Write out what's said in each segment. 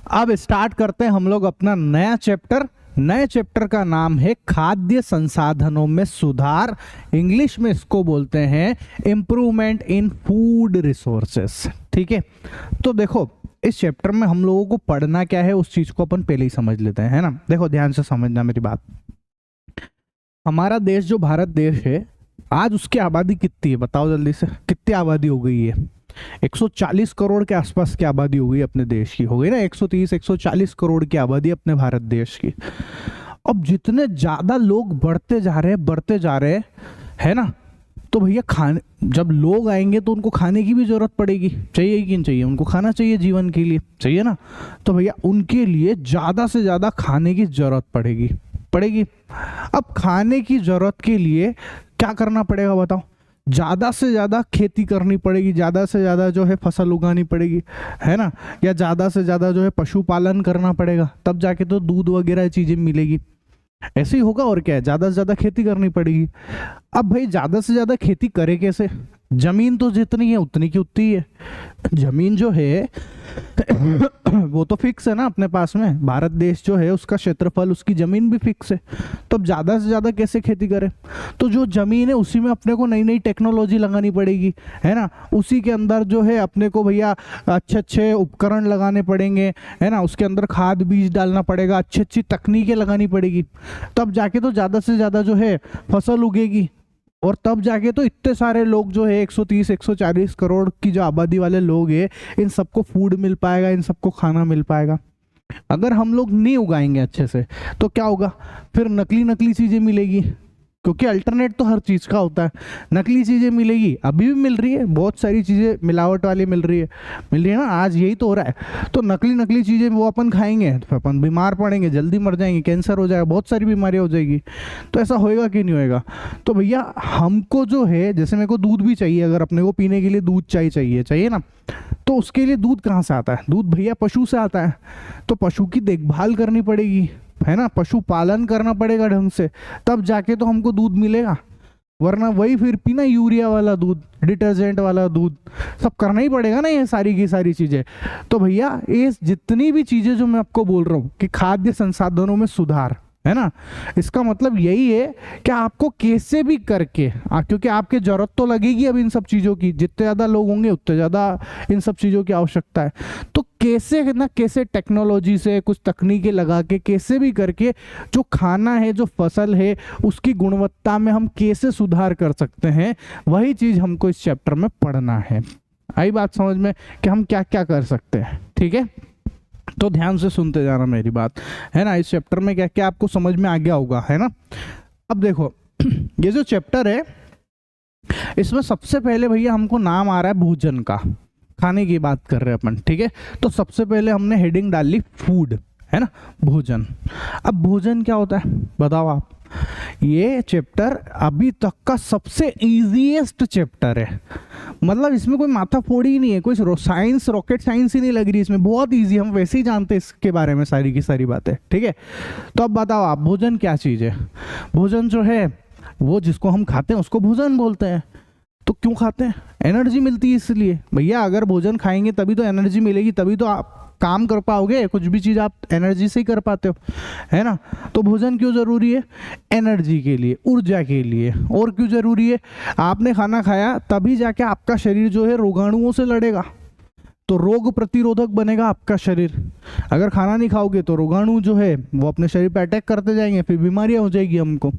अब स्टार्ट करते हैं हम लोग अपना नया चैप्टर। नए चैप्टर का नाम है खाद्य संसाधनों में सुधार। इंग्लिश में इसको बोलते हैं इम्प्रूवमेंट इन फूड रिसोर्सेस। ठीक है, तो देखो इस चैप्टर में हम लोगों को पढ़ना क्या है उस चीज को अपन पहले ही समझ लेते हैं, है ना। देखो ध्यान से समझना मेरी बात। हमारा देश जो भारत देश है, आज उसकी आबादी कितनी है बताओ जल्दी से, कितनी आबादी हो गई है? 140 करोड़ के आसपास की आबादी हो गई अपने देश की, हो गई ना 130 140 करोड़ की आबादी अपने भारत देश की। अब जितने ज्यादा लोग बढ़ते जा रहे हैं, है ना, तो भैया खाने, जब लोग आएंगे तो उनको खाने की भी जरूरत पड़ेगी, चाहिए कि नहीं चाहिए? उनको खाना चाहिए, जीवन के लिए चाहिए ना। तो भैया उनके लिए ज्यादा से ज्यादा खाने की जरूरत पड़ेगी। अब खाने की जरूरत के लिए क्या करना पड़ेगा बताओ? ज़्यादा से ज़्यादा खेती करनी पड़ेगी, ज़्यादा से ज़्यादा जो है फसल उगानी पड़ेगी, है ना, या ज़्यादा से ज़्यादा जो है पशुपालन करना पड़ेगा, तब जाके तो दूध वगैरह चीज़ें मिलेगी। ऐसे ही होगा और क्या है, ज़्यादा से ज़्यादा खेती करनी पड़ेगी। अब भाई ज़्यादा से ज़्यादा खेती करे कैसे? जमीन तो जितनी है उतनी की उतनी है। जमीन जो है वो तो फिक्स है ना अपने पास में। भारत देश जो है उसका क्षेत्रफल, उसकी जमीन भी फिक्स है। तो अब ज़्यादा से ज़्यादा कैसे खेती करें? तो जो जमीन है उसी में अपने को नई नई टेक्नोलॉजी लगानी पड़ेगी, है ना। उसी के अंदर जो है अपने को भैया अच्छे अच्छे उपकरण लगाने पड़ेंगे, है ना। उसके अंदर खाद बीज डालना पड़ेगा, अच्छी अच्छी तकनीकें लगानी पड़ेगी, तब जाके तो ज़्यादा से ज़्यादा जो है फसल उगेगी। और तब जाके तो इतने सारे लोग जो है 130 140 करोड़ की जो आबादी वाले लोग हैं, इन सबको फूड मिल पाएगा, इन सबको खाना मिल पाएगा। अगर हम लोग नहीं उगाएंगे अच्छे से तो क्या होगा? फिर नकली नकली चीज़ें मिलेगी, क्योंकि अल्टरनेट तो हर चीज़ का होता है। नकली चीज़ें मिलेगी, अभी भी मिल रही है, बहुत सारी चीज़ें मिलावट वाली मिल रही है ना, आज यही तो हो रहा है। तो नकली नकली चीज़ें वो अपन खाएंगे तो अपन बीमार पड़ेंगे, जल्दी मर जाएंगे, कैंसर हो जाएगा, बहुत सारी बीमारियाँ हो जाएगी। तो ऐसा होएगा कि नहीं होएगा? तो भैया हमको जो है, जैसे मेरे को दूध भी चाहिए, अगर अपने को पीने के लिए दूध चाहिए ना, तो उसके लिए दूध कहाँ से आता है? दूध भैया पशु से आता है। तो पशु की देखभाल करनी पड़ेगी, है ना, पशुपालन करना पड़ेगा ढंग से, तब जाके तो हमको दूध मिलेगा। वरना वही फिर पीना यूरिया वाला दूध, डिटर्जेंट वाला दूध, सब करना ही पड़ेगा ना ये सारी की सारी चीज़ें। तो भैया ये जितनी भी चीज़ें जो मैं आपको बोल रहा हूँ कि खाद्य संसाधनों में सुधार, है ना, इसका मतलब यही है कि आपको कैसे भी करके, क्योंकि आपके जरूरत तो लगेगी अब इन सब चीज़ों की, जितने ज़्यादा लोग होंगे उतने ज़्यादा इन सब चीज़ों की आवश्यकता है। तो कैसे ना कैसे टेक्नोलॉजी से कुछ तकनीकें लगा के कैसे भी करके जो खाना है, जो फसल है, उसकी गुणवत्ता में हम कैसे सुधार कर सकते हैं, वही चीज़ हमको इस चैप्टर में पढ़ना है। आई बात समझ में कि हम क्या क्या कर सकते हैं? ठीक है, तो ध्यान से सुनते जाना मेरी बात, है ना। इस चैप्टर में क्या क्या आपको समझ में आ गया होगा, है ना। अब देखो ये जो चैप्टर है, इसमें सबसे पहले भैया हमको नाम आ रहा है भोजन का, खाने की बात कर रहे हैं अपन, ठीक है। तो सबसे पहले हमने हेडिंग डाल ली फूड, है ना, भोजन। अब भोजन क्या होता है बताओ आप? ये चैप्टर अभी तक का सबसे इजीएस्ट चैप्टर है, मतलब इसमें कोई माथा फोड़ी ही नहीं है, कोई साइंस रॉकेट साइंस ही नहीं लग रही इसमें, बहुत इजी, हम वैसे ही जानते हैं इसके बारे में सारी की सारी बातें, ठीक है। तो अब बताओ आप, भोजन क्या चीज़ है? भोजन जो है वो जिसको हम खाते हैं उसको भोजन बोलते हैं। तो क्यों खाते हैं? एनर्जी मिलती है इसलिए। भैया अगर भोजन खाएंगे तभी तो एनर्जी मिलेगी, तभी तो आप काम कर पाओगे, कुछ भी चीज़ आप एनर्जी से ही कर पाते हो, है ना। तो भोजन क्यों ज़रूरी है? एनर्जी के लिए, ऊर्जा के लिए। और क्यों ज़रूरी है? आपने खाना खाया तभी जाके आपका शरीर जो है रोगाणुओं से लड़ेगा, तो रोग प्रतिरोधक बनेगा आपका शरीर। अगर खाना नहीं खाओगे तो रोगाणु जो है वो अपने शरीर पर अटैक करते जाएंगे, फिर बीमारियाँ हो जाएगी हमको।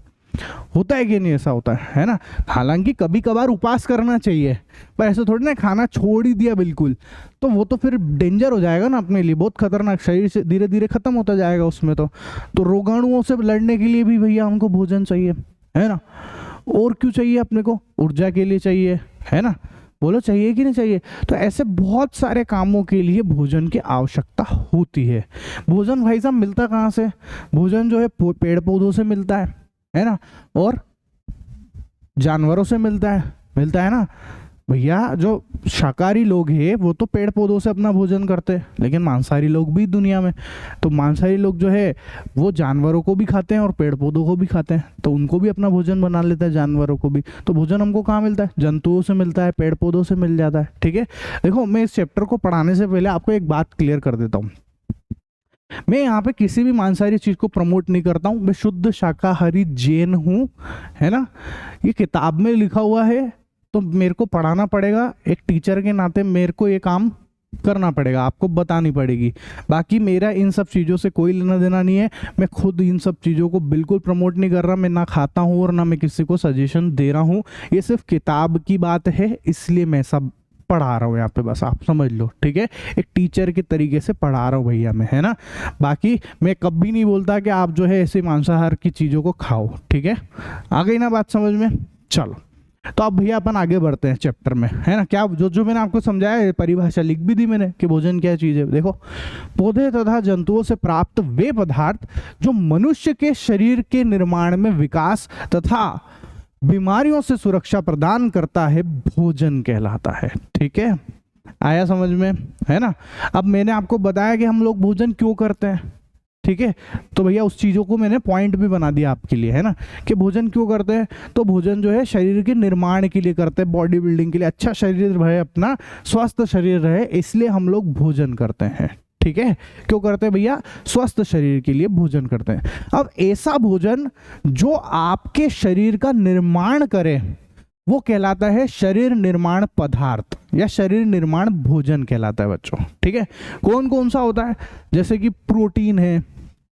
होता है कि नहीं? ऐसा होता है ना। हालांकि कभी कभार उपवास करना चाहिए, पर ऐसे थोड़ी ना खाना छोड़ ही दिया बिल्कुल, तो वो तो फिर डेंजर हो जाएगा ना अपने लिए, बहुत खतरनाक, शरीर से धीरे धीरे खत्म होता जाएगा उसमें। तो रोगाणुओं से लड़ने के लिए भी भैया हमको भोजन चाहिए, है ना। और क्यों चाहिए अपने को? ऊर्जा के लिए चाहिए, है ना। बोलो चाहिए कि नहीं चाहिए? तो ऐसे बहुत सारे कामों के लिए भोजन की आवश्यकता होती है। भोजन भाई साहब मिलता कहाँ से? भोजन जो है पेड़ पौधों से मिलता है ना, और जानवरों से मिलता है ना। भैया जो शाकाहारी लोग हैं वो तो पेड़ पौधों से अपना भोजन करते हैं, लेकिन मांसाहारी लोग भी दुनिया में, तो मांसाहारी लोग जो है वो जानवरों को भी खाते हैं और पेड़ पौधों को भी खाते हैं, तो उनको भी अपना भोजन बना लेते हैं, जानवरों को भी। तो भोजन हमको कहाँ मिलता है? जंतुओं से मिलता है, पेड़ पौधों से मिल जाता है, ठीक है। देखो मैं इस चैप्टर को पढ़ाने से पहले आपको एक बात क्लियर कर देता हूँ। मैं यहाँ पे किसी भी मांसाहारी चीज को प्रमोट नहीं करता हूँ, मैं शुद्ध शाकाहारी जैन हूँ, है ना। ये किताब में लिखा हुआ है तो मेरे को पढ़ाना पड़ेगा, एक टीचर के नाते मेरे को ये काम करना पड़ेगा, आपको बतानी पड़ेगी। बाकी मेरा इन सब चीज़ों से कोई लेना देना नहीं है, मैं खुद इन सब चीज़ों को बिल्कुल प्रमोट नहीं कर रहा, मैं ना खाता हूँ और ना मैं किसी को सजेशन दे रहा हूँ। ये सिर्फ किताब की बात है, इसलिए मैं सब पढ़ा रहा हूँ यहाँ पे, बस आप समझ लो, ठीक है। एक टीचर के तरीके से पढ़ा रहा हूँ भैया मैं, है ना। बाकी मैं कभी नहीं बोलता कि आप जो है ऐसे मांसाहार की चीज़ों को खाओ, ठीक है। आ गई ना बात समझ में। चलो तो अब भैया अपन आगे बढ़ते हैं चैप्टर में, है ना। क्या जो जो मैंने आपको समझाया, परिभाषा लिख भी दी मैंने कि भोजन क्या चीज़ है। देखो, पौधे तथा जंतुओं से प्राप्त वे पदार्थ जो मनुष्य के शरीर के निर्माण में विकास तथा बीमारियों से सुरक्षा प्रदान करता है, भोजन कहलाता है, ठीक है। आया समझ में, है ना। अब मैंने आपको बताया कि हम लोग भोजन क्यों करते हैं, ठीक है। तो भैया उस चीज़ों को मैंने पॉइंट भी बना दिया आपके लिए, है ना, कि भोजन क्यों करते हैं। तो भोजन जो है शरीर के निर्माण के लिए करते हैं, बॉडी बिल्डिंग के लिए, अच्छा शरीर रहे, अपना स्वस्थ शरीर रहे, इसलिए हम लोग भोजन करते हैं, ठीक है। क्यों करते हैं भैया, स्वस्थ शरीर के लिए भोजन करते हैं। अब ऐसा भोजन जो आपके शरीर का निर्माण करे वो कहलाता है शरीर निर्माण पदार्थ या शरीर निर्माण भोजन कहलाता है बच्चों, ठीक है। कौन कौन सा होता है, जैसे कि प्रोटीन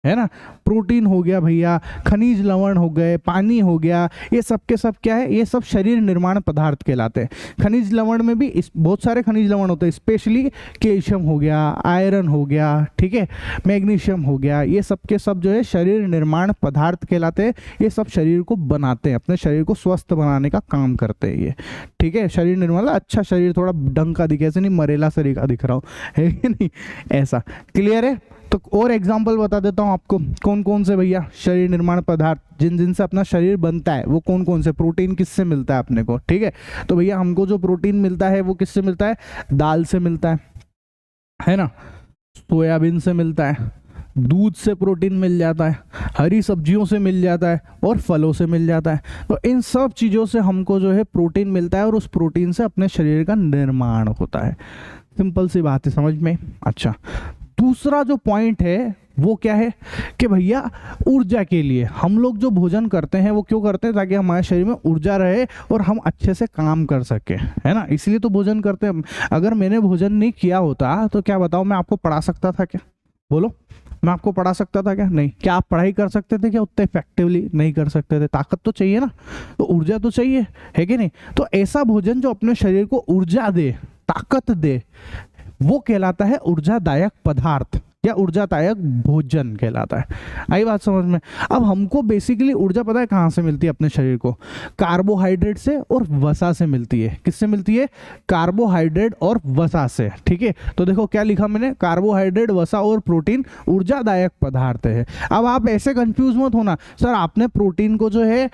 है ना, प्रोटीन हो गया भैया, खनिज लवण हो गए, पानी हो गया, ये सब के सब क्या है, ये सब शरीर निर्माण पदार्थ कहलाते हैं। खनिज लवण में भी बहुत सारे खनिज लवण होते हैं, स्पेशली कैल्शियम हो गया, आयरन हो गया, ठीक है, मैग्नीशियम हो गया, ये सब के सब जो है शरीर निर्माण पदार्थ कहलाते हैं। ये सब शरीर को बनाते हैं, अपने शरीर को स्वस्थ बनाने का काम करते हैं ये, ठीक है। शरीर निर्माण, अच्छा शरीर, थोड़ा ढंग का दिखे, ऐसे नहीं मरेला शरीर का दिख रहा हूँ, है कि नहीं, ऐसा। क्लियर है। तो और एग्जाम्पल बता देता हूँ आपको, कौन कौन से भैया शरीर निर्माण पदार्थ जिन जिन से अपना शरीर बनता है, वो कौन कौन से। प्रोटीन किससे मिलता है अपने को, ठीक है। तो भैया हमको जो प्रोटीन मिलता है वो किससे मिलता है, दाल से मिलता है ना, सोयाबीन से मिलता है, दूध से प्रोटीन मिल जाता है, हरी सब्जियों से मिल जाता है और फलों से मिल जाता है। तो इन सब चीज़ों से हमको जो है प्रोटीन मिलता है और उस प्रोटीन से अपने शरीर का निर्माण होता है। सिंपल सी बात है, समझ में। अच्छा, दूसरा जो पॉइंट है वो क्या है कि भैया ऊर्जा के लिए हम लोग जो भोजन करते हैं वो क्यों करते हैं, ताकि हमारे शरीर में ऊर्जा रहे और हम अच्छे से काम कर सके, है ना, इसलिए तो भोजन करते हैं। अगर मैंने भोजन नहीं किया होता तो क्या बताऊं, मैं आपको पढ़ा सकता था क्या, बोलो, मैं आपको पढ़ा सकता था क्या, नहीं। क्या आप पढ़ाई कर सकते थे क्या उतने इफेक्टिवली, नहीं कर सकते थे। ताकत तो चाहिए ना, तो ऊर्जा तो चाहिए, है कि नहीं। तो ऐसा भोजन जो अपने शरीर को ऊर्जा दे, ताकत दे, वो कहलाता है ऊर्जादायक पदार्थ या ऊर्जादायक भोजन कहलाता है। आई बात समझ में। अब हमको बेसिकली ऊर्जा पता है कहाँ से मिलती है अपने शरीर को, कार्बोहाइड्रेट से और वसा से मिलती है। किससे मिलती है, कार्बोहाइड्रेट और वसा से, ठीक है। तो देखो क्या लिखा मैंने, कार्बोहाइड्रेट, वसा और प्रोटीन ऊर्जादायक पदार्थ है। अब आप ऐसे कंफ्यूज मत होना, सर आपने प्रोटीन को जो है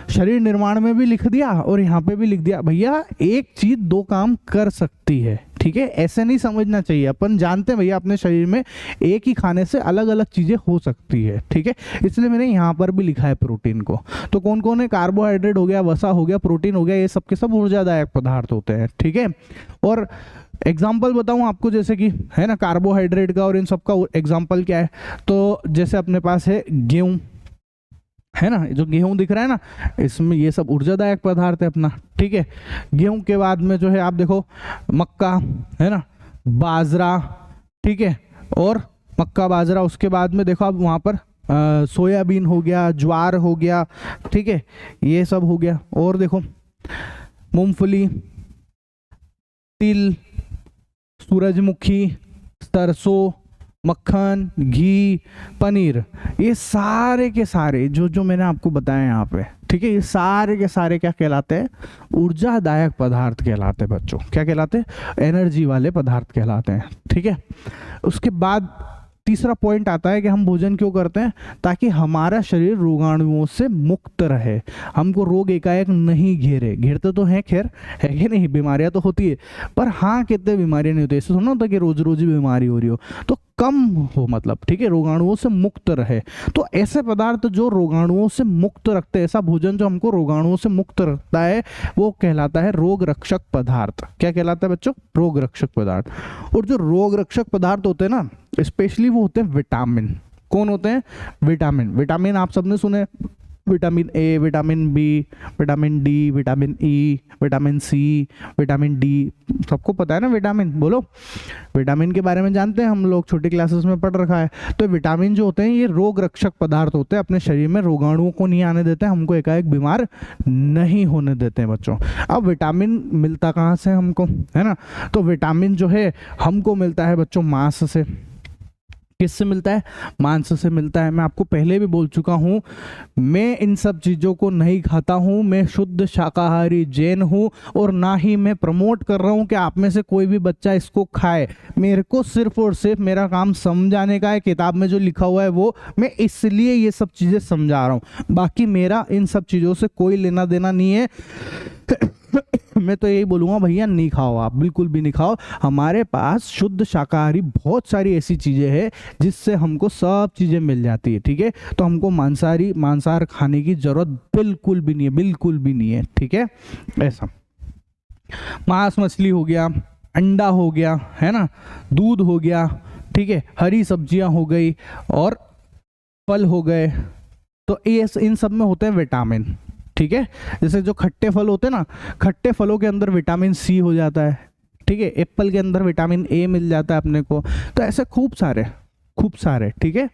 शरीर निर्माण में भी लिख दिया और यहाँ पे भी लिख दिया। भैया एक चीज दो काम कर सकती है, ठीक है, ऐसे नहीं समझना चाहिए। अपन जानते हैं भैया अपने शरीर में एक ही खाने से अलग अलग चीजें हो सकती है, ठीक है, इसलिए मैंने यहाँ पर भी लिखा है प्रोटीन को। तो कौन कौन है, कार्बोहाइड्रेट हो गया, वसा हो गया, प्रोटीन हो गया, ये सब के सब ऊर्जादायक पदार्थ होते हैं, ठीक है। और एग्जाम्पल बताऊं आपको, जैसे कि है ना कार्बोहाइड्रेट का और इन सब का एग्जाम्पल क्या है। तो जैसे अपने पास है गेहूं, है ना, जो गेहूं दिख रहा है ना, इसमें ये सब ऊर्जादायक पदार्थ है अपना, ठीक है। गेहूं के बाद में जो है आप देखो मक्का, है ना, बाजरा, ठीक है, और मक्का बाजरा, उसके बाद में देखो आप वहाँ पर सोयाबीन हो गया, ज्वार हो गया, ठीक है, ये सब हो गया। और देखो मूंगफली, तिल, सूरजमुखी, सरसों, मक्खन, घी, पनीर, ये सारे के सारे जो मैंने आपको बताया यहाँ पे, ठीक है, ये सारे के सारे क्या कहलाते हैं, ऊर्जादायक पदार्थ कहलाते हैं बच्चों। क्या कहलाते हैं, एनर्जी वाले पदार्थ कहलाते हैं, ठीक है। उसके बाद तीसरा पॉइंट आता है कि हम भोजन क्यों करते हैं, ताकि हमारा शरीर रोगाणुओं से मुक्त रहे, हमको रोग एकाएक नहीं घेरे। घेरते तो हैं खैर, है कि नहीं, बीमारियां तो होती है, पर हाँ कितने बीमारियां नहीं होती। ऐसे सुना होता कि रोज रोज ही बीमारी हो रही हो, तो कम हो, मतलब, ठीक है, रोगाणुओं से मुक्त रहे। तो ऐसे पदार्थ जो रोगाणुओं से मुक्त रखते हैं, ऐसा भोजन जो हमको रोगाणुओं से मुक्त रखता है, वो कहलाता है रोग रक्षक पदार्थ। क्या कहलाता है बच्चों, रोग रक्षक पदार्थ। और जो रोग रक्षक पदार्थ होते हैं ना, स्पेशली वो होते हैं विटामिन। कौन होते हैं? विटामिन। विटामिन आप सबने सुने, vitamin A, vitamin B, vitamin D, vitamin E, vitamin C, vitamin D, सबको पता है ना विटामिन, बोलो। विटामिन के बारे में जानते हैं हम लोग, छोटी क्लासेस में पढ़ रखा है। तो विटामिन जो होते हैं ये रोग रक्षक पदार्थ होते हैं, अपने शरीर में रोगाणुओं को नहीं आने देते, हमको एकाएक बीमार नहीं होने देते हैं बच्चों। अब विटामिन मिलता कहाँ से हमको, है ना? तो विटामिन जो है हमको मिलता है बच्चों मांस से। किससे मिलता है? मांस से मिलता है। मैं आपको पहले भी बोल चुका हूँ, मैं इन सब चीज़ों को नहीं खाता हूँ, मैं शुद्ध शाकाहारी जैन हूँ, और ना ही मैं प्रमोट कर रहा हूँ कि आप में से कोई भी बच्चा इसको खाए। मेरे को सिर्फ और सिर्फ मेरा काम समझाने का है, किताब में जो लिखा हुआ है वो मैं इसलिए ये सब चीज़ें समझा रहा हूँ, बाकी मेरा इन सब चीज़ों से कोई लेना देना नहीं है। मैं तो यही बोलूँगा भैया नहीं खाओ, आप बिल्कुल भी नहीं खाओ। हमारे पास शुद्ध शाकाहारी बहुत सारी ऐसी चीज़ें हैं जिससे हमको सब चीज़ें मिल जाती है, ठीक है? तो हमको मांसाहार खाने की ज़रूरत बिल्कुल भी नहीं है, बिल्कुल भी नहीं है, ठीक है? ऐसा मांस मछली हो गया, अंडा हो गया, है ना, दूध हो गया, ठीक है, हरी सब्जियां हो गई और फल हो गए, तो ये इन सब में होते हैं विटामिन, ठीक है? जैसे जो खट्टे फल होते हैं ना, खट्टे फलों के अंदर विटामिन सी हो जाता है, ठीक है? एप्पल के अंदर विटामिन ए मिल जाता है अपने को। तो ऐसे खूब सारे, ठीक है,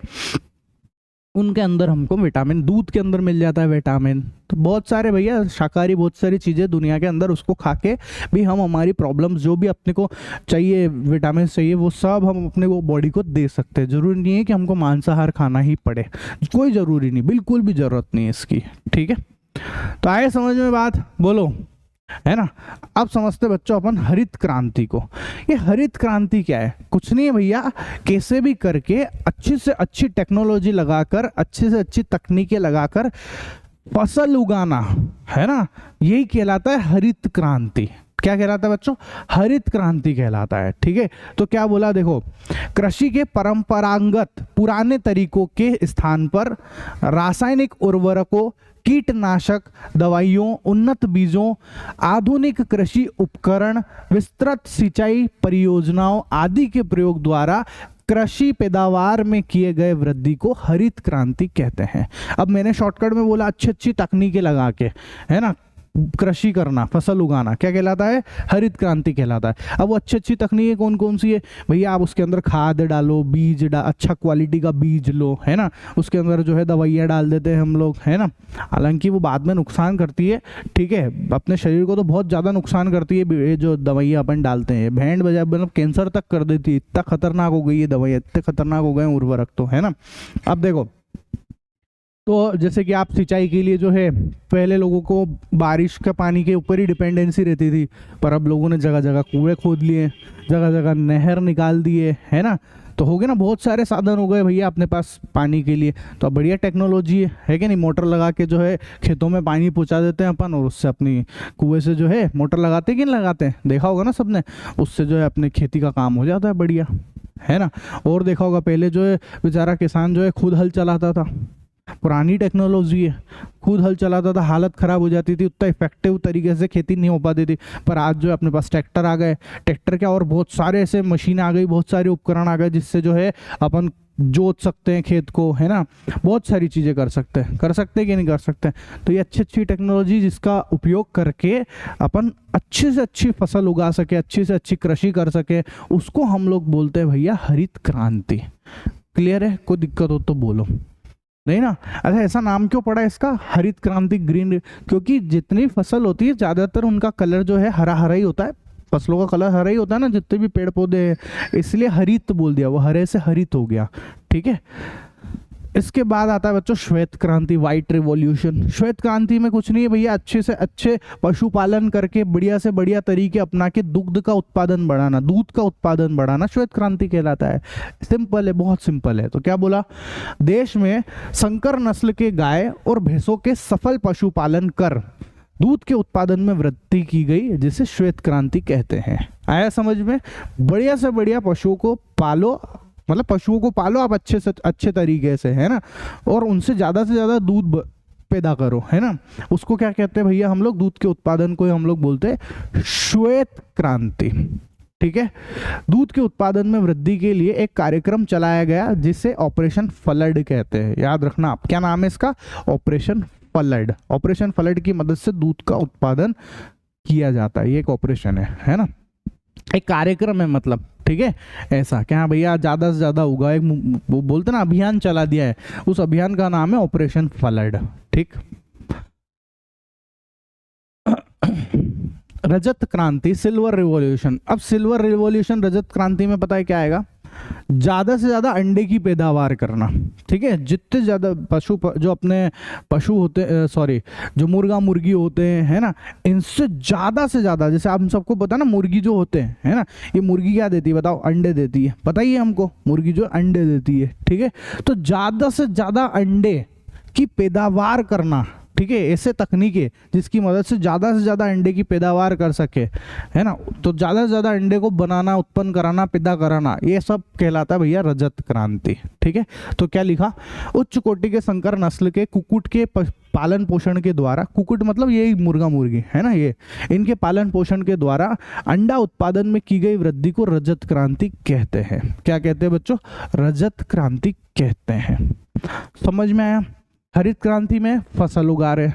उनके अंदर हमको विटामिन, दूध के अंदर मिल जाता है विटामिन। तो बहुत सारे भैया शाकाहारी बहुत सारी चीज़ें दुनिया के अंदर, उसको खा के भी हम हमारी प्रॉब्लम्स जो भी अपने को चाहिए, विटामिन चाहिए, वो सब हम अपने वो बॉडी को दे सकते हैं। ज़रूरी नहीं है कि हमको मांसाहार खाना ही पड़े, कोई ज़रूरी नहीं, बिल्कुल भी ज़रूरत नहीं है इसकी, ठीक है? तो आए समझ में बात, बोलो, है ना? अब समझते बच्चों अपन हरित क्रांति को। ये हरित क्रांति क्या है? कुछ नहीं है भैया, कैसे भी करके अच्छी से अच्छी टेक्नोलॉजी लगाकर, अच्छी से अच्छी तकनीकें लगाकर फसल उगाना, है ना, यही कहलाता है हरित क्रांति। क्या कहलाता है बच्चों? हरित क्रांति कहलाता है, ठीक है? तो क्या बोला, देखो, कृषि के परंपरागत पुराने तरीकों के स्थान पर रासायनिक उर्वरकों, कीटनाशक दवाइयों, उन्नत बीजों, आधुनिक कृषि उपकरण, विस्तृत सिंचाई परियोजनाओं आदि के प्रयोग द्वारा कृषि पैदावार में किए गए वृद्धि को हरित क्रांति कहते हैं। अब मैंने शॉर्टकट में बोला अच्छी अच्छी तकनीकें लगा के, है ना, कृषि करना, फसल उगाना, क्या कहलाता है? हरित क्रांति कहलाता है। अब वो अच्छी अच्छी तकनीकें कौन कौन सी है भैया? आप उसके अंदर खाद डालो, बीज अच्छा क्वालिटी का बीज लो, है ना, उसके अंदर जो है दवाइयाँ डाल देते हैं हम लोग, है ना, हालांकि वो बाद में नुकसान करती है, ठीक है, अपने शरीर को तो बहुत ज़्यादा नुकसान करती है ये जो दवाइयाँ अपन डालते हैं, बैंड बजा मतलब कैंसर तक कर देती है, इतना खतरनाक हो गई ये दवाइयाँ, इतने खतरनाक हो गए उर्वरक तो, है ना। अब देखो, तो जैसे कि आप सिंचाई के लिए जो है, पहले लोगों को बारिश का पानी के ऊपर ही डिपेंडेंसी रहती थी, पर अब लोगों ने जगह जगह कुएं खोद लिए, जगह जगह नहर निकाल दिए, है ना, तो हो गए ना, बहुत सारे साधन हो गए भैया अपने पास पानी के लिए। तो अब बढ़िया टेक्नोलॉजी है कि नहीं, मोटर लगा के जो है खेतों में पानी पहुंचा देते हैं अपन, और उससे अपनी कुएं से जो है, मोटर लगाते कि नहीं लगाते हैं, देखा होगा ना सबने, उससे जो है अपने खेती का काम हो जाता है बढ़िया, है ना। और देखा होगा पहले जो है बेचारा किसान जो है खुद हल चलाता था, पुरानी टेक्नोलॉजी है, खुद हल चलाता था, हालत खराब हो जाती थी, उतना इफेक्टिव तरीके से खेती नहीं हो पाती थी। पर आज जो है अपने पास ट्रैक्टर आ गए, ट्रैक्टर क्या और बहुत सारे ऐसे मशीन आ गई, बहुत सारे उपकरण आ गए जिससे जो है अपन जोत सकते हैं खेत को, है ना, बहुत सारी चीज़ें कर सकते हैं कि नहीं कर सकते। तो ये अच्छी अच्छी टेक्नोलॉजी जिसका उपयोग करके अपन अच्छी से अच्छी फसल उगा सके, अच्छी से अच्छी कृषि कर सके, उसको हम लोग बोलते हैं भैया हरित क्रांति। क्लियर है? कोई दिक्कत हो तो बोलो, नहीं ना। अच्छा, ऐसा नाम क्यों पड़ा इसका हरित क्रांति, ग्रीन? क्योंकि जितनी फसल होती है ज़्यादातर उनका कलर जो है हरा हरा ही होता है, फसलों का कलर हरा ही होता है ना, जितने भी पेड़ पौधे हैं, इसलिए हरित बोल दिया, वो हरे से हरित हो गया, ठीक है। इसके बाद आता है बच्चों श्वेत क्रांति, व्हाइट रिवॉल्यूशन। श्वेत क्रांति में कुछ नहीं है भैया, अच्छे से अच्छे पशुपालन करके बढ़िया से बढ़िया तरीके अपना के दुग्ध का उत्पादन बढ़ाना, दूध का उत्पादन बढ़ाना श्वेत क्रांति कहलाता है। सिंपल है, बहुत सिंपल है। तो क्या बोला, देश में संकर नस्ल के गाय और भैंसों के सफल पशुपालन कर दूध के उत्पादन में वृद्धि की गई, जिसे श्वेत क्रांति कहते हैं। आया समझ में? बढ़िया से बढ़िया पशुओं को पालो, मतलब पशुओं को पालो आप अच्छे से अच्छे तरीके से, है ना, और उनसे ज़्यादा से ज़्यादा दूध पैदा करो, है ना। उसको क्या कहते हैं भैया हम लोग? दूध के उत्पादन को हम लोग बोलते हैं श्वेत क्रांति, ठीक है। दूध के उत्पादन में वृद्धि के लिए एक कार्यक्रम चलाया गया जिसे ऑपरेशन फ्लड कहते हैं। याद रखना आप, क्या नाम है इसका? Operation flood. ऑपरेशन फ्लड की मदद से दूध का उत्पादन किया जाता है, ये एक ऑपरेशन है ना, एक कार्यक्रम है मतलब, ठीक है। ऐसा क्या भैया ज्यादा से ज्यादा होगा, एक बोलते ना अभियान चला दिया है, उस अभियान का नाम है ऑपरेशन फ्लड, ठीक। रजत क्रांति, सिल्वर रिवॉल्यूशन। अब सिल्वर रिवॉल्यूशन रजत क्रांति में पता है क्या आएगा? ज्यादा से ज्यादा अंडे की पैदावार करना, ठीक है। जितने ज्यादा पशु जो अपने पशु होते, सॉरी जो मुर्गा मुर्गी होते हैं, है ना, इनसे से ज्यादा, जैसे हम सबको पता है ना, मुर्गी जो होते हैं, है ना, ये मुर्गी क्या देती है बताओ? अंडे देती है, पता ही है हमको, मुर्गी जो अंडे देती है, ठीक है। तो ज्यादा से ज्यादा अंडे की पैदावार करना, ठीक है, ऐसे तकनीकें जिसकी मदद से ज्यादा अंडे की पैदावार कर सके, है ना, तो ज्यादा से ज्यादा अंडे को बनाना, उत्पन्न कराना, पैदा कराना, ये सब कहलाता है भैया रजत क्रांति, ठीक है। तो क्या लिखा? उच्च कोटि के संकर नस्ल के कुक्कुट के पालन पोषण के द्वारा, कुक्कुट मतलब यही मुर्गा मुर्गी, है ना, ये इनके पालन पोषण के द्वारा अंडा उत्पादन में की गई वृद्धि को रजत क्रांति कहते हैं। क्या कहते हैं बच्चों? रजत क्रांति कहते हैं। समझ में आया? हरित क्रांति में फसल उगा रहे,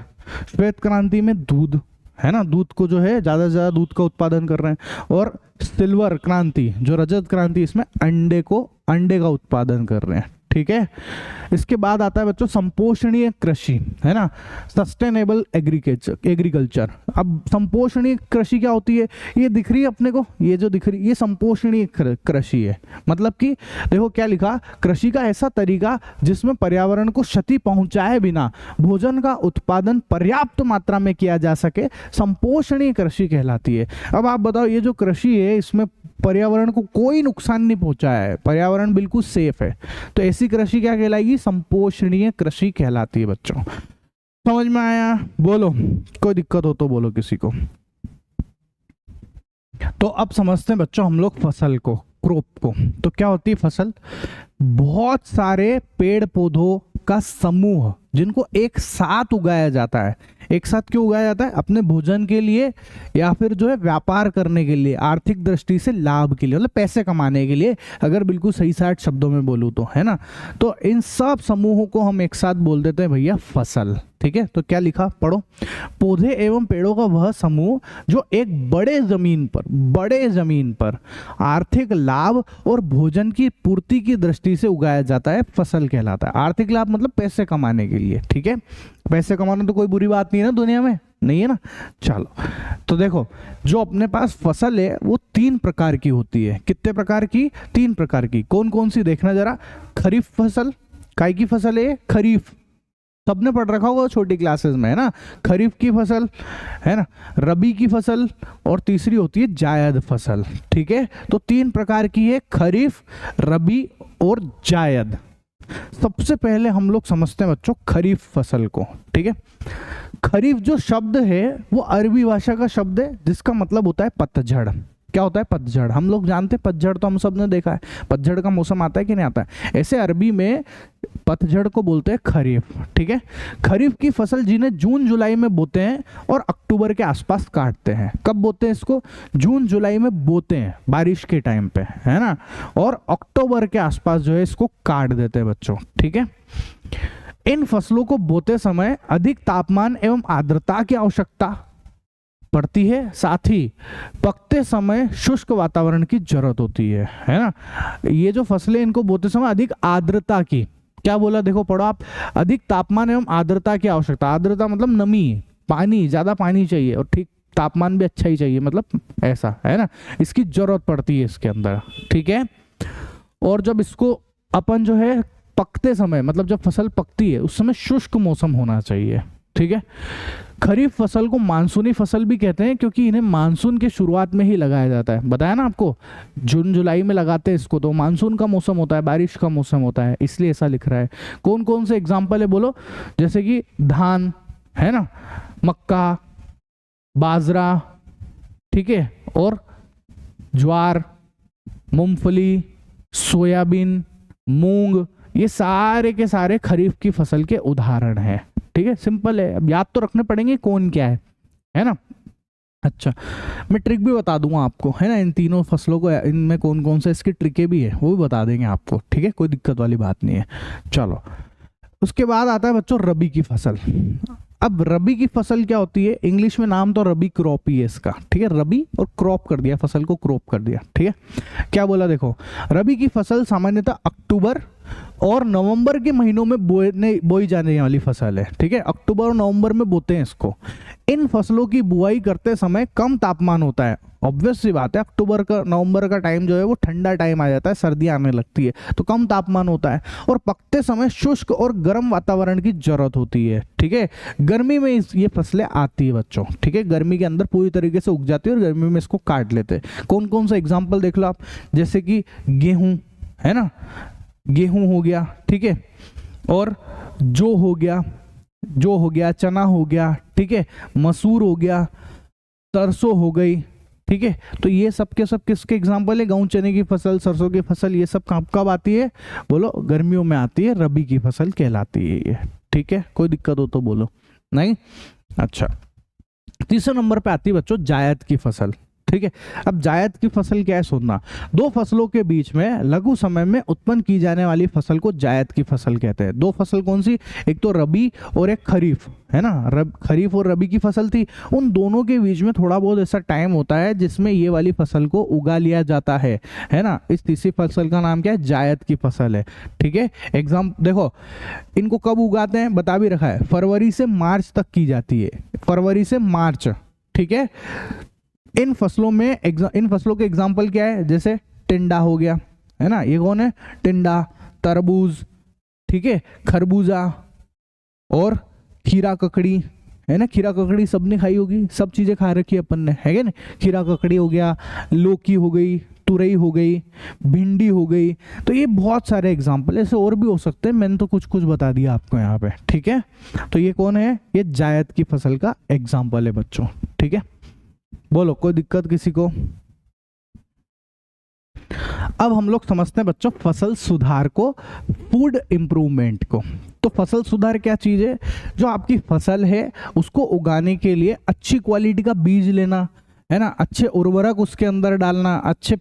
श्वेत क्रांति में दूध, है ना, दूध को जो है ज्यादा से ज्यादा दूध का उत्पादन कर रहे हैं, और सिल्वर क्रांति जो रजत क्रांति, इसमें अंडे का उत्पादन कर रहे हैं, ठीक है। इसके बाद आता है बच्चों संपोषणीय कृषि, है ना, सस्टेनेबल एग्रीकल्चर। अब संपोषणीय कृषि क्या होती है? ये दिख रही है अपने को, ये जो दिख रही है, ये संपोषणीय कृषि है। मतलब कि देखो क्या लिखा? कृषि का ऐसा तरीका जिसमें पर्यावरण को क्षति पहुंचाए बिना भोजन का उत्पादन पर्याप्त मात्रा में किया जा सके, संपोषणीय कृषि कहलाती है। अब आप बताओ, ये जो कृषि है इसमें पर्यावरण को कोई नुकसान नहीं पहुंचाया है, पर्यावरण बिल्कुल सेफ है, तो ऐसी कृषि क्या कहलाएगी? संपोषणीय कृषि कहलाती है बच्चों। समझ में आया? बोलो, कोई दिक्कत हो तो बोलो किसी को। तो अब समझते हैं बच्चों हम लोग फसल को, क्रॉप को। तो क्या होती है फसल? बहुत सारे पेड़ पौधों का समूह जिनको एक साथ उगाया जाता है। एक साथ क्यों उगाया जाता है? अपने भोजन के लिए या फिर जो है व्यापार करने के लिए, आर्थिक दृष्टि से लाभ के लिए, मतलब पैसे कमाने के लिए, अगर बिल्कुल सही साठ शब्दों में बोलूं तो, है ना। तो इन सब समूहों को हम एक साथ बोल देते हैं भैया फसल, ठीक है। तो क्या लिखा? पढ़ो। पौधे एवं पेड़ों का वह समूह जो एक बड़े जमीन पर आर्थिक लाभ और भोजन की पूर्ति की दृष्टि से उगाया जाता है, फसल कहलाता है। आर्थिक लाभ मतलब पैसे कमाने के लिए, ठीक है। पैसे कमाना तो कोई बुरी बात नहीं है ना दुनिया में, नहीं है ना। चलो, तो देखो जो अपने पास फसल है वो 3 प्रकार की होती है। कितने प्रकार की? 3 प्रकार की। कौन कौन सी? देखना जरा। खरीफ फसल, काय की फसल है? खरीफ, सबने पढ़ रखा होगा छोटी क्लासेस में, है ना। खरीफ की फसल, है ना, रबी की फसल, और तीसरी होती है जायद फसल, ठीक है। तो 3 प्रकार की है, खरीफ, रबी और जायद। सबसे पहले हम लोग समझते हैं बच्चों खरीफ फसल को, ठीक है। खरीफ जो शब्द है वो अरबी भाषा का शब्द है जिसका मतलब होता है पतझड़। क्या होता है? पतझड़। हम लोग जानते हैं पतझड़, तो हम सब ने देखा है, पतझड़ का मौसम आता है कि नहीं आता है। ऐसे अरबी में पतझड़ को बोलते हैं खरीफ, ठीक है। खरीफ की फसल जिन्हें जून जुलाई में बोते हैं और अक्टूबर के आसपास काटते हैं। कब बोते हैं इसको? जून जुलाई में बोते हैं, बारिश के टाइम पे, है ना, और अक्टूबर के आसपास जो है इसको काट देते हैं बच्चों, ठीक है। इन फसलों को बोते समय अधिक तापमान एवं आर्द्रता की आवश्यकता पड़ती है, साथ ही पकते समय शुष्क वातावरण की जरूरत होती है ना। ये जो फसलें इनको बोते समय अधिक आर्द्रता की, क्या बोला देखो पढ़ो आप, अधिक तापमान एवं आर्द्रता की आवश्यकता। आर्द्रता मतलब नमी, पानी, ज्यादा पानी चाहिए, और ठीक तापमान भी अच्छा ही चाहिए, मतलब ऐसा, है ना, इसकी जरूरत पड़ती है इसके अंदर, ठीक है। और जब इसको अपन जो है पकते समय, मतलब जब फसल पकती है उस समय शुष्क मौसम होना चाहिए, ठीक है। खरीफ फसल को मानसूनी फसल भी कहते हैं क्योंकि इन्हें मानसून के शुरुआत में ही लगाया जाता है। बताया ना आपको, जून जुलाई में लगाते हैं इसको, तो मानसून का मौसम होता है, बारिश का मौसम होता है, इसलिए ऐसा लिख रहा है। कौन कौन से एग्जाम्पल है बोलो? जैसे कि धान, है ना, मक्का, बाजरा, ठीक है, और ज्वार, मूंगफली, सोयाबीन, मूंग, ये सारे के सारे खरीफ की फसल के उदाहरण हैं, ठीक है। सिंपल है, अब याद तो रखने पड़ेंगे कौन क्या है ना। अच्छा, मैं ट्रिक भी बता दूंगा आपको, है ना, इन तीनों फसलों को, इनमें कौन कौन से इसकी ट्रिकें भी है वो भी बता देंगे आपको, ठीक है, कोई दिक्कत वाली बात नहीं है। चलो, उसके बाद आता है बच्चों रबी की फसल। अब रबी की फसल क्या होती है, इंग्लिश में नाम तो रबी क्रॉप ही है इसका, ठीक है, रबी और क्रॉप कर दिया, फसल को क्रॉप कर दिया, ठीक है। क्या बोला देखो, रबी की फसल सामान्यतः अक्टूबर और नवंबर के महीनों में बोई जाने वाली फसल है, ठीक है, अक्टूबर और नवंबर में बोते हैं इसको। इन फसलों की बुआई करते समय कम तापमान होता है, ऑब्वियस सी बात है, अक्टूबर का नवंबर का टाइम जो है वो ठंडा टाइम आ जाता है, सर्दियां आने लगती है तो कम तापमान होता है, और पकते समय शुष्क और गर्म वातावरण की जरूरत होती है, ठीक है। गर्मी में ये फसलें आती है बच्चों, ठीक है, गर्मी के अंदर पूरी तरीके से उग जाती है और गर्मी में इसको काट लेते हैं। कौन कौन सा एग्जाम्पल देख लो आप, जैसे कि गेहूं, है ना, गेहूं हो गया, ठीक है, और जो हो गया, चना हो गया, ठीक है, मसूर हो गया, सरसों हो गई, ठीक है। तो ये सब के सब किसके एग्जाम्पल है, गेहूं चने की फसल, सरसों की फसल, ये सब कब आती है, बोलो गर्मियों में आती है, रबी की फसल कहलाती है ये, ठीक है, कोई दिक्कत हो तो बोलो, नहीं। अच्छा, तीसरे नंबर पे आती है बच्चों जायद की फसल, ठीक है। अब जायद की फसल क्या है, सुनना, दो फसलों के बीच में लघु समय में उत्पन्न की जाने वाली फसल को जायद की फसल कहते हैं। दो फसल कौन सी, एक तो रबी और एक खरीफ, है ना, खरीफ और रबी की फसल थी, उन दोनों के बीच में थोड़ा बहुत ऐसा टाइम होता है जिसमें ये वाली फसल को उगा लिया जाता है ना। इस तीसरी फसल का नाम क्या है, जायद की फसल है, ठीक है। एग्जाम देखो, इनको कब उगाते हैं बता भी रखा है, फरवरी से मार्च तक की जाती है, फरवरी से मार्च, ठीक है। इन फसलों के एग्जाम्पल क्या है, जैसे टिंडा हो गया, है ना, ये कौन है, टिंडा, तरबूज, ठीक है, खरबूजा और खीरा ककड़ी, है ना, खीरा ककड़ी सबने खाई होगी, सब चीजें खा रखी है अपन ने, है क्या नहीं, खीरा ककड़ी हो गया, लौकी हो गई, तुरई हो गई, भिंडी हो गई। तो ये बहुत सारे एग्जाम्पल, ऐसे और भी हो सकते हैं, मैंने तो कुछ कुछ बता दिया आपको यहाँ पे, ठीक है। तो ये कौन है, ये जायद की फसल का एग्जाम्पल है बच्चों, ठीक है। बोलो, कोई दिक्कत किसी को। अब हम लोग समझते हैं बच्चों फसल सुधार को, फूड इंप्रूवमेंट को। तो फसल सुधार क्या चीज है, जो आपकी फसल है उसको उगाने के लिए अच्छी क्वालिटी का बीज लेना, है ना, अच्छे उर्वरक उसके अंदर डालना, अच्छे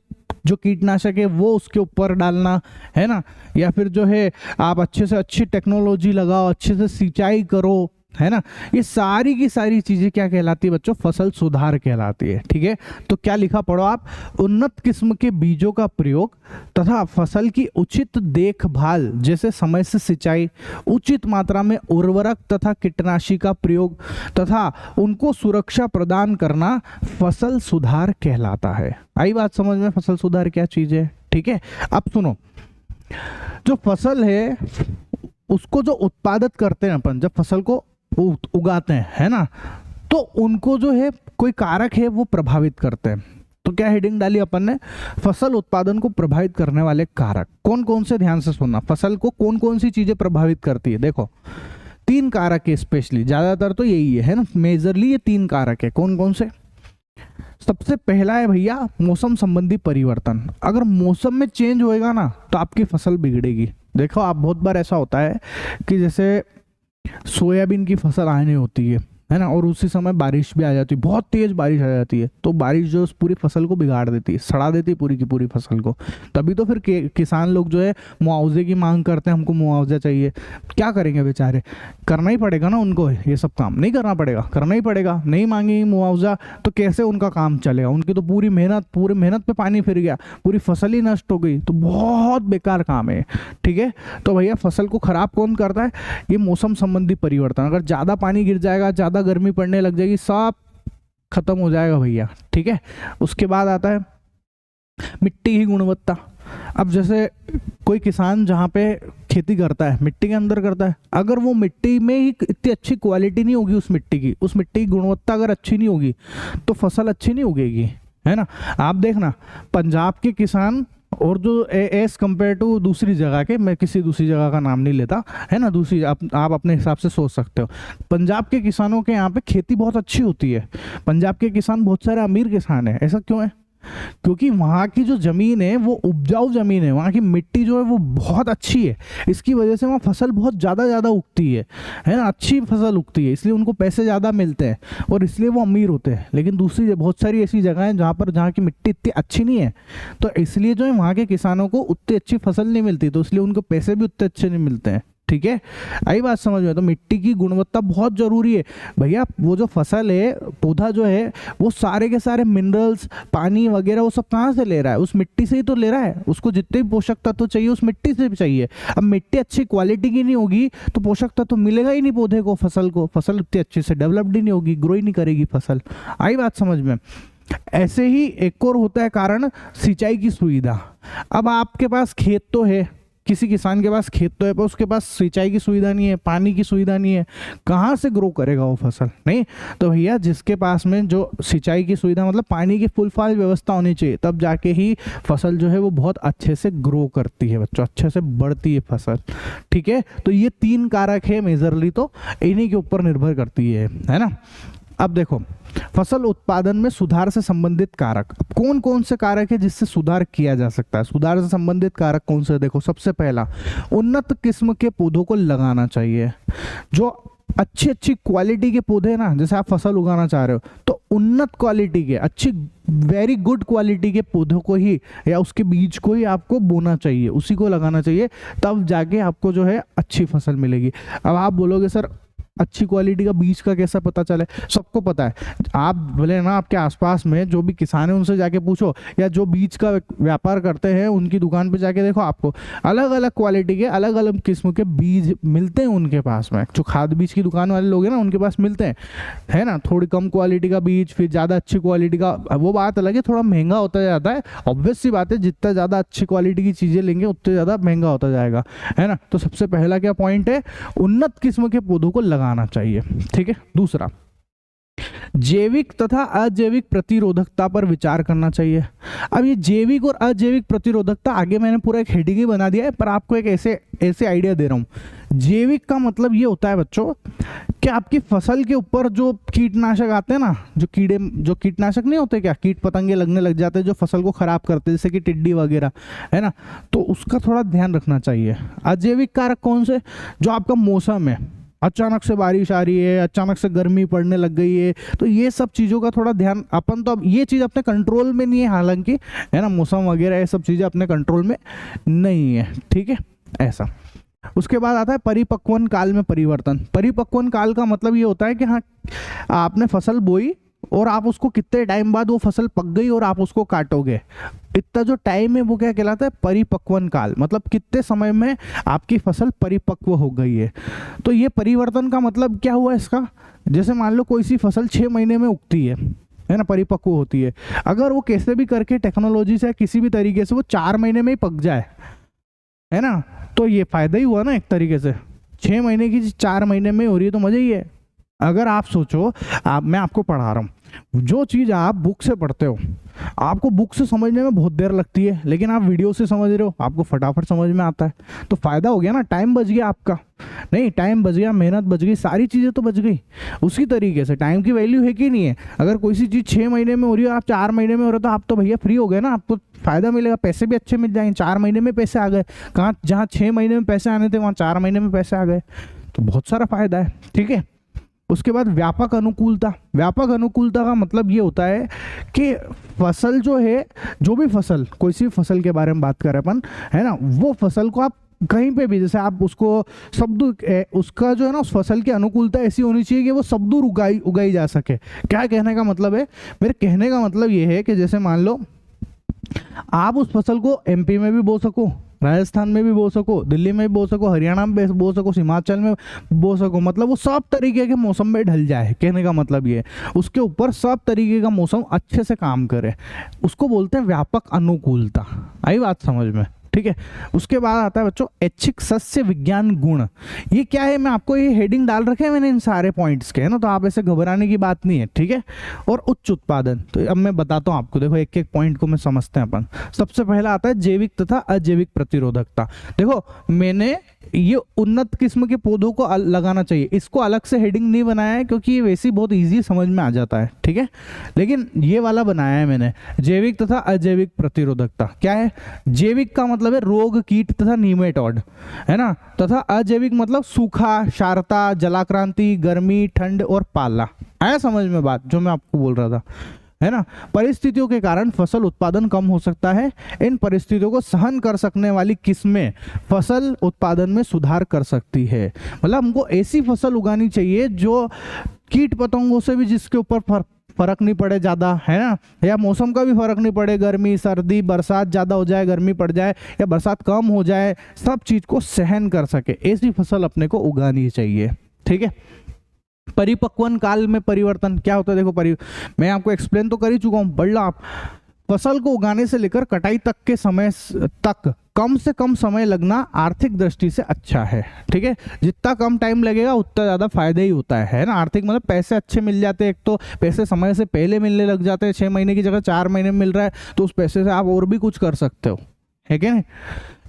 जो कीटनाशक है वो उसके ऊपर डालना, है ना, या फिर जो है आप अच्छे से अच्छी टेक्नोलॉजी लगाओ, अच्छे से सिंचाई करो, है ना। ये सारी की सारी चीजें क्या कहलाती है बच्चों, फसल सुधार कहलाती है, ठीक है। तो क्या लिखा पढ़ो आप, उन्नत किस्म के बीजों का प्रयोग तथा फसल की उचित देखभाल, जैसे समय से सिंचाई, उचित मात्रा में उर्वरक तथा कीटनाशी का प्रयोग तथा उनको सुरक्षा प्रदान करना फसल सुधार कहलाता है। आई बात समझ में, फसल सुधार क्या चीज है, ठीक है। अब सुनो, जो फसल है उसको जो उत्पादित करते हैं अपन, जब फसल को उगाते हैं, है ना, तो उनको जो है कोई कारक है वो प्रभावित करते हैं। तो क्या हेडिंग डाली अपन ने, फसल उत्पादन को प्रभावित करने वाले कारक कौन कौन से, ध्यान से सुनना, फसल को कौन कौन सी चीजें प्रभावित करती है। देखो 3 कारक है स्पेशली, ज्यादातर तो यही है ना, मेजरली ये 3 कारक है। कौन कौन से, सबसे पहला है भैया मौसम संबंधी परिवर्तन। अगर मौसम में चेंज होएगा ना तो आपकी फसल बिगड़ेगी। देखो आप, बहुत बार ऐसा होता है कि जैसे सोयाबीन की फसल आने होती है ना, और उसी समय बारिश भी आ जाती है, बहुत तेज बारिश आ जाती है, तो बारिश जो उस पूरी फसल को बिगाड़ देती है, सड़ा देती है पूरी की पूरी फसल को। तभी तो फिर किसान लोग जो है मुआवजे की मांग करते हैं, हमको मुआवजा चाहिए। क्या करेंगे बेचारे, करना ही पड़ेगा ना उनको, ये सब काम नहीं करना पड़ेगा, करना ही पड़ेगा, नहीं मांगेंगे मुआवजा तो कैसे उनका काम चलेगा, उनकी तो पूरी मेहनत पे पानी फिर गया, पूरी फसल ही नष्ट हो गई, तो बहुत बेकार काम है, ठीक है। तो भैया फसल को खराब कौन करता है, ये मौसम संबंधी परिवर्तन। अगर ज़्यादा पानी गिर जाएगा, ज़्यादा गर्मी पड़ने लग जाएगी, सब खत्म हो जाएगा भैया, ठीक है। उसके बाद आता है मिट्टी की गुणवत्ता। अब जैसे कोई किसान जहाँ पे खेती करता है, मिट्टी के अंदर करता है, अगर वो मिट्टी में ही इतनी अच्छी क्वालिटी नहीं होगी उस मिट्टी की गुणवत्ता अगर अच्छी नहीं होगी तो फसल अच्छी नहीं उगेगी, है ना। आप देखना पंजाब के किसान और जो एज कंपेयर टू दूसरी जगह के, मैं किसी दूसरी जगह का नाम नहीं लेता, है ना, दूसरी आप अपने हिसाब से सोच सकते हो। पंजाब के किसानों के यहाँ पे खेती बहुत अच्छी होती है, पंजाब के किसान बहुत सारे अमीर किसान हैं। ऐसा क्यों है, क्योंकि वहाँ की जो ज़मीन है वो उपजाऊ ज़मीन है, वहाँ की मिट्टी जो है वो बहुत अच्छी है, इसकी वजह से वहाँ फसल बहुत ज़्यादा उगती है ना, अच्छी फसल उगती है, इसलिए उनको पैसे ज़्यादा मिलते हैं और इसलिए वो अमीर होते हैं। लेकिन दूसरी बहुत सारी ऐसी जगह हैं जहाँ की मिट्टी इतनी अच्छी नहीं है, तो इसलिए जो है वहाँ के किसानों को उतनी अच्छी फसल नहीं मिलती, तो इसलिए उनको पैसे भी उतने अच्छे नहीं मिलते हैं। ठीक है, आई बात समझ में? तो मिट्टी की गुणवत्ता बहुत जरूरी है भैया। वो जो फसल है, पौधा जो है, वो सारे के सारे मिनरल्स, पानी वगैरह वो सब कहाँ से ले रहा है? उस मिट्टी से ही तो ले रहा है। उसको जितने भी पोषक तत्व चाहिए उस मिट्टी से भी चाहिए। अब मिट्टी अच्छी क्वालिटी की नहीं होगी तो पोषक तत्व मिलेगा ही नहीं पौधे को, फसल को। फसल उतनी अच्छे से डेवलप्ड ही नहीं होगी, ग्रो ही नहीं करेगी फसल। आई बात समझ में? ऐसे ही एक और होता है कारण, सिंचाई की सुविधा। अब आपके पास खेत तो है, किसी किसान के पास खेत तो है, पर उसके पास सिंचाई की सुविधा नहीं है, पानी की सुविधा नहीं है, कहाँ से ग्रो करेगा वो फसल? नहीं, तो भैया जिसके पास में जो सिंचाई की सुविधा मतलब पानी की फुल फाल व्यवस्था होनी चाहिए, तब जाके ही फसल जो है वो बहुत अच्छे से ग्रो करती है बच्चों, अच्छे से बढ़ती है फसल। ठीक है, तो ये 3 कारक है मेजरली, तो इन्हीं के ऊपर निर्भर करती है ना। अब देखो, फसल उत्पादन में सुधार से संबंधित कारक, कौन कौन से कारक है जिससे सुधार किया जा सकता है? सुधार से संबंधित कारक कौन से? देखो, सबसे पहला, उन्नत किस्म के पौधों को लगाना चाहिए। जो अच्छी क्वालिटी के पौधे ना, जैसे आप फसल उगाना चाह रहे हो, तो उन्नत क्वालिटी के, अच्छी वेरी गुड क्वालिटी के पौधों को ही या उसके बीज को ही आपको बोना चाहिए, उसी को लगाना चाहिए, तब जाके आपको जो है अच्छी फसल मिलेगी। अब आप बोलोगे सर अच्छी क्वालिटी का बीज का कैसा पता चले? सबको पता है, आप बोले ना, आपके आसपास में जो भी किसान है उनसे जाके पूछो, या जो बीज का व्यापार करते हैं उनकी दुकान पे जाके देखो, आपको अलग अलग क्वालिटी के, अलग अलग किस्म के बीज मिलते हैं उनके पास में। जो खाद बीज की दुकान वाले लोग हैं ना, उनके पास मिलते हैं, है ना, थोड़ी कम क्वालिटी का बीज, फिर ज़्यादा अच्छी क्वालिटी का, वो बात अलग है, थोड़ा महंगा होता जाता है, ऑब्वियस सी बात है, जितना ज़्यादा अच्छी क्वालिटी की चीज़ें लेंगे उतने ज़्यादा महंगा होता जाएगा, है ना। तो सबसे पहला क्या पॉइंट है? उन्नत किस्म के पौधों को लगाना चाहिए। ठीक है, दूसरा, जैविक तथा अजैविक प्रतिरोधकता पर विचार करना चाहिए। अब ये जैविक और अजैविक प्रतिरोधकता आगे मैंने पूरा एक हेडिंग ही बना दिया है, पर आपको एक ऐसे आइडिया दे रहा हूँ। जैविक का मतलब ये होता है बच्चों कि आपकी फसल के ऊपर जो कीटनाशक आते हैं ना, जो कीटनाशक नहीं होते क्या, कीट पतंगे लगने लग जाते हैं जो फसल को खराब करते हैं, जैसे कि टिड्डी वगैरह, है ना, तो उसका थोड़ा ध्यान रखना चाहिए। अजैविक कारक कौन से? जो आपका मौसम है, अचानक से बारिश आ रही है, अचानक से गर्मी पड़ने लग गई है, तो ये सब चीज़ों का थोड़ा ध्यान, अपन तो अब ये चीज़ अपने कंट्रोल में नहीं है हालांकि, है ना, मौसम वगैरह ये सब चीज़ें अपने कंट्रोल में नहीं है। ठीक है, ऐसा। उसके बाद आता है परिपक्वन काल में परिवर्तन। परिपक्वन काल का मतलब ये होता है कि हाँ, आपने फसल बोई और आप उसको कितने टाइम बाद वो फसल पक गई और आप उसको काटोगे, इतना जो टाइम है वो क्या कहलाता है? परिपक्वन काल। मतलब कितने समय में आपकी फसल परिपक्व हो गई है। तो ये परिवर्तन का मतलब क्या हुआ इसका? जैसे मान लो कोई सी फसल 6 महीने में उगती है ना, परिपक्व होती है, अगर वो कैसे भी करके टेक्नोलॉजी से किसी भी तरीके से वो 4 महीने में ही पक जाए, है ना, तो ये फायदा ही हुआ ना एक तरीके से। 6 महीने की 4 महीने में हो रही है तो मजा ही है। अगर आप सोचो, मैं आपको पढ़ा रहा हूँ, जो चीज़ आप बुक से पढ़ते हो, आपको बुक से समझने में बहुत देर लगती है, लेकिन आप वीडियो से समझ रहे हो, आपको फटाफट समझ में आता है, तो फायदा हो गया ना, टाइम बच गया आपका। नहीं, टाइम बच गया, मेहनत बच गई, सारी चीज़ें तो बच गई। उसी तरीके से टाइम की वैल्यू है कि नहीं है? अगर कोई सी चीज़ 6 महीने में हो रही है, आप 4 महीने में हो रहे हो, तो आप तो भैया फ्री हो गए ना, आपको फायदा मिलेगा, पैसे भी अच्छे मिल जाएंगे। 4 महीने में पैसे आ गए, कहाँ जहाँ 6 महीने में पैसे आने थे वहाँ 4 महीने में पैसे आ गए, तो बहुत सारा फायदा है। ठीक है, उसके बाद व्यापक अनुकूलता। व्यापक अनुकूलता का मतलब ये होता है कि फसल जो है, जो भी फसल, कोई सी फसल के बारे में बात करें अपन, है ना, वो फसल को आप कहीं पे भी, जैसे आप उसको सबदूर, उसका जो है ना, उस फसल की अनुकूलता ऐसी होनी चाहिए कि वो सबदूर उगाई जा सके। क्या कहने का मतलब है? मेरे कहने का मतलब ये है कि जैसे मान लो आप उस फसल को एमपी में भी बो सको, राजस्थान में भी बो सको, दिल्ली में भी बो सको, हरियाणा में बो सको, हिमाचल में बो सको, मतलब वो सब तरीके के मौसम में ढल जाए। कहने का मतलब ये है, उसके ऊपर सब तरीके का मौसम अच्छे से काम करे, उसको बोलते हैं व्यापक अनुकूलता। आई बात समझ में? ठीक है। उसके बाद आता है बच्चों ऐच्छिक सस्य विज्ञान गुण। ये क्या है, मैं आपको ये हेडिंग डाल रखे हैं मैंने इन सारे पॉइंट्स के, है ना, तो आप ऐसे घबराने की बात नहीं है, ठीक है। और उच्च उत्पादन, तो अब मैं बताता हूँ आपको, देखो एक एक पॉइंट को मैं समझते हैं अपन। सबसे पहला आता है जैविक तथा अजैविक प्रतिरोधकता। देखो मैंने ये उन्नत किस्म के पौधों को लगाना चाहिए, इसको अलग से हेडिंग नहीं बनाया है क्योंकि ये वैसे ही बहुत इजी समझ में आ जाता है, ठीक है। लेकिन ये वाला बनाया है मैंने, जैविक तथा अजैविक प्रतिरोधकता। क्या है, जैविक का मतलब है रोग, कीट तथा नीमेटोड, है ना, तथा अजैविक मतलब सूखा, क्षारता, जलाक्रांति, गर्मी, ठंड और पाला। आया समझ में बात जो मैं आपको बोल रहा था, है ना। परिस्थितियों के कारण फसल उत्पादन कम हो सकता है। इन परिस्थितियों को सहन कर सकने वाली किस्में फसल उत्पादन में सुधार कर सकती है। मतलब हमको ऐसी फसल उगानी चाहिए जो कीट पतंगों से भी जिसके ऊपर फर्क नहीं पड़े ज़्यादा, है ना, या मौसम का भी फर्क नहीं पड़े, गर्मी सर्दी बरसात ज़्यादा हो जाए, गर्मी पड़ जाए या बरसात कम हो जाए, सब चीज़ को सहन कर सके, ऐसी फसल अपने को उगानी चाहिए, ठीक है। परिपक्वन काल में परिवर्तन क्या होता है, देखो मैं आपको एक्सप्लेन तो कर ही चुका हूँ, बढ़ लो आप। फसल को उगाने से लेकर कटाई तक के समय तक कम से कम समय लगना आर्थिक दृष्टि से अच्छा है, ठीक है। जितना कम टाइम लगेगा उतना ज़्यादा फायदा ही होता है ना। आर्थिक मतलब पैसे अच्छे मिल जाते हैं, एक तो पैसे समय से पहले मिलने लग जाते हैं, 6 महीने की जगह 4 महीने में मिल रहा है, तो उस पैसे से आप और भी कुछ कर सकते हो, है क्या नहीं।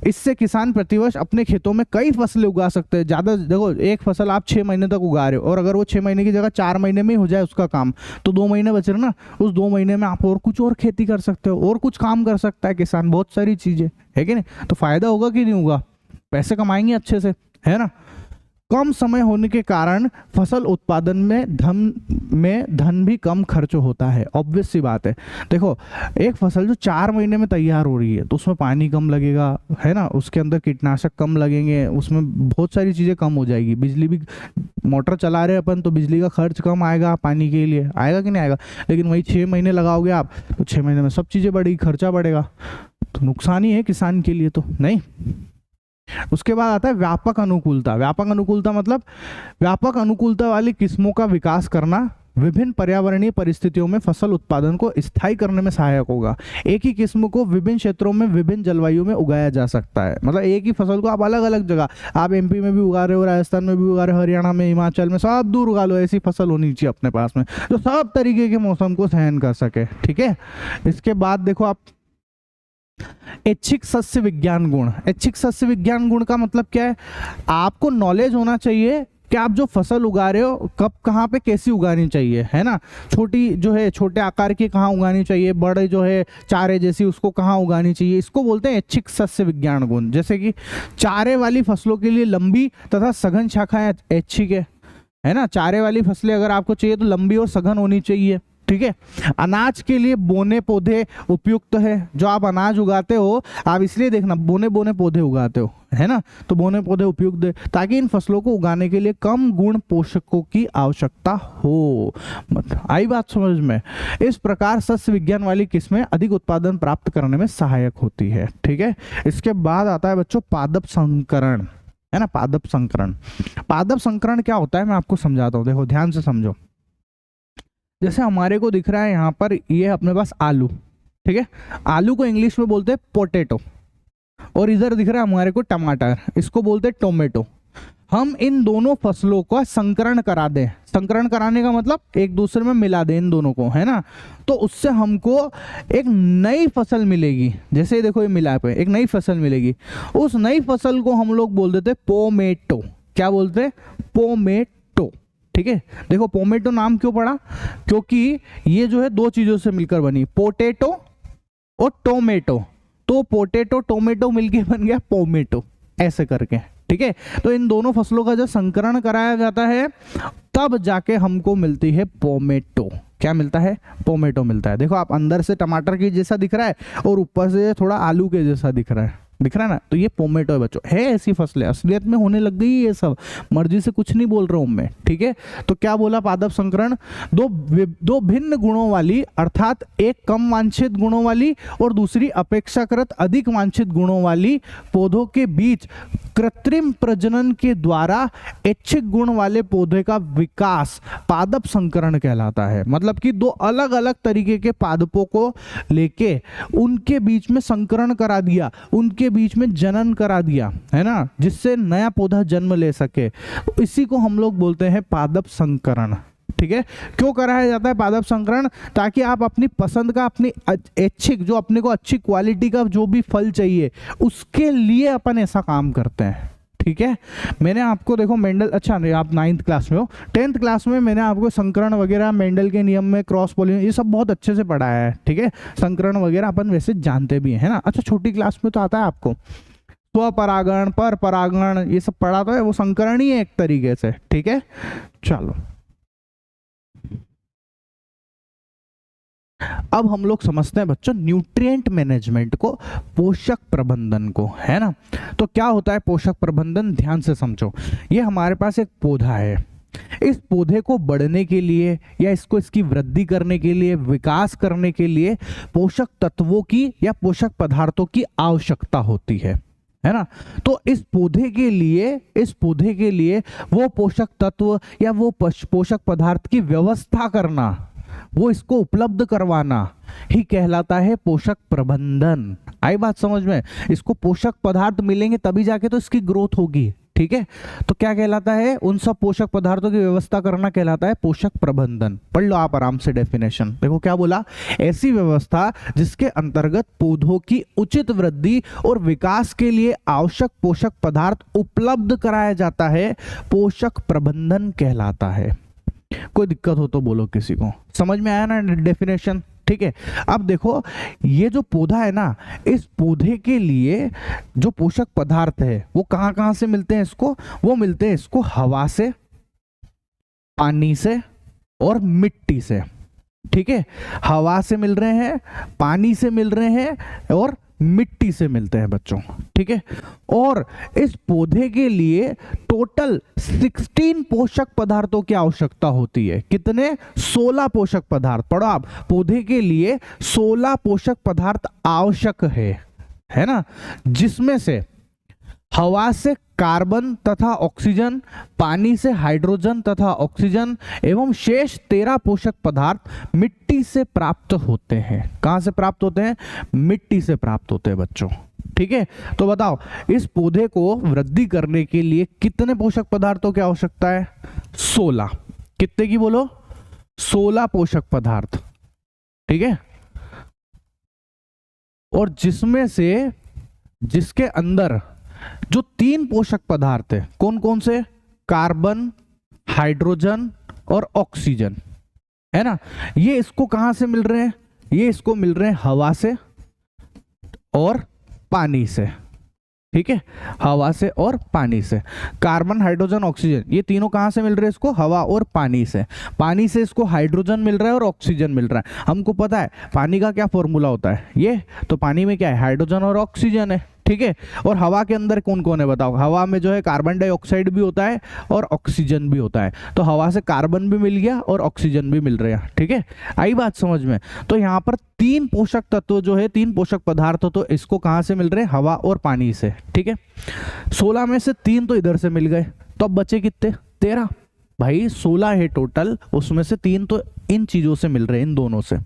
इससे किसान प्रतिवर्ष अपने खेतों में कई फसलें उगा सकते हैं। ज़्यादा देखो, एक फसल आप 6 महीने तक उगा रहे हो और अगर वो 6 महीने की जगह 4 महीने में ही हो जाए उसका काम, तो 2 महीने बच रहे ना, उस 2 महीने में आप और कुछ और खेती कर सकते हो, और कुछ काम कर सकता है किसान, बहुत सारी चीज़ें, है कि नहीं। तो फायदा होगा कि नहीं होगा, पैसे कमाएंगे अच्छे से, है ना। कम समय होने के कारण फसल उत्पादन में धन भी कम खर्च होता है, ऑब्वियस सी बात है। देखो एक फसल जो 4 महीने में तैयार हो रही है तो उसमें पानी कम लगेगा, है ना, उसके अंदर कीटनाशक कम लगेंगे, उसमें बहुत सारी चीज़ें कम हो जाएगी। बिजली भी मोटर चला रहे अपन तो बिजली का खर्च कम आएगा, पानी के लिए आएगा कि नहीं आएगा। लेकिन वही 6 महीने लगाओगे आप तो 6 महीने में सब चीज़ें बढ़ेगी, खर्चा बढ़ेगा, तो नुकसान ही है किसान के लिए, तो नहीं। उसके बाद आता है व्यापक अनुकूलता। व्यापक अनुकूलता मतलब व्यापक अनुकूलता वाली किस्मों का विकास करना विभिन्न पर्यावरणीय परिस्थितियों में फसल उत्पादन को स्थायी करने में सहायक होगा। एक ही किस्म को विभिन्न क्षेत्रों में विभिन्न जलवायु में उगाया जा सकता है। मतलब एक ही फसल को आप अलग अलग जगह, आप एमपी में भी उगा रहे हो, राजस्थान में भी उगा रहे हो, हरियाणा में, हिमाचल में, सब दूर उगा लो, ऐसी फसल होनी चाहिए अपने पास में जो सब तरीके के मौसम को सहन कर सके, ठीक है। इसके बाद देखो आप ऐच्छिक सस्य विज्ञान गुण। ऐच्छिक सस्य विज्ञान गुण का मतलब क्या है, आपको नॉलेज होना चाहिए कि आप जो फसल उगा रहे हो कब कहाँ पे कैसी उगानी चाहिए, है ना। छोटी जो है छोटे आकार की कहाँ उगानी चाहिए, बड़े जो है चारे जैसी उसको कहाँ उगानी चाहिए, इसको बोलते हैं ऐच्छिक सस्य विज्ञान गुण। जैसे कि चारे वाली फसलों के लिए लंबी तथा सघन शाखाएं ऐच्छिक है ना। चारे वाली फसलें अगर आपको चाहिए तो लंबी और सघन होनी चाहिए, ठीक है। अनाज के लिए बोने पौधे उपयुक्त है। जो आप अनाज उगाते हो आप इसलिए देखना बोने पौधे उगाते हो, है ना, तो बोने पौधे उपयुक्त है ताकि इन फसलों को उगाने के लिए कम गुण पोषकों की आवश्यकता हो। आई बात समझ में। इस प्रकार सस्य विज्ञान वाली किस्में अधिक उत्पादन प्राप्त करने में सहायक होती है, ठीक है। इसके बाद आता है बच्चों पादप संकरण, है ना। पादप संकरण, पादप संकरण क्या होता है मैं आपको समझाता हूँ, देखो ध्यान से समझो। जैसे हमारे को दिख रहा है यहाँ पर, ये अपने पास आलू, ठीक है, आलू को इंग्लिश में बोलते हैं पोटैटो, और इधर दिख रहा है हमारे को टमाटर, इसको बोलते हैं टोमेटो। हम इन दोनों फसलों का संकरण करा दें, संकरण कराने का मतलब एक दूसरे में मिला दें इन दोनों को, है ना, तो उससे हमको एक नई फसल मिलेगी। जैसे देखो ये मिला पे एक नई फसल मिलेगी, उस नई फसल को हम लोग बोल देते पोमेटो। क्या बोलते हैं, पोमेटो, ठीक है। देखो पोमेटो नाम क्यों पड़ा, क्योंकि ये जो है दो चीजों से मिलकर बनी, पोटैटो और टोमेटो, तो पोटैटो टोमेटो मिलके बन गया पोमेटो, ऐसे करके, ठीक है। तो इन दोनों फसलों का जब संकरण कराया जाता है तब जाके हमको मिलती है पोमेटो। क्या मिलता है, पोमेटो मिलता है। देखो आप अंदर से टमाटर के जैसा दिख रहा है और ऊपर से थोड़ा आलू के जैसा दिख रहा है ना, तो ये पोमेटो है बच्चों। है ऐसी फसलें, असलियत में होने लग गई ये सब, मर्जी से कुछ नहीं बोल रहा हूं मैं, ठीक है। तो क्या बोला, पादप संकरण दो भिन्न गुणों वाली, अर्थात एक कम वांछित गुणों वाली और दूसरी अपेक्षाकृत अधिक वांछित गुणों वाली पौधों के बीच कृत्रिम प्रजनन के द्वारा ऐच्छिक गुण वाले पौधे का विकास पादप संकरण कहलाता है। मतलब कि दो अलग अलग तरीके के पादपों को लेके उनके बीच में संकरण करा दिया, उनके बीच में जनन करा दिया, है ना, जिससे नया पौधा जन्म ले सके। इसी को हम लोग बोलते हैं पादप संकरण। ठीक है, क्यों कराया जाता है पादप संकरण? ताकि आप अपनी पसंद का, अपनी ऐच्छिक, जो अपने को अच्छी क्वालिटी का जो भी फल चाहिए, उसके लिए अपन ऐसा काम करते हैं। ठीक है, मैंने आपको देखो मेंडल, अच्छा नहीं आप 9th क्लास में हो, 10th क्लास में मैंने आपको संकरण वगैरह, मेंडल के नियम में क्रॉस पोलिनेशन, ये सब बहुत अच्छे से पढ़ाया है। ठीक है, संकरण वगैरह अपन वैसे जानते भी हैं, है ना। अच्छा, छोटी क्लास में तो आता है आपको स्वपरागण, पर परागण, ये सब पढ़ा तो है, वो संकरण ही है एक तरीके से। ठीक है, चलो अब हम लोग समझते हैं बच्चों न्यूट्रिएंट मैनेजमेंट को, पोषक प्रबंधन को, है ना। तो क्या होता है पोषक प्रबंधन, ध्यान से समझो। ये हमारे पास एक पौधा है, इस पौधे को बढ़ने के लिए या इसकी वृद्धि करने के लिए, विकास करने के लिए पोषक तत्वों की या पोषक पदार्थों की आवश्यकता होती है ना। तो इस पौधे के लिए वो पोषक तत्व या वो पोषक पदार्थ की व्यवस्था करना, वो इसको उपलब्ध करवाना ही कहलाता है पोषक प्रबंधन। आई बात समझ में? इसको पोषक पदार्थ मिलेंगे तभी जाके तो इसकी ग्रोथ होगी। ठीक है, तो क्या कहलाता है? उन सब पोषक पदार्थों की व्यवस्था करना कहलाता है पोषक प्रबंधन। पढ़ लो आप आराम से डेफिनेशन। देखो क्या बोला, ऐसी व्यवस्था जिसके अंतर्गत पौधों की उचित वृद्धि और विकास के लिए आवश्यक पोषक पदार्थ उपलब्ध कराया जाता है, पोषक प्रबंधन कहलाता है। कोई दिक्कत हो तो बोलो किसी को। समझ में आया ना डेफिनेशन? ठीक है, अब देखो ये जो पौधा है ना, इस पौधे के लिए जो पोषक पदार्थ है वो कहां कहां से मिलते हैं इसको? वो मिलते हैं इसको हवा से, पानी से और मिट्टी से। ठीक है, हवा से मिल रहे हैं, पानी से मिल रहे हैं और मिट्टी से मिलते हैं बच्चों। ठीक है, और इस पौधे के लिए टोटल 16 पोषक पदार्थों की आवश्यकता होती है। कितने? 16 पोषक पदार्थ। पढ़ो आप, पौधे के लिए 16 पोषक पदार्थ आवश्यक है ना, जिसमें से हवा से कार्बन तथा ऑक्सीजन, पानी से हाइड्रोजन तथा ऑक्सीजन एवं शेष 13 पोषक पदार्थ मिट्टी से प्राप्त होते हैं। कहां से प्राप्त होते हैं? मिट्टी से प्राप्त होते हैं बच्चों। ठीक है, तो बताओ इस पौधे को वृद्धि करने के लिए कितने पोषक पदार्थों की आवश्यकता है? 16। कितने की बोलो? 16 पोषक पदार्थ। ठीक है, और जिसमें से, जिसके अंदर जो 3 पोषक पदार्थ है, कौन कौन से? कार्बन, हाइड्रोजन और ऑक्सीजन, है ना। ये इसको कहां से मिल रहे हैं? ये इसको मिल रहे हैं हवा से और पानी से। ठीक है, हवा से और पानी से। कार्बन, हाइड्रोजन, ऑक्सीजन, ये तीनों कहां से मिल रहे हैं इसको? हवा और पानी से। पानी से इसको हाइड्रोजन मिल रहा है और ऑक्सीजन मिल रहा है। हमको पता है पानी का क्या फॉर्मूला होता है, ये तो पानी में क्या है? हाइड्रोजन और ऑक्सीजन है। ठीक है, और हवा के अंदर कौन कौन है बताओ? हवा में जो है कार्बन डाइऑक्साइड भी होता है और ऑक्सीजन भी होता है। तो हवा से कार्बन भी मिल गया और ऑक्सीजन भी मिल रहा है। ठीक है, आई बात समझ में? तो यहाँ पर 3 पोषक तत्व जो है, 3 पोषक पदार्थ, तो इसको कहां से मिल रहे हैं? हवा और पानी से। ठीक है, 16 में से 3 तो इधर से मिल गए, तो अब बचे कितने? 13। भाई 16 है टोटल, उसमें से 3 तो इन चीजों से मिल रहे हैं, इन दोनों से।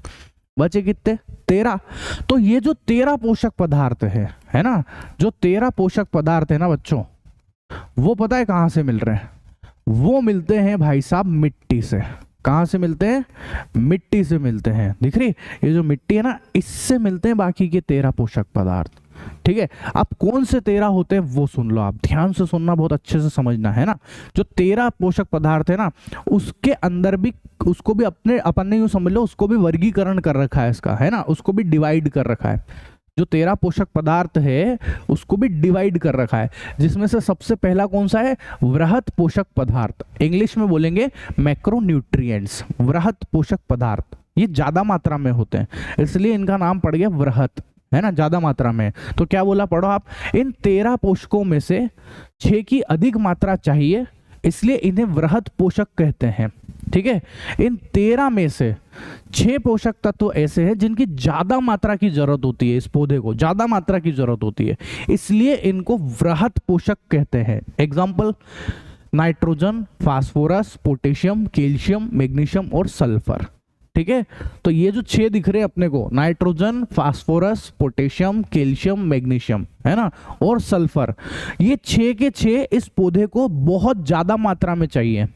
बचे कितने? 13। तो ये जो 13 पोषक पदार्थ है ना, जो 13 पोषक पदार्थ है ना बच्चों, वो पता है कहां से मिल रहे हैं? वो मिलते हैं भाई साहब मिट्टी से। कहां से मिलते हैं? मिट्टी से मिलते हैं। दिख रही ये जो मिट्टी है ना, इससे मिलते हैं बाकी के 13 पोषक पदार्थ। ठीक है, अब कौन से 13 होते हैं वो सुन लो आप, ध्यान से सुनना, बहुत अच्छे से समझना, है ना। जो 13 पोषक पदार्थ है ना, उसके अंदर भी, उसको भी अपन ने यूं समझ लो, उसको भी वर्गीकरण कर रखा है इसका, है ना, उसको भी डिवाइड कर रखा है। जो 13 पोषक पदार्थ है उसको भी डिवाइड कर रखा है, जिसमें से सबसे पहला कौन सा है? वृहत पोषक पदार्थ। इंग्लिश में बोलेंगे मैक्रोन्यूट्रिएंट्स। वृहत पोषक पदार्थ ये ज्यादा मात्रा में होते हैं, इसलिए इनका नाम पड़ गया वृहत, है ना, ज्यादा मात्रा में। तो क्या बोला? पढ़ो आप, इन 13 पोषकों में से 6 की अधिक मात्रा चाहिए इसलिए इन्हें वृहत पोषक कहते हैं। ठीक है, इन 13 में से 6 पोषक तत्व ऐसे हैं जिनकी ज्यादा मात्रा की जरूरत होती है, इस पौधे को ज्यादा मात्रा की जरूरत होती है, इसलिए इनको वृहत पोषक कहते हैं। Example, nitrogen, phosphorus, potassium, calcium, magnesium और सल्फर। ठीक है, तो ये जो 6 दिख रहे हैं अपने को, nitrogen, phosphorus, potassium, calcium, magnesium, है ना, और सल्फर, ये 6 के 6 इस पौधे को बहुत ज्यादा मात्रा में चाहिए।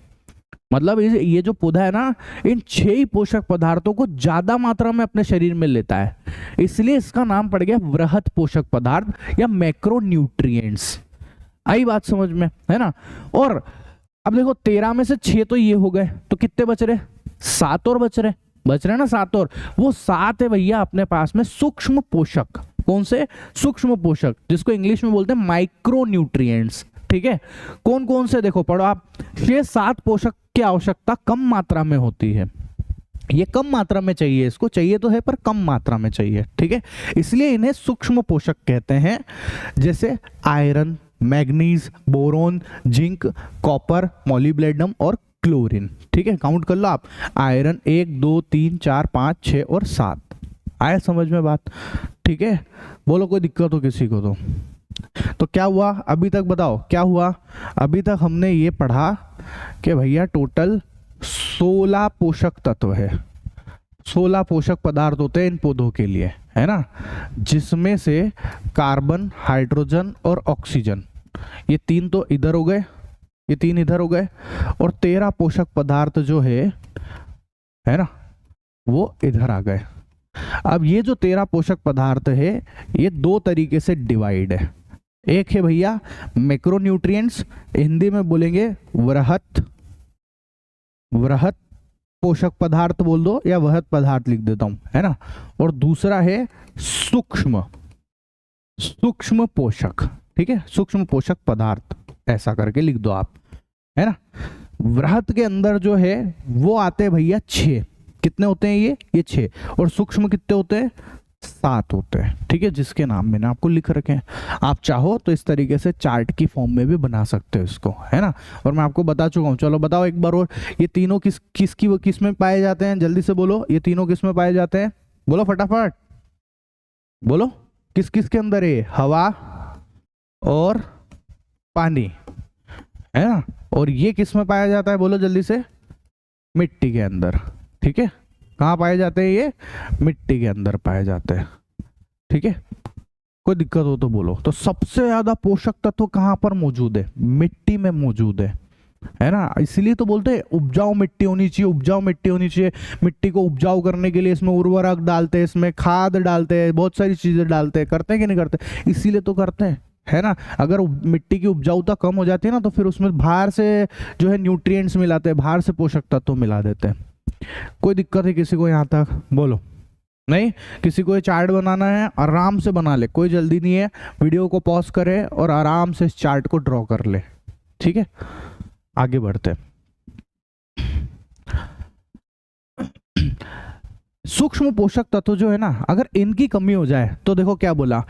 मतलब ये जो पौधा है ना, इन 6 ही पोषक पदार्थों को ज्यादा मात्रा में अपने शरीर में लेता है, इसलिए इसका नाम पड़ गया वृहत पोषक पदार्थ या मैक्रोन्यूट्रिएंट्स। आई बात समझ में, है ना। और अब देखो 13 में से 6 तो ये हो गए, तो कितने बच रहे? 7 और बच रहे ना 7 और। वो 7 है भैया अपने पास में सूक्ष्म पोषक। कौन से? सूक्ष्म पोषक, जिसको इंग्लिश में बोलते हैं माइक्रोन्यूट्रिएंट्स। ठीक है, कौन कौन से देखो पढ़ो आप। 6-7 पोषक की आवश्यकता कम मात्रा में होती है, ये कम मात्रा में चाहिए, इसको चाहिए तो है पर कम मात्रा में चाहिए। ठीक है, इसलिए इन्हें सूक्ष्म पोषक कहते हैं, जैसे iron, manganese, boron, zinc, copper, molybdenum और क्लोरीन। ठीक है, काउंट कर लो आप। आयरन 1 2 3 4 5 6 और 7। आया समझ में बात? ठीक है, बोलो कोई दिक्कत हो किसी को तो क्या हुआ अभी तक? बताओ क्या हुआ अभी तक? हमने ये पढ़ा कि भैया टोटल 16 पोषक तत्व है, 16 पोषक पदार्थ होते हैं इन पौधों के लिए, है ना, जिसमें से कार्बन, हाइड्रोजन और ऑक्सीजन, ये 3 तो इधर हो गए, ये 3 इधर हो गए, और 13 पोषक पदार्थ जो है ना, वो इधर आ गए। अब ये जो 13 पोषक पदार्थ है, ये 2 तरीके से डिवाइड है। एक है भैया मैक्रोन्यूट्रिएंट्स, हिंदी में बोलेंगे वृहत पोषक पदार्थ बोल दो या वृहत पदार्थ लिख देता हूं, है ना। और दूसरा है सूक्ष्म पोषक। ठीक है, सूक्ष्म पोषक पदार्थ ऐसा करके लिख दो आप, है ना। वृहत के अंदर जो है वो आते हैं भैया 6। कितने होते हैं ये 6, और सूक्ष्म कितने होते हैं? 7 होते हैं। ठीक है, जिसके नाम मैंने आपको लिख रखे हैं। आप चाहो तो इस तरीके से चार्ट की फॉर्म में भी बना सकते हो इसको, है ना। और मैं आपको बता चुका हूँ, चलो बताओ एक बार और, ये तीनों किस में पाए जाते हैं? जल्दी से बोलो, ये तीनों किस में पाए जाते हैं? बोलो फटाफट बोलो, किस के अंदर है? हवा और पानी, है ना। और ये किस में पाया जाता है? बोलो जल्दी से। मिट्टी के अंदर। ठीक है, कहाँ पाए जाते हैं? ये मिट्टी के अंदर पाए जाते हैं। ठीक है, कोई दिक्कत हो तो बोलो। तो सबसे ज्यादा पोषक तत्व कहाँ पर मौजूद है? मिट्टी में मौजूद है ना। इसलिए तो बोलते हैं उपजाऊ मिट्टी होनी चाहिए, उपजाऊ मिट्टी होनी चाहिए। मिट्टी को उपजाऊ करने के लिए इसमें उर्वरक डालते हैं, इसमें खाद डालते हैं, बहुत सारी चीजें डालते हैं। करते हैं कि नहीं करते? इसीलिए तो करते हैं, है ना। अगर मिट्टी की उपजाऊता कम हो जाती है ना, तो फिर उसमें बाहर से जो है न्यूट्रिएंट्स मिलाते हैं, बाहर से पोषक तत्व मिला देते हैं। कोई दिक्कत है किसी को यहाँ तक? बोलो। नहीं, किसी को ये चार्ट बनाना है आराम से बना ले, कोई जल्दी नहीं है। वीडियो को पॉज करे और आराम से इस चार्ट को ड्रॉ कर ले। ठीक है, आगे बढ़ते। सूक्ष्म पोषक तत्व जो है ना, अगर इनकी कमी हो जाए तो देखो क्या बोला,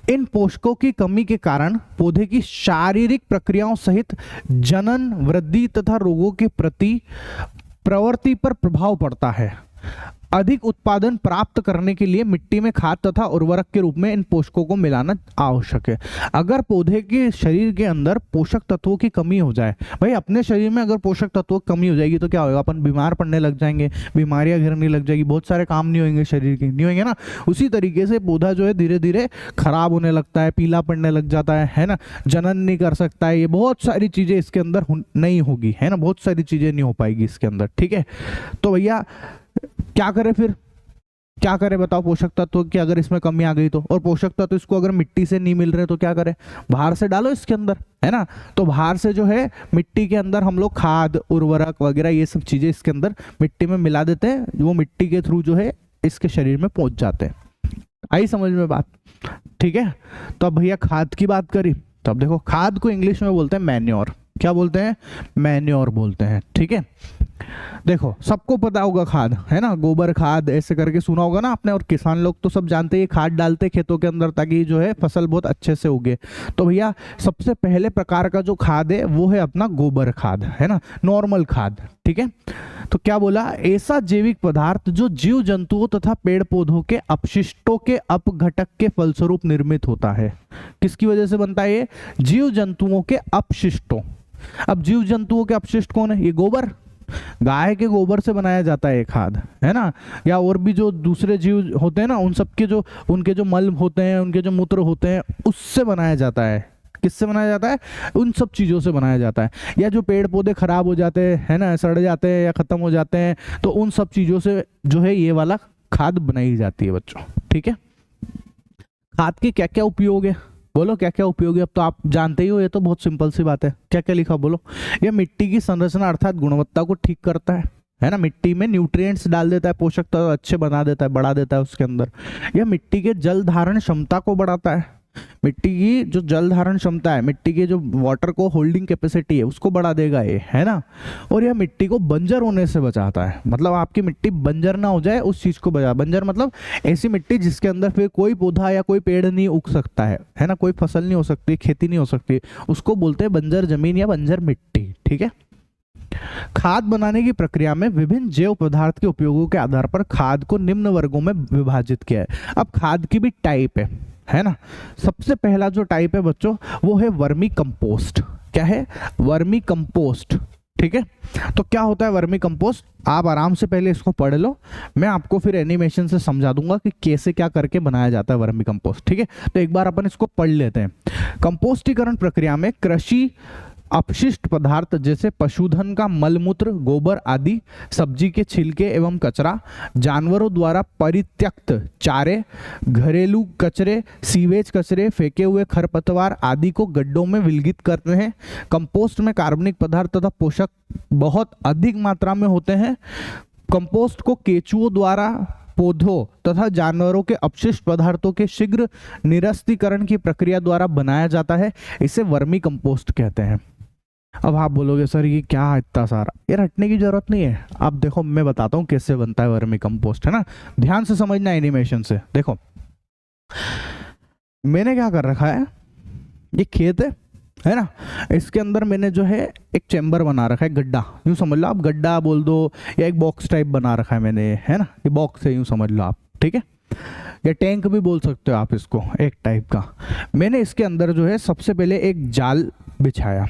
इन पोषकों की कमी के कारण पौधे की शारीरिक प्रक्रियाओं सहित जनन, वृद्धि तथा रोगों के प्रति प्रवृत्ति पर प्रभाव पड़ता है। अधिक उत्पादन प्राप्त करने के लिए मिट्टी में खाद तथा उर्वरक के रूप में इन पोषकों को मिलाना आवश्यक है। अगर पौधे के शरीर के अंदर पोषक तत्वों की कमी हो जाए, भाई अपने शरीर में अगर पोषक तत्वों की कमी हो जाएगी तो क्या होगा? अपन बीमार पड़ने लग जाएंगे, बीमारियां घिरने लग जाएगी, बहुत सारे काम नहीं होंगे शरीर के, नहीं होंगे ना। उसी तरीके से पौधा जो है धीरे धीरे खराब होने लगता है, पीला पड़ने लग जाता है ना, जनन नहीं कर सकता है, ये बहुत सारी चीजें इसके अंदर नहीं होगी, है ना, बहुत सारी चीजें नहीं हो पाएगी इसके अंदर। ठीक है, तो भैया क्या करें फिर? क्या करें बताओ? पोषक तत्व की अगर इसमें कमी आ गई तो, और पोषक तत्व इसको अगर मिट्टी से नहीं मिल रहे तो क्या करें? बाहर से डालो इसके अंदर, है ना। तो बाहर से जो है मिट्टी के अंदर हम लोग खाद, उर्वरक वगैरह ये सब चीजें इसके अंदर मिट्टी में मिला देते हैं, वो मिट्टी के थ्रू जो है इसके शरीर में पहुंच जाते हैं। आई समझ में बात? ठीक है, तो अब भैया खाद की बात करी, तो अब देखो खाद को इंग्लिश में बोलते हैं मैन्योर। क्या बोलते हैं? मैन्योर बोलते हैं। ठीक है, देखो सबको पता होगा खाद, है ना, गोबर खाद ऐसे करके सुना होगा ना आपने, और किसान लोग तो सब जानते हैं खाद डालते खेतों के अंदर ताकि जो है फसल बहुत अच्छे से उगे। तो भैया सबसे पहले प्रकार का जो खाद है वो है अपना गोबर खाद, है ना, नॉर्मल खाद, ठीक है। तो क्या बोला, ऐसा जैविक पदार्थ जो जीव जंतुओं तथा पेड़ पौधों के अपशिष्टों के अपघटक के फलस्वरूप निर्मित होता है। किसकी वजह से बनता है ये, जीव जंतुओं के अपशिष्टों। अब जीव जंतुओं के अपशिष्ट कौन है, ये गोबर, गाय के गोबर से बनाया जाता है ये खाद, है ना, या और भी जो दूसरे जीव होते हैं ना उन सब के जो उनके जो मल होते हैं, उनके जो मूत्र होते हैं, उससे बनाया जाता है। किससे बनाया जाता है, उन सब चीज़ों से बनाया जाता है। या जो पेड़ पौधे खराब हो जाते हैं, है ना, सड़ जाते हैं या खत्म हो जाते हैं, तो उन सब चीज़ों से जो है ये वाला खाद बनाई जाती है बच्चों, ठीक है। खाद के क्या क्या उपयोग है, बोलो क्या क्या उपयोग है। अब तो आप जानते ही हो, ये तो बहुत सिंपल सी बात है। क्या क्या लिखा बोलो, ये मिट्टी की संरचना अर्थात गुणवत्ता को ठीक करता है ना, मिट्टी में न्यूट्रिएंट्स डाल देता है, पोषक तत्व अच्छे बना देता है, बढ़ा देता है उसके अंदर। यह मिट्टी के जल धारण क्षमता को बढ़ाता है, मिट्टी की जो जल धारण क्षमता है, मिट्टी के जो वाटर को होल्डिंग कैपेसिटी है उसको बढ़ा देगा ये, है ना। और यह मिट्टी को बंजर होने से बचाता है, मतलब आपकी मिट्टी बंजर ना हो जाए उस चीज को बचा। बंजर मतलब ऐसी मिट्टी जिसके अंदर फिर कोई पौधा या कोई पेड़ नहीं उग सकता है ना, कोई फसल नहीं हो सकती, खेती नहीं हो सकती, उसको बोलते हैं बंजर जमीन या बंजर मिट्टी, ठीक है। खाद बनाने की प्रक्रिया में विभिन्न जैव पदार्थ के उपयोगों के आधार पर खाद को निम्न वर्गों में विभाजित किया है। अब खाद की भी टाइप है ना। सबसे पहला जो टाइप है बच्चों वो है वर्मी कंपोस्ट। क्या है, वर्मी कंपोस्ट, ठीक है। तो क्या होता है वर्मी कंपोस्ट, आप आराम से पहले इसको पढ़ लो, मैं आपको फिर एनिमेशन से समझा दूंगा कि कैसे क्या करके बनाया जाता है वर्मी कंपोस्ट, ठीक है। तो एक बार अपन इसको पढ़ लेते हैं। कंपोस्टीकरण प्रक्रिया में कृषि अपशिष्ट पदार्थ जैसे पशुधन का मलमूत्र, गोबर आदि, सब्जी के छिलके एवं कचरा, जानवरों द्वारा परित्यक्त चारे, घरेलू कचरे, सीवेज कचरे, फेंके हुए खरपतवार आदि को गड्ढों में विलगित करते हैं। कंपोस्ट में कार्बनिक पदार्थ तथा पोषक बहुत अधिक मात्रा में होते हैं। कंपोस्ट को केंचुओं द्वारा पौधों तथा जानवरों के अपशिष्ट पदार्थों के शीघ्र निरस्तीकरण की प्रक्रिया द्वारा बनाया जाता है। इसे वर्मी कंपोस्ट कहते हैं। अब आप बोलोगे सर ये क्या इतना सारा, ये रटने की जरूरत नहीं है। आप देखो मैं बताता हूँ कैसे बनता है वर्मी कंपोस्ट, है ना, ध्यान से समझना एनिमेशन से। देखो मैंने क्या कर रखा है, ये खेत है ना, इसके अंदर मैंने जो है एक चैम्बर बना रखा है, गड्ढा, यूं समझ लो आप, गड्ढा बोल दो या एक बॉक्स टाइप बना रखा है मैंने, है ना, ये बॉक्स है यूं समझ लो आप, ठीक है, या टैंक भी बोल सकते हो आप इसको, एक टाइप का। मैंने इसके अंदर जो है सबसे पहले एक जाल बिछाया।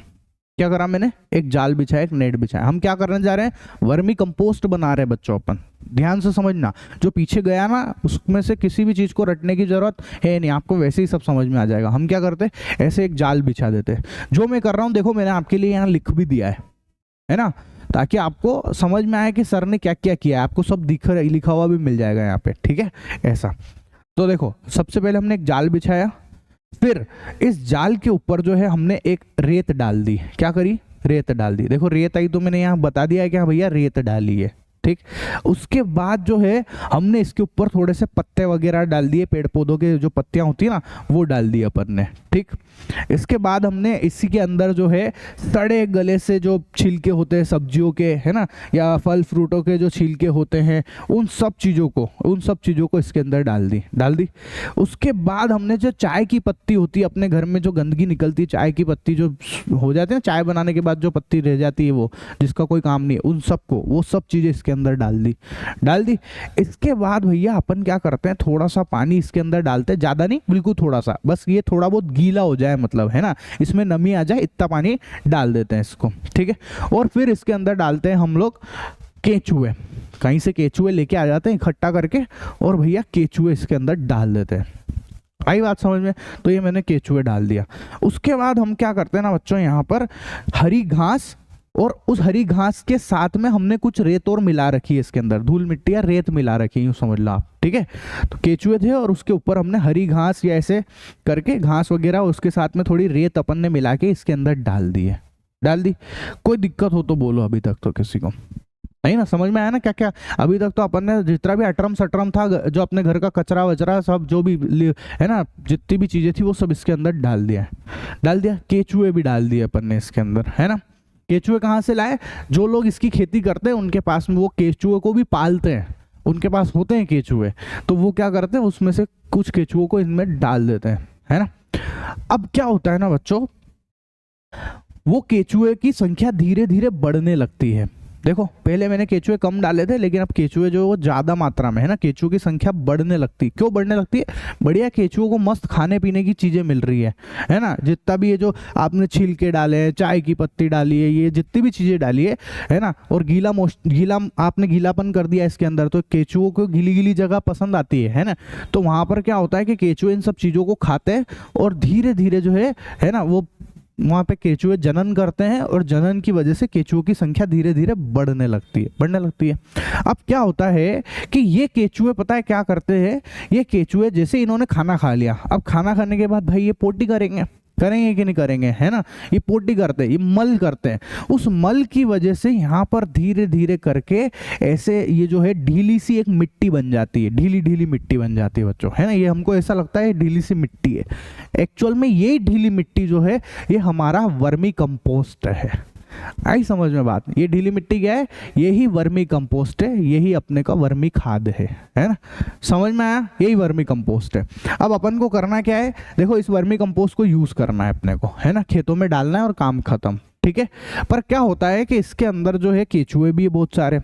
क्या करा मैंने, एक जाल बिछाया, एक नेट बिछाया। हम क्या करने जा रहे हैं, वर्मी कंपोस्ट बना रहे हैं बच्चों अपन, ध्यान से समझना। जो पीछे गया ना उसमें से किसी भी चीज को रटने की जरूरत है नहीं, आपको वैसे ही सब समझ में आ जाएगा। हम क्या करते हैं, ऐसे एक जाल बिछा देते हैं। जो मैं कर रहा हूँ देखो मैंने आपके लिए यहाँ लिख भी दिया है ना, ताकि आपको समझ में आए कि सर ने क्या क्या किया है, आपको सब लिखा हुआ भी मिल जाएगा यहाँ पे, ठीक है, ऐसा। तो देखो सबसे पहले हमने एक जाल बिछाया, फिर इस जाल के ऊपर जो है हमने एक रेत डाल दी। क्या करी, रेत डाल दी। देखो रेत आई तो मैंने यहाँ बता दिया है कि हाँ भैया रेत डाली है, ठीक। उसके बाद जो है हमने इसके ऊपर थोड़े से पत्ते वगैरह डाल दिए, पेड़ पौधों के जो पत्तियां होती है ना वो डाल दी अपन ने, ठीक। इसके बाद हमने इसी के अंदर जो है सड़े गले से जो छिलके होते हैं सब्जियों के, है ना, या फल फ्रूटों के जो छिलके होते हैं, उन सब चीज़ों को इसके अंदर डाल दी। उसके बाद हमने जो चाय की पत्ती होती है, अपने घर में जो गंदगी निकलती है, चाय की पत्ती जो हो जाती है ना, चाय बनाने के बाद जो पत्ती रह जाती है वो, जिसका कोई काम नहीं है, उन सबको, वो सब चीज़ें इसके अंदर डाल दी। इसके बाद भैया अपन क्या करते हैं, थोड़ा सा पानी इसके अंदर डालते हैं, ज्यादा नहीं, बिल्कुल थोड़ा सा, बस ये थोड़ा बहुत गीला हो जाए, मतलब है ना, इसमें नमी आ जाए, इतना पानी डाल देते हैं इसको, ठीक है। और फिर इसके अंदर डालते हैं हम लोग केचुए, कहीं से केचुए लेके आ जाते हैं इकट्ठा करके, और भैया केचुए इसके अंदर डाल देते हैं। आई बात समझ में, तो ये मैंने केचुए डाल दिया। उसके बाद हम क्या करते हैं ना बच्चों, यहाँ पर हरी घास, और उस हरी घास के साथ में हमने कुछ रेत और मिला रखी है इसके अंदर, धूल मिट्टी या रेत मिला रखी है, यूं समझ लो आप, ठीक है। तो केचुए थे और उसके ऊपर हमने हरी घास या ऐसे करके घास वगैरह, उसके साथ में थोड़ी रेत अपन ने मिला के इसके अंदर डाल दी। कोई दिक्कत हो तो बोलो, अभी तक तो किसी को नहीं ना समझ में आया ना क्या क्या। अभी तक तो अपन ने जितना भी अटरम सटरम था, जो अपने घर का कचरा वचरा सब जो भी है ना, जितनी भी चीजें थी वो सब इसके अंदर डाल दिया। केचुए भी डाल दिए अपन ने इसके अंदर, है ना, केचुए कहाँ से लाए? जो लोग इसकी खेती करते हैं उनके पास में वो केचुए को भी पालते हैं, उनके पास होते हैं केचुए, तो वो क्या करते हैं उसमें से कुछ केचुओं को इनमें डाल देते हैं, है ना। अब क्या होता है ना बच्चों, वो केचुए की संख्या धीरे धीरे बढ़ने लगती है। देखो पहले मैंने केचुए कम डाले थे, लेकिन अब केचुए जो वो ज्यादा मात्रा में है ना, केचुओं की संख्या बढ़ने लगती है। क्यों बढ़ने लगती है? बढ़िया केचुओं को मस्त खाने पीने की चीजें मिल रही है ना। जितना भी ये जो आपने छिलके डाले हैं, चाय की पत्ती डाली है, ये जितनी भी चीजें डाली है ना, और गीला आपने गीलापन कर दिया इसके अंदर, तो केचुओं को गीली गीली जगह पसंद आती है ना। तो वहां पर क्या होता है कि केचुए इन सब चीजों को खाते हैं और धीरे धीरे जो है ना, वो वहां पे केचुए जनन करते हैं, और जनन की वजह से केचुओं की संख्या धीरे धीरे बढ़ने लगती है। अब क्या होता है कि ये केचुए पता है क्या करते हैं, ये केचुए जैसे इन्होंने खाना खा लिया, अब खाना खाने के बाद भाई ये पोटी करेंगे कि नहीं करेंगे, है ना। ये पोटी करते हैं, ये मल करते हैं, उस मल की वजह से यहाँ पर धीरे धीरे करके ऐसे ये जो है ढीली सी एक मिट्टी बन जाती है, ढीली ढीली मिट्टी बन जाती है बच्चों, है ना। ये हमको ऐसा लगता है ढीली सी मिट्टी है, एक्चुअल में ये ढीली मिट्टी जो है ये हमारा वर्मी कंपोस्ट है। आई समझ में बात? ये ढीली मिट्टी क्या है? यही वर्मी कंपोस्ट है, यही अपने का वर्मी खाद है ना। समझ में आया? यही वर्मी कंपोस्ट है। अब अपन को करना क्या है, देखो इस वर्मी कंपोस्ट को यूज करना है अपने को, है ना, खेतों में डालना है और काम खत्म, ठीक है। पर क्या होता है कि इसके अंदर जो है केचुए भी है बहुत सारे,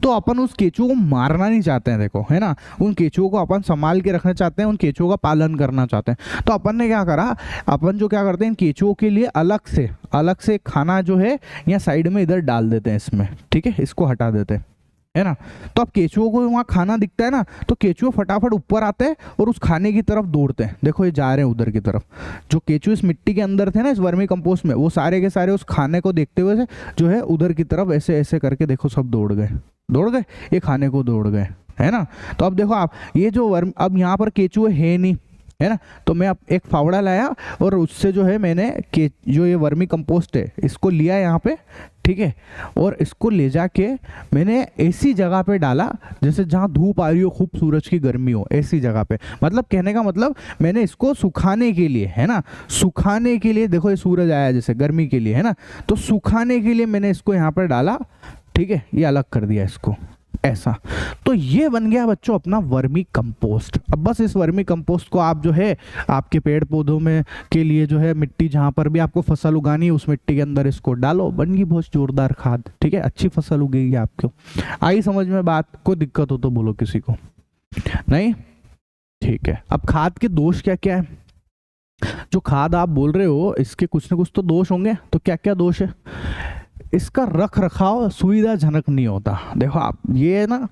तो अपन उस केचुओं को मारना नहीं चाहते हैं, देखो, है ना। उन केचुओं को अपन संभाल के रखना चाहते हैं, उन केचुओं का पालन करना चाहते हैं। तो अपन ने क्या करा, अपन जो क्या करते हैं, इन केचुओं के लिए अलग से खाना जो है यहाँ साइड में इधर डाल देते हैं इसमें, ठीक है, इसको हटा देते हैं, है ना। तो अब केचुओं को वहाँ खाना दिखता है ना, तो केचुए फटाफट ऊपर आते हैं और उस खाने की तरफ दौड़ते हैं। देखो ये जा रहे हैं उधर की तरफ, जो केचुए इस मिट्टी के अंदर थे ना, इस वर्मी कंपोस्ट में, वो सारे के सारे उस खाने को देखते हुए जो है उधर की तरफ ऐसे ऐसे करके देखो सब दौड़ गए, ये खाने को दौड़ गए, है ना। तो अब देखो आप, ये जो अब यहाँ पर केचुए है नहीं, है ना, तो मैं अब एक फावड़ा लाया और उससे जो है मैंने जो ये वर्मी कंपोस्ट है इसको लिया यहाँ पे, ठीक है, और इसको ले जाके मैंने ऐसी जगह पे डाला जैसे जहाँ धूप आ रही हो, खूब सूरज की गर्मी हो, ऐसी जगह पे। मतलब कहने का मतलब मैंने इसको सुखाने के लिए, है ना, सुखाने के लिए, देखो ये सूरज आया जैसे गर्मी के लिए, है ना, तो सुखाने के लिए मैंने इसको यहाँ पर डाला, ठीक है, ये अलग कर दिया इसको ऐसा। तो ये बन गया बच्चों अपना वर्मी कंपोस्ट। अब बस इस वर्मी कंपोस्ट को आप जो है आपके पेड़ पौधों में के लिए जो है मिट्टी, जहां पर भी आपको फसल उगानी है उस मिट्टी के अंदर इसको डालो, बन गई बहुत जोरदार खाद, ठीक है, अच्छी फसल उगेगी आपको। आई समझ में बात? कोई दिक्कत हो तो बोलो किसी को, नहीं? ठीक है। अब खाद के दोष क्या क्या है? जो खाद आप बोल रहे हो इसके कुछ ना कुछ तो दोष होंगे, तो क्या क्या दोष है? इसका रख रखाव सुविधाजनक नहीं होता। देखो आप, ये ना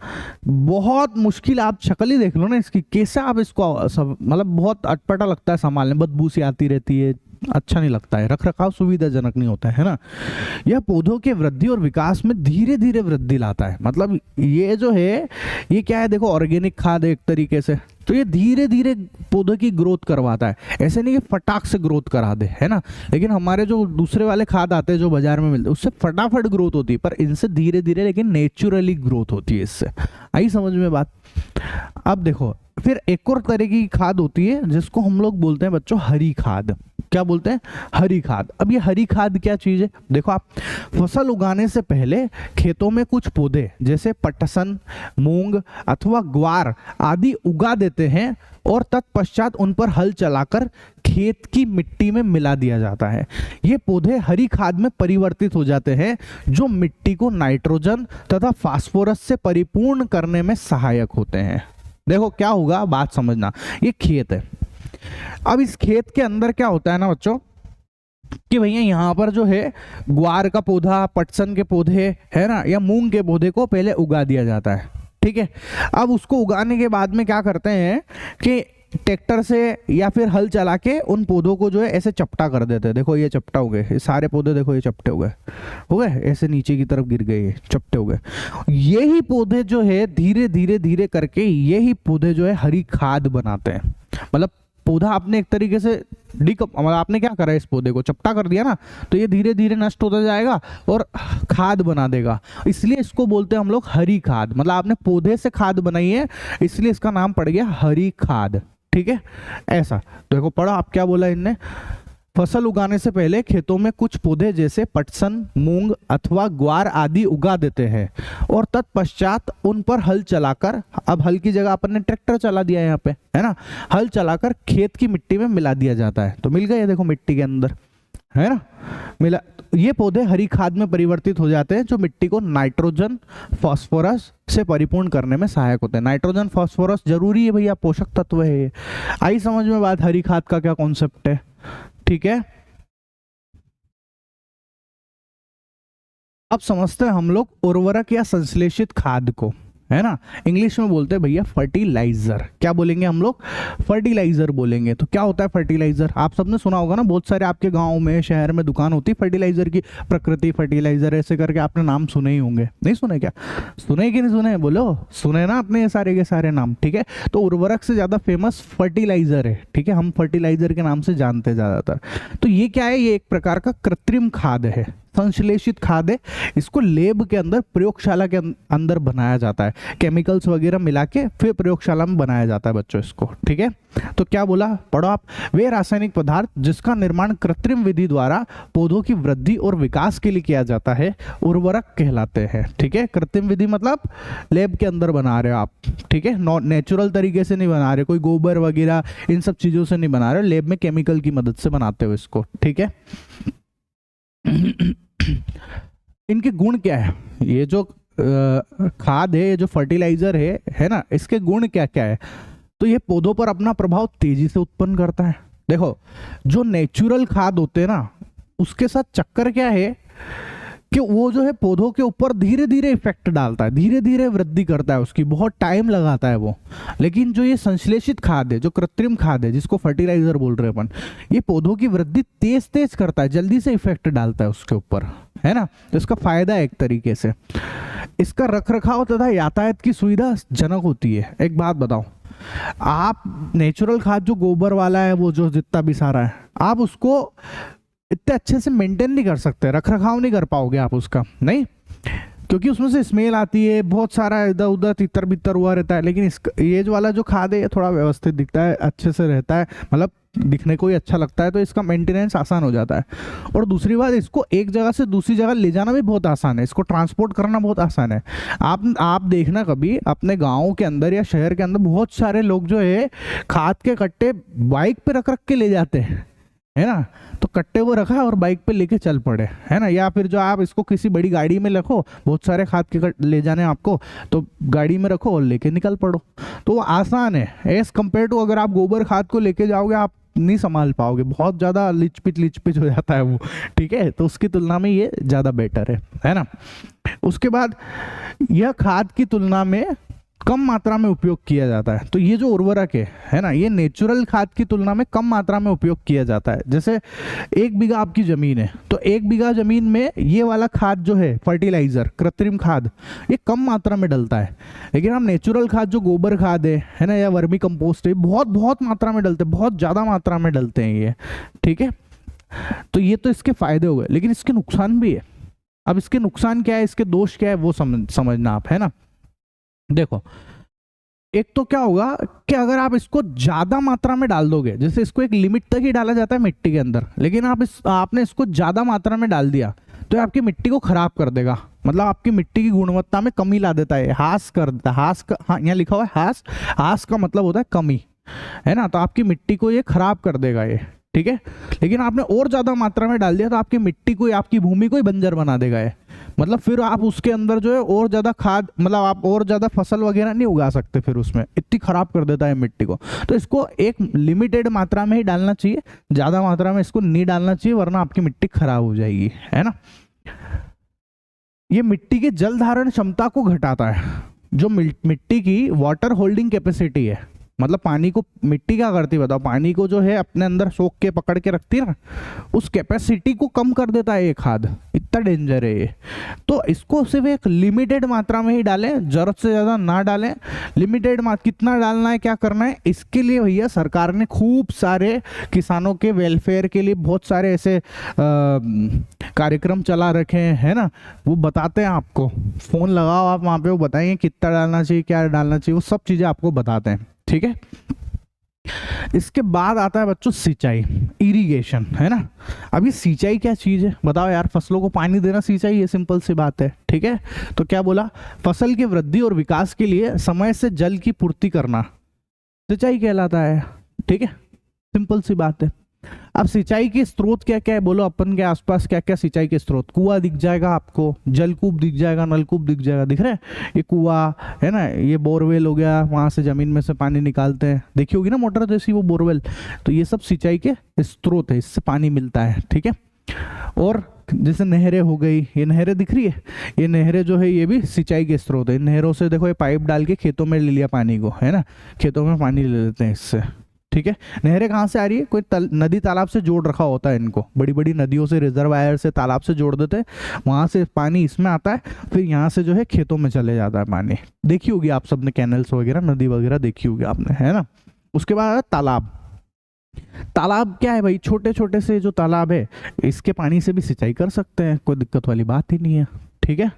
बहुत मुश्किल, आप शक्ल ही देख लो ना इसकी, कैसे आप इसको मतलब बहुत अटपटा लगता है संभालने, बदबू सी आती रहती है, अच्छा नहीं लगता है, रख रखाव सुविधाजनक नहीं होता है ना। यह पौधों के वृद्धि और विकास में धीरे धीरे वृद्धि लाता है। मतलब ये जो है ये क्या है, देखो ऑर्गेनिक खाद है एक तरीके से, तो ये धीरे धीरे पौधे की ग्रोथ करवाता है, ऐसे नहीं कि फटाक से ग्रोथ करा दे, है ना। लेकिन हमारे जो दूसरे वाले खाद आते हैं जो बाजार में मिलते हैं उससे फटाफट ग्रोथ होती है, पर इनसे धीरे धीरे लेकिन नेचुरली ग्रोथ होती है इससे। आई समझ में बात? अब देखो फिर एक और तरह की खाद होती है जिसको हम लोग बोलते हैं बच्चों हरी खाद। क्या बोलते हैं? हरी खाद। अब ये हरी खाद क्या चीज है? देखो आप, फसल उगाने से पहले खेतों में कुछ पौधे जैसे पटसन, मूंग अथवा ग्वार आदि उगा देते हैं और तत्पश्चात उन पर हल चलाकर खेत की मिट्टी में मिला दिया जाता है। ये पौधे हरी खाद में परिवर्तित हो जाते हैं जो मिट्टी को नाइट्रोजन तथा फास्फोरस से परिपूर्ण करने में सहायक होते हैं। देखो क्या होगा, बात समझना, ये खेत है। अब इस खेत के अंदर क्या होता है ना बच्चों कि भैया यहाँ पर जो है ग्वार का पौधा, पटसन के पौधे, है ना, या मूंग के पौधे को पहले उगा दिया जाता है, ठीक है। अब उसको उगाने के बाद में क्या करते हैं कि ट्रैक्टर से या फिर हल चला के उन पौधों को जो है ऐसे चपटा कर देते हैं। देखो ये चपटा हो गए, ये सारे पौधे देखो ये चपटे हो गए, ऐसे नीचे की तरफ गिर गए, चपटे हो गए। यही पौधे जो है धीरे धीरे धीरे करके यही पौधे जो है हरी खाद बनाते हैं। मतलब पौधा आपने एक तरीके से मतलब आपने क्या करा, इस पौधे को चपटा कर दिया ना, तो ये धीरे धीरे नष्ट होता जाएगा और खाद बना देगा। इसलिए इसको बोलते हैं हम लोग हरी खाद। मतलब आपने पौधे से खाद बनाई है इसलिए इसका नाम पड़ गया हरी खाद, ठीक है। ऐसा देखो पढ़ो आप, क्या बोला इनने फसल उगाने से पहले खेतों में कुछ पौधे जैसे पटसन, मूंग अथवा ग्वार आदि उगा देते हैं और तत्पश्चात उन पर हल चलाकर, अब हल की जगह अपन ने ट्रैक्टर चला दिया यहाँ पे, है ना, हल चलाकर खेत की मिट्टी में मिला दिया जाता है। तो मिल गए देखो मिट्टी के अंदर, है ना, मिला। ये पौधे हरी खाद में परिवर्तित हो जाते हैं जो मिट्टी को नाइट्रोजन फास्फोरस से परिपूर्ण करने में सहायक होते हैं। नाइट्रोजन फास्फोरस जरूरी है भैया, पोषक तत्व है ये। आई समझ में बात, हरी खाद का क्या कॉन्सेप्ट है, ठीक है। अब समझते हैं हम लोग उर्वरक या संश्लेषित खाद को, है ना। इंग्लिश में बोलते हैं भैया फर्टिलाइजर। क्या बोलेंगे हम लोग? फर्टिलाइजर बोलेंगे। तो क्या होता है फर्टिलाइजर? आप सबने सुना होगा ना, बहुत सारे आपके गांव में, शहर में दुकान होती है फर्टिलाइजर की, प्रकृति फर्टिलाइजर ऐसे करके आपने नाम सुने ही होंगे। नहीं सुने क्या? सुने कि नहीं सुने? बोलो, सुने ना आपने ये सारे के सारे नाम, ठीक है। तो उर्वरक से ज्यादा फेमस फर्टिलाइजर है, ठीक है, हम फर्टिलाइजर के नाम से जानते हैं ज्यादातर। तो ये क्या है? ये एक प्रकार का कृत्रिम खाद है, संश्लेषित खाद है। इसको लेब के अंदर, प्रयोगशाला के अंदर बनाया जाता है, केमिकल्स वगैरह मिला के फिर प्रयोगशाला में बनाया जाता है बच्चों इसको, ठीक है। तो क्या बोला, पढ़ो आप। वे रासायनिक पदार्थ जिसका निर्माण कृत्रिम विधि द्वारा पौधों की वृद्धि और विकास के लिए किया जाता है उर्वरक कहलाते हैं, ठीक है। कृत्रिम विधि मतलब लेब के अंदर बना रहे हो आप, ठीक है, नेचुरल तरीके से नहीं बना रहे, कोई गोबर वगैरह इन सब चीजों से नहीं बना रहे, लेब में केमिकल की मदद से बनाते हो इसको, ठीक है। इनके गुण क्या है? ये जो खाद है, ये जो फर्टिलाइजर है ना, इसके गुण क्या क्या है? तो ये पौधों पर अपना प्रभाव तेजी से उत्पन्न करता है। देखो, जो नेचुरल खाद होते हैं ना, उसके साथ चक्कर क्या है कि वो जो है पौधों के ऊपर धीरे धीरे इफेक्ट डालता है, धीरे धीरे वृद्धि करता है उसकी, बहुत टाइम लगाता है वो। लेकिन जो ये संश्लेषित खाद है, जो कृत्रिम खाद है, जिसको फर्टिलाइजर बोल रहे हैं अपन, ये पौधों की वृद्धि तेज तेज करता है, जल्दी से इफेक्ट डालता है उसके ऊपर, है ना। तो इसका फायदा है एक तरीके से। इसका रखरखाव तथा यातायात की सुविधा जनक होती है। एक बात बताओ, आप नेचुरल खाद जो गोबर वाला है, वो जो जितना भी सारा है, आप उसको इतने अच्छे से मेंटेन नहीं कर सकते, रखरखाव नहीं कर पाओगे आप उसका, नहीं, क्योंकि उसमें से स्मेल आती है, बहुत सारा इधर उधर तितर बितर हुआ रहता है। लेकिन ये जो वाला जो खाद है, ये थोड़ा व्यवस्थित दिखता है, अच्छे से रहता है, मतलब दिखने को ही अच्छा लगता है, तो इसका मेंटेनेंस आसान हो जाता है। और दूसरी बात, इसको एक जगह से दूसरी जगह ले जाना भी बहुत आसान है, इसको ट्रांसपोर्ट करना बहुत आसान है। आप देखना कभी अपने गाँव के अंदर या शहर के अंदर बहुत सारे लोग जो है खाद के कट्टे बाइक पे रख रख के ले जाते हैं, है ना। तो कट्टे वो रखा और बाइक पे लेके चल पड़े, है ना। या फिर जो आप इसको किसी बड़ी गाड़ी में रखो, बहुत सारे खाद के ले जाने आपको, तो गाड़ी में रखो और लेके निकल पड़ो, तो वो आसान है एज कम्पेयर टू अगर आप गोबर खाद को लेके जाओगे, आप नहीं संभाल पाओगे, बहुत ज़्यादा लिचपिच हो जाता है वो, ठीक है। तो उसकी तुलना में ये ज़्यादा बेटर है ना। उसके बाद यह खाद की तुलना में कम मात्रा में उपयोग किया जाता है। तो ये जो उर्वरक है ना, ये नेचुरल खाद की तुलना में कम मात्रा में उपयोग किया जाता है। जैसे 1 बीघा आपकी जमीन है, तो 1 बीघा जमीन में ये वाला खाद जो है फर्टिलाइजर, कृत्रिम खाद, ये कम मात्रा में डलता है। लेकिन हम नेचुरल खाद जो गोबर खाद है ना, या वर्मी कंपोस्ट है, बहुत बहुत मात्रा में डलते हैं, बहुत ज़्यादा मात्रा में डलते हैं ये, ठीक है। तो ये तो इसके फायदे हो गए, लेकिन इसके नुकसान भी है। अब इसके नुकसान क्या है, इसके दोष क्या है, वो समझना आप, है ना। देखो, एक तो क्या होगा कि अगर आप इसको ज्यादा मात्रा में डाल दोगे, जैसे इसको एक लिमिट तक ही डाला जाता है मिट्टी के अंदर, लेकिन आपने इसको ज्यादा मात्रा में डाल दिया, तो आपकी मिट्टी को खराब कर देगा, मतलब आपकी मिट्टी की गुणवत्ता में कमी ला देता है, हास कर देता है। हास का, हाँ यहाँ लिखा हुआ है हास, हास का मतलब होता है कमी, है ना। तो आपकी मिट्टी को ये खराब कर देगा ये, ठीक है। लेकिन आपने और ज्यादा मात्रा में डाल दिया, तो आपकी मिट्टी को, आपकी भूमि को ही बंजर बना देगा ये, मतलब फिर आप उसके अंदर जो है और ज्यादा खाद, मतलब आप और ज्यादा फसल वगैरह नहीं उगा सकते, फिर उसमें इतनी खराब कर देता है मिट्टी को। तो इसको एक लिमिटेड मात्रा में ही डालना चाहिए, ज्यादा मात्रा में इसको नहीं डालना चाहिए, वरना आपकी मिट्टी खराब हो जाएगी, है ना। ये मिट्टी की जल धारण क्षमता को घटाता है। जो मिट्टी की वाटर होल्डिंग कैपेसिटी है, मतलब पानी को, मिट्टी क्या करती है बताओ, पानी को जो है अपने अंदर सोख के पकड़ के रखती है ना, उस कैपेसिटी को कम कर देता है ये खाद, इतना डेंजर है ये। तो इसको सिर्फ एक लिमिटेड मात्रा में ही डालें, जरूरत से ज़्यादा ना डालें। लिमिटेड कितना डालना है, क्या करना है, इसके लिए भैया सरकार ने खूब सारे किसानों के वेलफेयर के लिए बहुत सारे ऐसे कार्यक्रम चला रखे हैं ना, वो बताते हैं आपको। फ़ोन लगाओ आप, वहाँ पे वो बताएंगे कितना डालना चाहिए, क्या डालना चाहिए, वो सब चीज़ें आपको बताते हैं, ठीक है। इसके बाद आता है बच्चों सिंचाई, इरिगेशन, है ना। अब ये सिंचाई क्या चीज है बताओ यार, फसलों को पानी देना सिंचाई, ये सिंपल सी बात है, ठीक है। तो क्या बोला, फसल की वृद्धि और विकास के लिए समय से जल की पूर्ति करना सिंचाई कहलाता है, ठीक है, सिंपल सी बात है। अब सिंचाई के स्रोत क्या क्या है बोलो, अपन के आसपास क्या क्या सिंचाई के स्रोत, कुआं दिख जाएगा आपको, जलकूप दिख जाएगा, नलकूप दिख जाएगा, दिख रहा है, ये कुआं है ना, ये बोरवेल हो गया, वहां से जमीन में से पानी निकालते हैं, देखी होगी ना मोटर जैसी वो बोरवेल, तो ये सब सिंचाई के स्रोत है, इससे पानी मिलता है, ठीक है। और जैसे नहरें हो गई, ये नहरें दिख रही है, ये नहरें जो है ये भी सिंचाई के स्रोत है। नहरों से देखो ये पाइप डाल के खेतों में ले लिया पानी को, है ना, खेतों में पानी ले लेते हैं इससे, ठीक है। नहरें कहाँ से आ रही है, कोई नदी तालाब से जोड़ रखा होता है इनको, बड़ी बड़ी नदियों से, रिजर्वायर से, तालाब से जोड़ देते हैं, वहां से पानी इसमें आता है, फिर यहाँ से जो है खेतों में चले जाता है पानी। देखी होगी आप सबने कैनल्स वगैरह, नदी वगैरह देखी होगी आपने, है ना। उसके बाद तालाब, तालाब क्या है भाई, छोटे छोटे से जो तालाब है इसके पानी से भी सिंचाई कर सकते हैं, कोई दिक्कत वाली बात ही नहीं है, ठीक है।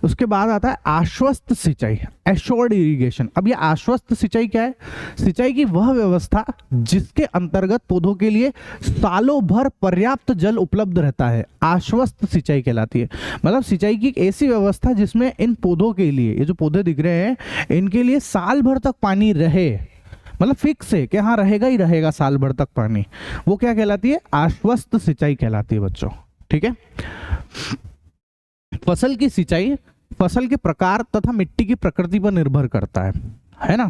उसके बाद आता है आश्वस्त सिंचाई, एश्योर्ड इरिगेशन। अब ये आश्वस्त सिंचाई क्या है, सिंचाई की वह व्यवस्था जिसके अंतर्गत पौधों के लिए सालों भर पर्याप्त जल उपलब्ध रहता है, आश्वस्त सिंचाई कहलाती है। मतलब सिंचाई की एक ऐसी व्यवस्था जिसमें इन पौधों के लिए, ये जो पौधे दिख रहे हैं इनके लिए साल भर तक पानी रहे, मतलब फिक्स है कि हाँ रहेगा ही रहेगा साल भर तक पानी, वो क्या कहलाती है, आश्वस्त सिंचाई कहलाती है बच्चों, ठीक है। फसल की सिंचाई फसल के प्रकार तथा मिट्टी की प्रकृति पर निर्भर करता है ना।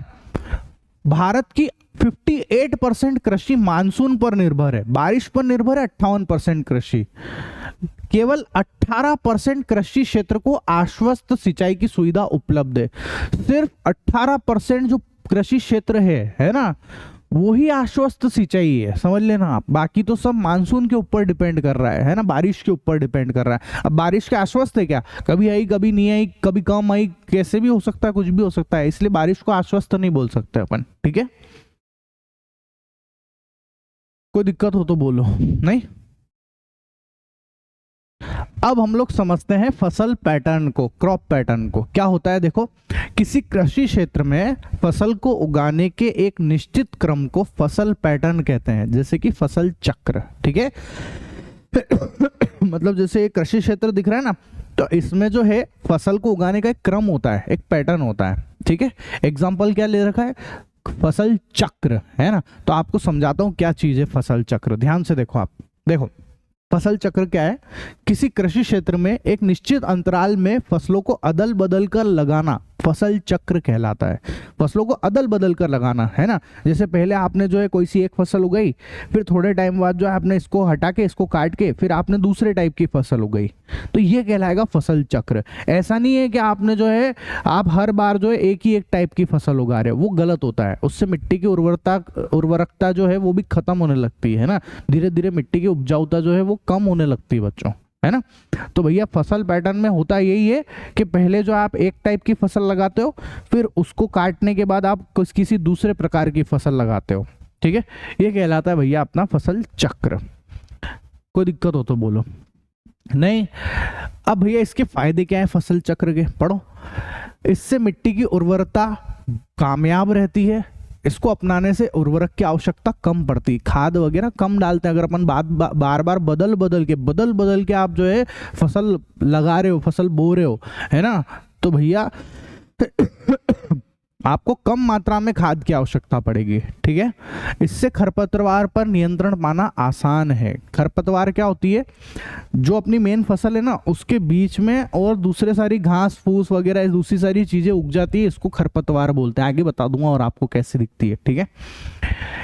भारत की 58% कृषि मानसून पर निर्भर है, बारिश पर निर्भर है 58% कृषि, केवल 18% कृषि क्षेत्र को आश्वस्त सिंचाई की सुविधा उपलब्ध है। सिर्फ 18% जो कृषि क्षेत्र है ना, वही आश्वस्त सिंचाई है, समझ लेना आप, बाकी तो सब मानसून के ऊपर डिपेंड कर रहा है ना, बारिश के ऊपर डिपेंड कर रहा है। अब बारिश के आश्वस्त है क्या, कभी आई कभी नहीं आई, कभी कम आई, कैसे भी हो सकता है, कुछ भी हो सकता है, इसलिए बारिश को आश्वस्त नहीं बोल सकते अपन, ठीक है। कोई दिक्कत हो तो बोलो, नहीं। अब हम लोग समझते हैं फसल पैटर्न को, क्रॉप पैटर्न को। क्या होता है देखो, किसी कृषि क्षेत्र में फसल को उगाने के एक निश्चित क्रम को फसल पैटर्न कहते हैं, जैसे कि फसल चक्र, ठीक है। मतलब जैसे कृषि क्षेत्र दिख रहा है ना, तो इसमें जो है फसल को उगाने का एक क्रम होता है, एक पैटर्न होता है, ठीक है। एग्जाम्पल क्या ले रखा है, फसल चक्र, है ना। तो आपको समझाता हूं क्या चीज है फसल चक्र, ध्यान से देखो आप, देखो फसल चक्र क्या है, किसी कृषि क्षेत्र में एक निश्चित अंतराल में फसलों को अदल बदल कर लगाना फसल चक्र कहलाता है। फसलों को अदल बदल कर लगाना, है ना। जैसे पहले आपने जो है कोई सी एक फसल उगाई, फिर थोड़े टाइम बाद जो है आपने इसको हटा के, इसको काट के, फिर आपने दूसरे टाइप की फसल उगाई, तो ये कहलाएगा फसल चक्र। ऐसा नहीं है कि आपने जो है आप हर बार जो है एक ही एक टाइप की फसल उगा रहे हो, वो गलत होता है, उससे मिट्टी की उर्वरकता जो है वो भी खत्म होने लगती है ना, धीरे धीरे मिट्टी की उपजाऊता जो है वो कम होने लगती है बच्चों, है ना। तो भैया फसल पैटर्न में होता यही है कि पहले जो आप एक टाइप की फसल लगाते हो, फिर उसको काटने के बाद आप किसी दूसरे प्रकार की फसल लगाते हो, ठीक है। ये कहलाता है भैया अपना फसल चक्र। कोई दिक्कत हो तो बोलो, नहीं। अब भैया इसके फायदे क्या है फसल चक्र के, पढ़ो। इससे मिट्टी की उर्वरता कामयाब रहती है, इसको अपनाने से उर्वरक की आवश्यकता कम पड़ती, खाद वगैरह कम डालते हैं। अगर अपन बार बार बदल बदल के आप जो है फसल लगा रहे हो, फसल बो रहे हो, है ना, तो भैया आपको कम मात्रा में खाद की आवश्यकता पड़ेगी, ठीक है। इससे खरपतवार पर नियंत्रण पाना आसान है। खरपतवार क्या होती है, जो अपनी मेन फसल है ना उसके बीच में और दूसरे सारी घास फूस वगैरह दूसरी सारी चीजें उग जाती है, इसको खरपतवार बोलते हैं। आगे बता दूंगा और आपको कैसे दिखती है, ठीक है।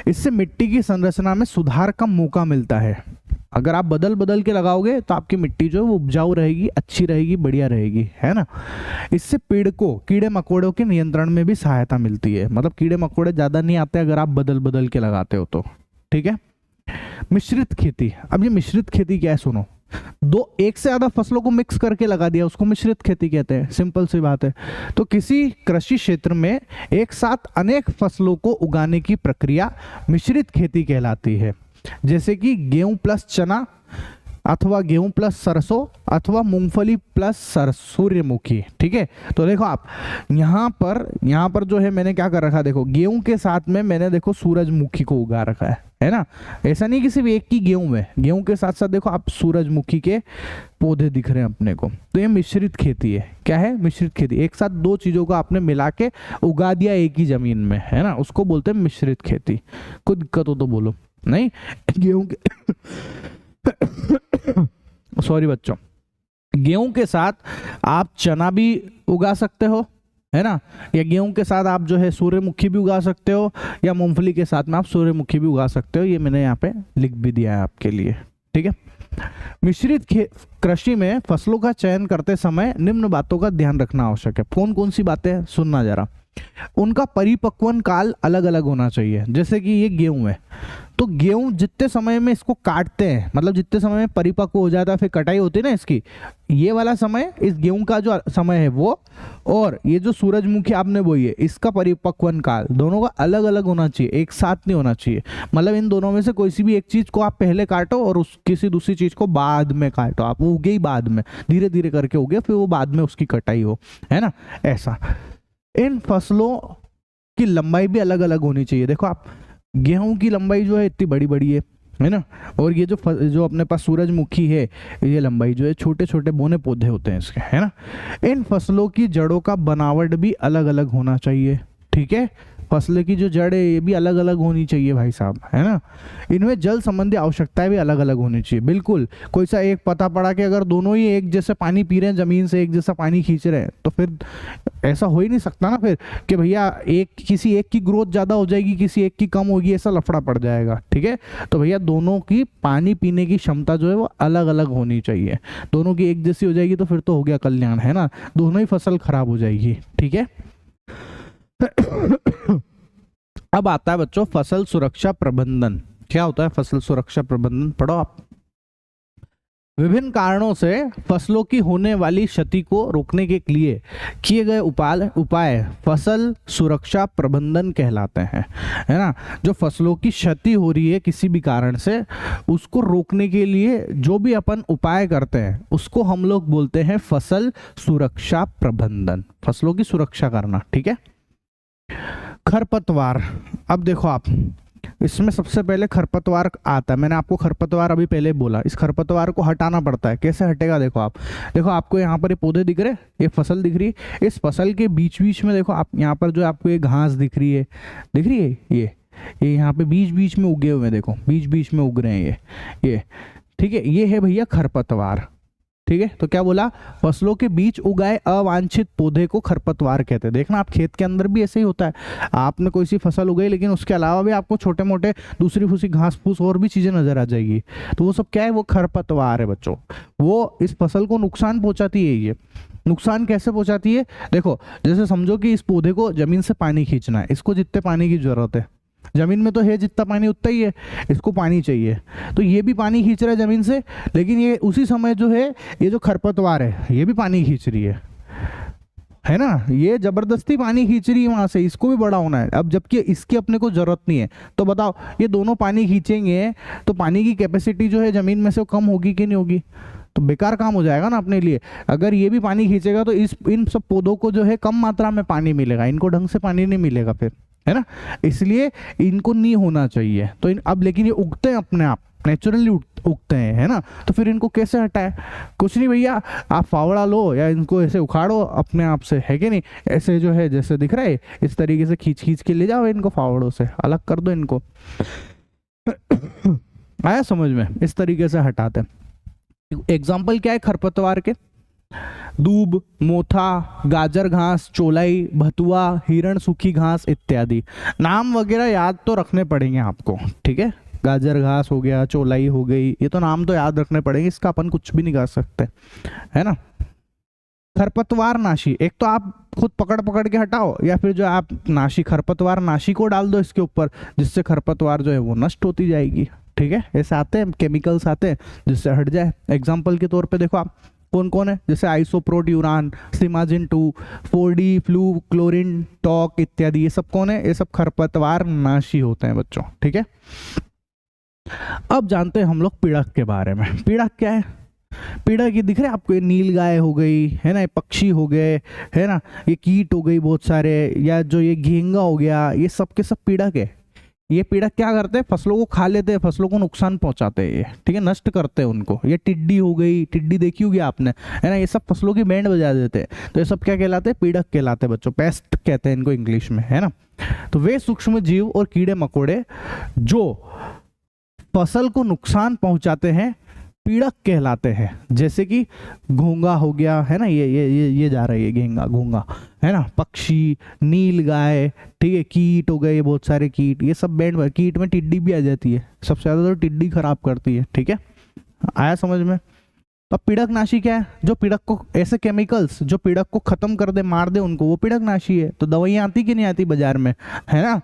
इससे मिट्टी की संरचना में सुधार का मौका मिलता है। अगर आप बदल बदल के लगाओगे तो आपकी मिट्टी जो है वो उपजाऊ रहेगी, अच्छी रहेगी, बढ़िया रहेगी, है ना। इससे पेड़ को कीड़े मकोड़ों के नियंत्रण में भी सहायता मिलती है, मतलब कीड़े मकोड़े ज्यादा नहीं आते अगर आप बदल बदल के लगाते हो तो, ठीक है। मिश्रित खेती, अब ये मिश्रित खेती क्या है सुनो, एक से ज्यादा फसलों को मिक्स करके लगा दिया, उसको मिश्रित खेती कहते हैं, सिंपल सी बात है। तो किसी कृषि क्षेत्र में एक साथ अनेक फसलों को उगाने की प्रक्रिया मिश्रित खेती कहलाती है। जैसे कि गेहूं प्लस चना, अथवा गेहूं प्लस सरसों, अथवा मूंगफली प्लस सूर्यमुखी। ठीक है, तो देखो आप यहाँ पर जो है मैंने क्या कर रखा है, देखो गेहूं के साथ में मैंने देखो सूरजमुखी को उगा रखा है ना। ऐसा नहीं कि सिर्फ एक की गेहूं है, गेहूं के साथ साथ देखो आप सूरजमुखी के पौधे दिख रहे हैं अपने को। तो ये मिश्रित खेती है। क्या है? मिश्रित खेती। एक साथ दो चीजों को आपने मिला के उगा दिया एक ही जमीन में, है ना, उसको बोलते हैं मिश्रित खेती। कोई दिक्कत हो तो बोलो। नहीं, गेहूं के सॉरी बच्चों, गेहूं के साथ आप चना भी उगा सकते हो, है ना, या गेहूं के साथ आप जो है सूर्यमुखी भी उगा सकते हो, या मूंगफली के साथ में आप सूर्यमुखी भी उगा सकते हो। ये मैंने यहाँ पे लिख भी दिया है आपके लिए। ठीक है, मिश्रित कृषि में फसलों का चयन करते समय निम्न बातों का ध्यान रखना आवश्यक है। कौन कौन सी बातें? सुनना जरा। उनका परिपक्वन काल अलग अलग होना चाहिए। जैसे कि ये गेहूं है, तो गेहूं जितने समय में इसको काटते हैं, मतलब जितने समय में परिपक्व हो जाता है, फिर कटाई होती है ना इसकी, ये वाला समय इस गेहूं का जो समय है वो, और ये जो सूरजमुखी आपने बोई है इसका परिपक्वन काल, दोनों का अलग अलग होना चाहिए, एक साथ नहीं होना चाहिए। मतलब इन दोनों में से कोई सी भी एक चीज को आप पहले काटो और किसी दूसरी चीज को बाद में काटो। आप वो उगे ही बाद में, धीरे धीरे करके उगे, फिर वो बाद में उसकी कटाई हो, है ना, ऐसा। इन फसलों की लंबाई भी अलग अलग होनी चाहिए। देखो आप, गेहूं की लंबाई जो है इतनी बड़ी बड़ी है ना, और ये जो अपने पास सूरजमुखी है, ये लंबाई जो है, छोटे छोटे बोने पौधे होते हैं इसके, है ना। इन फसलों की जड़ों का बनावट भी अलग अलग होना चाहिए। ठीक है, फसल की जो जड़ है ये भी अलग अलग होनी चाहिए भाई साहब, है ना। इनमें जल संबंधी आवश्यकताएं भी अलग अलग होनी चाहिए। बिल्कुल, कोई सा एक पता पड़ा कि अगर दोनों ही एक जैसे पानी पी रहे हैं, जमीन से एक जैसा पानी खींच रहे हैं, तो फिर ऐसा हो ही नहीं सकता ना फिर कि भैया किसी एक की ग्रोथ ज़्यादा हो जाएगी, किसी एक की कम होगी, ऐसा लफड़ा पड़ जाएगा। ठीक है, तो भैया दोनों की पानी पीने की क्षमता जो है वो अलग अलग होनी चाहिए। दोनों की एक जैसी हो जाएगी तो फिर तो हो गया कल्याण, है ना, दोनों ही फसल खराब हो जाएगी। ठीक है, अब आता है बच्चों फसल सुरक्षा प्रबंधन। क्या होता है फसल सुरक्षा प्रबंधन? पढ़ो आप। विभिन्न कारणों से फसलों की होने वाली क्षति को रोकने के लिए किए गए उपाय फसल सुरक्षा प्रबंधन कहलाते हैं, है ना। जो फसलों की क्षति हो रही है किसी भी कारण से, उसको रोकने के लिए जो भी अपन उपाय करते हैं उसको हम लोग बोलते हैं फसल सुरक्षा प्रबंधन। फसलों की सुरक्षा करना। ठीक है, खरपतवार। अब देखो आप, इसमें सबसे पहले खरपतवार आता है। मैंने आपको खरपतवार अभी पहले बोला, इस खरपतवार को हटाना पड़ता है। कैसे हटेगा? देखो आप, देखो आपको यहाँ पर ये पौधे दिख रहे हैं, ये फसल दिख रही है, इस फसल के बीच बीच में देखो आप, यहाँ पर जो आपको ये घास दिख रही है, ये यहाँ पे बीच बीच में उगे हुए हैं, देखो बीच बीच में उग रहे हैं ये। ठीक है, ये है भैया खरपतवार। ठीक है, तो क्या बोला? फसलों के बीच उगाए अवांछित पौधे को खरपतवार कहते हैं। देखना आप खेत के अंदर भी ऐसे ही होता है, आपने कोई सी फसल उगाई लेकिन उसके अलावा भी आपको छोटे मोटे दूसरी फूसी घास फूस और भी चीजें नजर आ जाएगी, तो वो सब क्या है? वो खरपतवार है बच्चों। वो इस फसल को नुकसान पहुंचाती है। ये नुकसान कैसे पहुंचाती है? देखो, जैसे समझो कि इस पौधे को जमीन से पानी खींचना है, इसको जितने पानी की जरूरत है, जमीन में तो है जितना पानी उतना ही है, इसको पानी चाहिए, तो ये भी पानी खींच रहा है जमीन से, लेकिन ये उसी समय जो है ये जो खरपतवार है ये भी पानी खींच रही है ना, ये जबरदस्ती पानी खींच रही है वहां से, इसको भी बड़ा होना है। अब जबकि इसकी अपने को जरूरत नहीं है, तो बताओ ये दोनों पानी खींचेंगे तो पानी की कैपेसिटी जो है जमीन में से वो कम होगी कि नहीं होगी? तो बेकार काम हो जाएगा ना अपने लिए। अगर ये भी पानी खींचेगा तो इन सब पौधों को जो है कम मात्रा में पानी मिलेगा, इनको ढंग से पानी नहीं मिलेगा फिर, है ना। इसलिए इनको नहीं होना चाहिए। तो अब लेकिन ये उगते हैं अपने आप, नेचुरली उगते हैं, है ना। तो फिर इनको कैसे हटाए? कुछ नहीं भैया, आप फावड़ा लो या इनको ऐसे उखाड़ो अपने आप से, है कि नहीं। ऐसे जो है जैसे दिख रहा है इस तरीके से खींच खींच के ले जाओ इनको, फावड़ों से अलग कर दो इनको। आया समझ में? इस तरीके से हटाते हैं। एग्जाम्पल क्या है खरपतवार के? दूब, मोथा, गाजर घास, चोलाई, भतुआ, हिरण सूखी घास इत्यादि। नाम वगैरह याद तो रखने पड़ेंगे आपको, ठीक है। गाजर घास हो गया, चोलाई हो गई, ये तो नाम तो याद रखने पड़ेंगे, इसका अपन कुछ भी नहीं कर सकते, है ना। खरपतवार नाशी, एक तो आप खुद पकड़ पकड़ के हटाओ, या फिर जो आप नाशी, खरपतवार नाशी को डाल दो इसके ऊपर, जिससे खरपतवार जो है वो नष्ट होती जाएगी। ठीक है, ऐसे आते हैं केमिकल्स आते हैं जिससे हट जाए। एग्जाम्पल के तौर पे देखो आप कौन कौन है, जैसे आइसोप्रोट्यूरान, सिमाजिन 2, 4D, फ्लू, क्लोरीन, टॉक इत्यादि। ये सब कौन है? ये सब खरपतवार नाशी होते हैं बच्चों, ठीक है। अब जानते हैं हम लोग पीड़क के बारे में। पीड़क क्या है? पीड़क ये दिख रहे हैं आपको, ये नील गाय हो गई है ना, ये पक्षी हो गए है ना, ये कीट हो गई बहुत सारे, या जो ये घींगा हो गया, ये सब के सब पीड़क है। ये पीड़क क्या करते हैं? फसलों को खा लेते हैं, फसलों को नुकसान पहुंचाते हैं ये, ठीक है, नष्ट करते हैं उनको। ये टिड्डी हो गई, टिड्डी देखी होगी आपने है ना, ये सब फसलों की बैंड बजा देते हैं। तो ये सब क्या कहलाते हैं? पीड़क कहलाते हैं बच्चों, पेस्ट कहते हैं इनको इंग्लिश में, है ना। तो वे सूक्ष्म जीव और कीड़े मकोड़े जो फसल को नुकसान पहुंचाते हैं पीड़क कहलाते हैं। जैसे कि घोंगा हो गया है ना, ये जा रहा है, ये घेंगा घोंगा है ना, पक्षी, नील गाय, ठीक है, कीट हो गए बहुत सारे कीट, ये सब बैंड। कीट में टिड्डी भी आ जाती है, सबसे ज्यादा तो टिड्डी खराब करती है, ठीक है, आया समझ में। तो पीड़कनाशी क्या है? जो पीड़क को, ऐसे केमिकल्स जो पीड़क को खत्म कर दे, मार दे उनको, वो पीड़कनाशी है। तो दवाइयाँ आती कि नहीं आती बाजार में, है ना,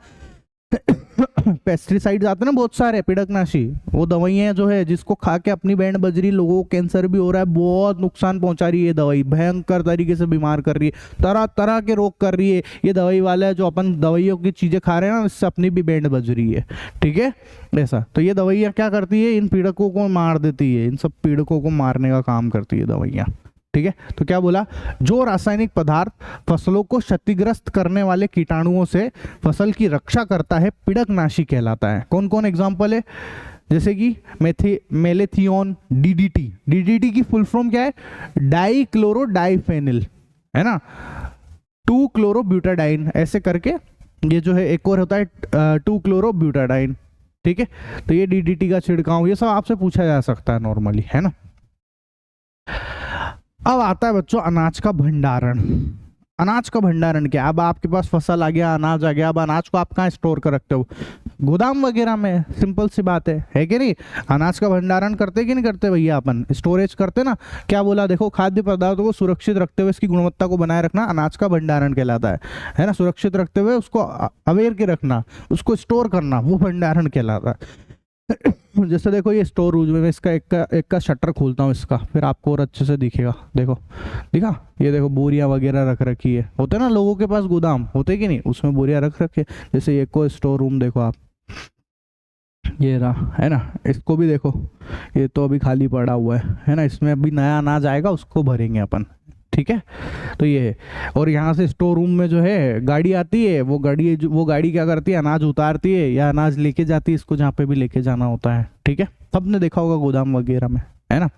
पेस्टिसाइड्स आते हैं ना बहुत सारे पीड़कनाशी, वो दवाइयाँ जो है जिसको खा के अपनी बैंड बज रही, लोगों को कैंसर भी हो रहा है, बहुत नुकसान पहुंचा रही है दवाई, भयंकर तरीके से बीमार कर रही है, तरह तरह के रोग कर रही है ये दवाई वाला है। जो अपन दवाइयों की चीजें खा रहे हैं ना, इससे अपनी भी बैंड बज रही है, ठीक है, ऐसा। तो ये दवाइयाँ क्या करती है? इन पीड़कों को मार देती है, इन सब पीड़कों को मारने का काम करती है दवाइयाँ, ठीक है। तो क्या बोला? जो रासायनिक पदार्थ फसलों को क्षतिग्रस्त करने वाले कीटाणुओं से फसल की रक्षा करता है पीड़कनाशी कहलाता है। कौन कौन एग्जाम्पल है? जैसे कि मेलेथियोन, डीडीटी। डीडीटी की फुल फॉर्म क्या है? डाई क्लोरो डाइफेनिल, है ना, 2 क्लोरो ब्यूटाडाइन, ऐसे करके ये जो है। एक और होता है 2 क्लोरो ब्यूटाडाइन, ठीक है। तो ये डीडीटी का छिड़काव, ये सब आपसे पूछा जा सकता है नॉर्मली, है ना। अब आता है बच्चों अनाज का भंडारण। अनाज का भंडारण क्या? अब आपके पास फसल आ गया, अनाज आ गया, अब अनाज को आप कहाँ स्टोर कर रखते हो? गोदाम वगैरह में, सिंपल सी बात है कि नहीं। अनाज का भंडारण करते कि नहीं करते भैया? अपन स्टोरेज करते ना। क्या बोला? देखो, खाद्य पदार्थों को सुरक्षित रखते हुए इसकी गुणवत्ता को बनाए रखना अनाज का भंडारण कहलाता है ना। सुरक्षित रखते हुए उसको अवेयर के रखना, उसको स्टोर करना, वो भंडारण कहलाता है। जैसे देखो ये स्टोर रूम में, इसका एक का शटर खोलता हूँ इसका, फिर आपको और अच्छे से दिखेगा। देखो, दिखा, ये देखो बोरियां वगैरह रख रखी है, होते ना लोगों के पास गोदाम होते कि नहीं, उसमें बोरियां रख रखे। जैसे ये को स्टोर रूम देखो आप, ये रहा, है ना। इसको भी देखो, ये तो अभी खाली पड़ा हुआ है ना, इसमें अभी नया अनाज आएगा, उसको भरेंगे अपन, ठीक है। तो ये, और यहाँ से स्टोर रूम में जो है गाड़ी आती है, वो गाड़ी क्या करती है? अनाज उतारती है या अनाज लेके जाती है इसको जहाँ पे भी लेके जाना होता है, ठीक है। सबने देखा होगा गोदाम वगैरह में, है ना।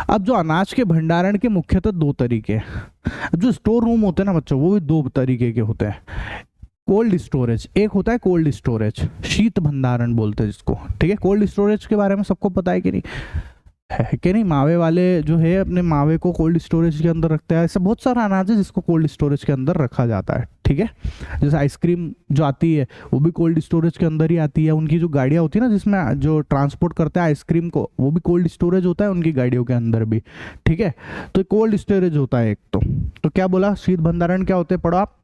अब जो अनाज के भंडारण के मुख्यतः 2 तरीके हैं। जो स्टोर रूम होते हैं ना बच्चों, वो भी 2 तरीके के होते हैं। कोल्ड स्टोरेज, एक होता है कोल्ड स्टोरेज, शीत भंडारण बोलते हैं जिसको, ठीक है। कोल्ड स्टोरेज के बारे में सबको पता है कि नहीं? है कि नहीं। मावे वाले जो है अपने मावे को कोल्ड स्टोरेज के अंदर रखते हैं। ऐसा बहुत सारा अनाज है जिसको कोल्ड स्टोरेज के अंदर रखा जाता है, ठीक है। जैसे आइसक्रीम जो आती है वो भी कोल्ड स्टोरेज के अंदर ही आती है। उनकी जो गाड़ियाँ होती है ना, जिसमें जो ट्रांसपोर्ट करते हैं आइसक्रीम को, वो भी कोल्ड स्टोरेज होता है उनकी गाड़ियों के अंदर भी, ठीक है। तो कोल्ड स्टोरेज होता है एक। तो क्या बोला? शीत भंडारण क्या होते हैं? पढ़ो आप।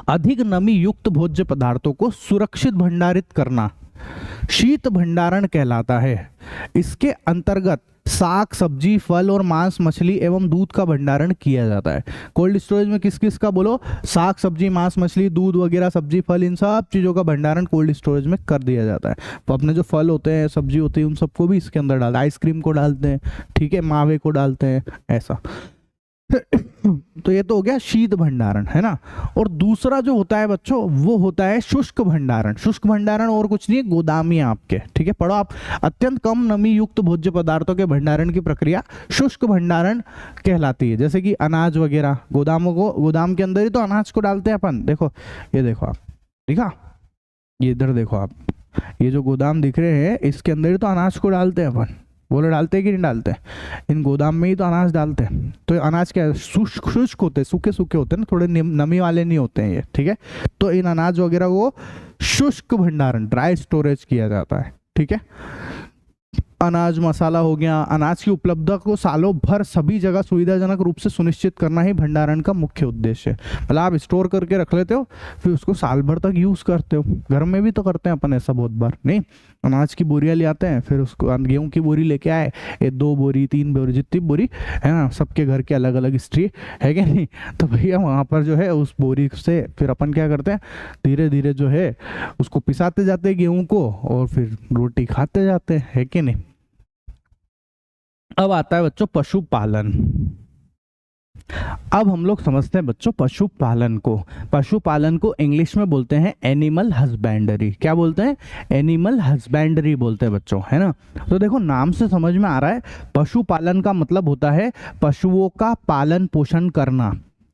अधिक नमी युक्त भोज्य पदार्थों को सुरक्षित भंडारित करना शीत भंडारण कहलाता है। इसके अंतर्गत साग, सब्जी, फल और मांस, मछली एवं दूध का भंडारण किया जाता है। कोल्ड स्टोरेज में किस किस का बोलो? साग, सब्जी, मांस, मछली, दूध वगैरह, सब्जी, फल, इन सब चीज़ों का भंडारण कोल्ड स्टोरेज में कर दिया जाता है। तो अपने जो फल होते हैं, सब्जी होती है, उन सबको भी इसके अंदर डालते हैं। आइसक्रीम को डालते हैं, ठीक है, मावे को डालते हैं, ऐसा। तो ये तो हो गया शीत भंडारण, है ना। और दूसरा जो होता है बच्चों, वो होता है शुष्क भंडारण। शुष्क भंडारण और कुछ नहीं, गोदामी आपके, ठीक है। पढ़ो आप। अत्यंत कम नमी युक्त भोज्य पदार्थों के भंडारण की प्रक्रिया शुष्क भंडारण कहलाती है। जैसे कि अनाज वगैरह, गोदाम के अंदर ही तो अनाज को डालते हैं अपन। देखो, ये देखो आप, दिखा, ये इधर देखो आप, ये जो गोदाम दिख रहे हैं, इसके अंदर ही तो अनाज को डालते हैं अपन। बोलो, डालते हैं कि नहीं डालते? इन गोदाम में ही तो अनाज डालते हैं। तो अनाज क्या है? शुष्क होते हैं, सूखे सूखे होते हैं ना, थोड़े नमी वाले नहीं होते हैं ये, ठीक है। तो इन अनाज वगैरह को शुष्क भंडारण, ड्राई स्टोरेज किया जाता है, ठीक है। अनाज मसाला हो गया, अनाज की उपलब्धता को सालों भर सभी जगह सुविधाजनक रूप से सुनिश्चित करना ही भंडारण का मुख्य उद्देश्य है। मतलब आप स्टोर करके रख लेते हो, फिर उसको साल भर तक यूज करते हो। घर में भी तो करते हैं अपन ऐसा बहुत बार, नहीं? अनाज की बोरियां ले आते हैं, फिर उसको गेहूं की बोरी लेके आए, 2 बोरी 3 बोरी जितनी बोरी है ना, सबके घर के अलग अलग हिस्ट्री है कि नहीं? तो भैया वहाँ पर जो है उस बोरी से फिर अपन क्या करते हैं, धीरे धीरे जो है उसको पिसाते जाते हैं गेहूं को, और फिर रोटी खाते जाते हैं, है कि नहीं? अब आता है बच्चों पशुपालन। अब हम लोग समझते हैं बच्चों पशुपालन को। पशुपालन को इंग्लिश में बोलते हैं एनिमल हस्बेंडरी। क्या बोलते हैं? एनिमल हस्बेंडरी बोलते हैं बच्चों, है ना? तो देखो नाम से समझ में आ रहा है, पशुपालन का मतलब होता है पशुओं का पालन पोषण करना।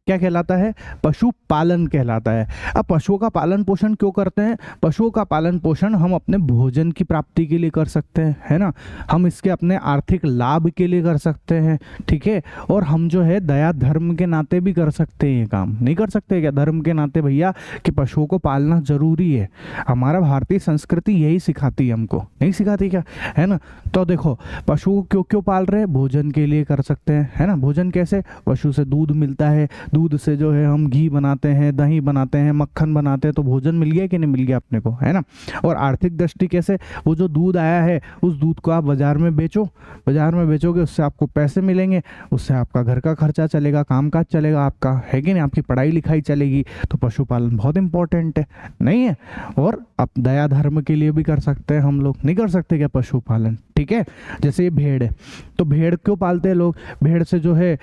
क्या कहलाता है? पशुपालन कहलाता है। अब पशुओं का पालन पोषण क्यों करते हैं? पशुओं का पालन पोषण हम अपने भोजन की प्राप्ति के लिए कर सकते हैं, है ना? हम इसके अपने आर्थिक लाभ के लिए कर सकते हैं, ठीक है? और हम जो है दया धर्म के नाते भी कर सकते हैं। ये काम नहीं कर सकते क्या धर्म के नाते भैया, कि पशुओं को पालना जरूरी है? हमारा भारतीय संस्कृति यही सिखाती है हमको, नहीं सिखाती क्या, है ना? तो देखो पशुओं को क्यों क्यों पाल रहे हैं? भोजन के लिए कर सकते हैं, है ना? भोजन कैसे? पशु से दूध मिलता है, दूध से जो है हम घी बनाते हैं, दही बनाते हैं, मक्खन बनाते हैं, तो भोजन मिल गया कि नहीं मिल गया अपने को, है ना? और आर्थिक दृष्टि कैसे? वो जो दूध आया है उस दूध को आप बाजार में बेचो, बाजार में बेचोगे उससे आपको पैसे मिलेंगे, उससे आपका घर का खर्चा चलेगा, कामकाज चलेगा आपका, है कि नहीं? आपकी पढ़ाई लिखाई चलेगी। तो पशुपालन बहुत इंपॉर्टेंट है, नहीं है? और अब दया धर्म के लिए भी कर सकते हैं हम लोग, नहीं कर सकते क्या पशुपालन? ठीक है, जैसे ये भेड़ है, तो भेड़ क्यों पालते हैं लोग? भेड़ से जो है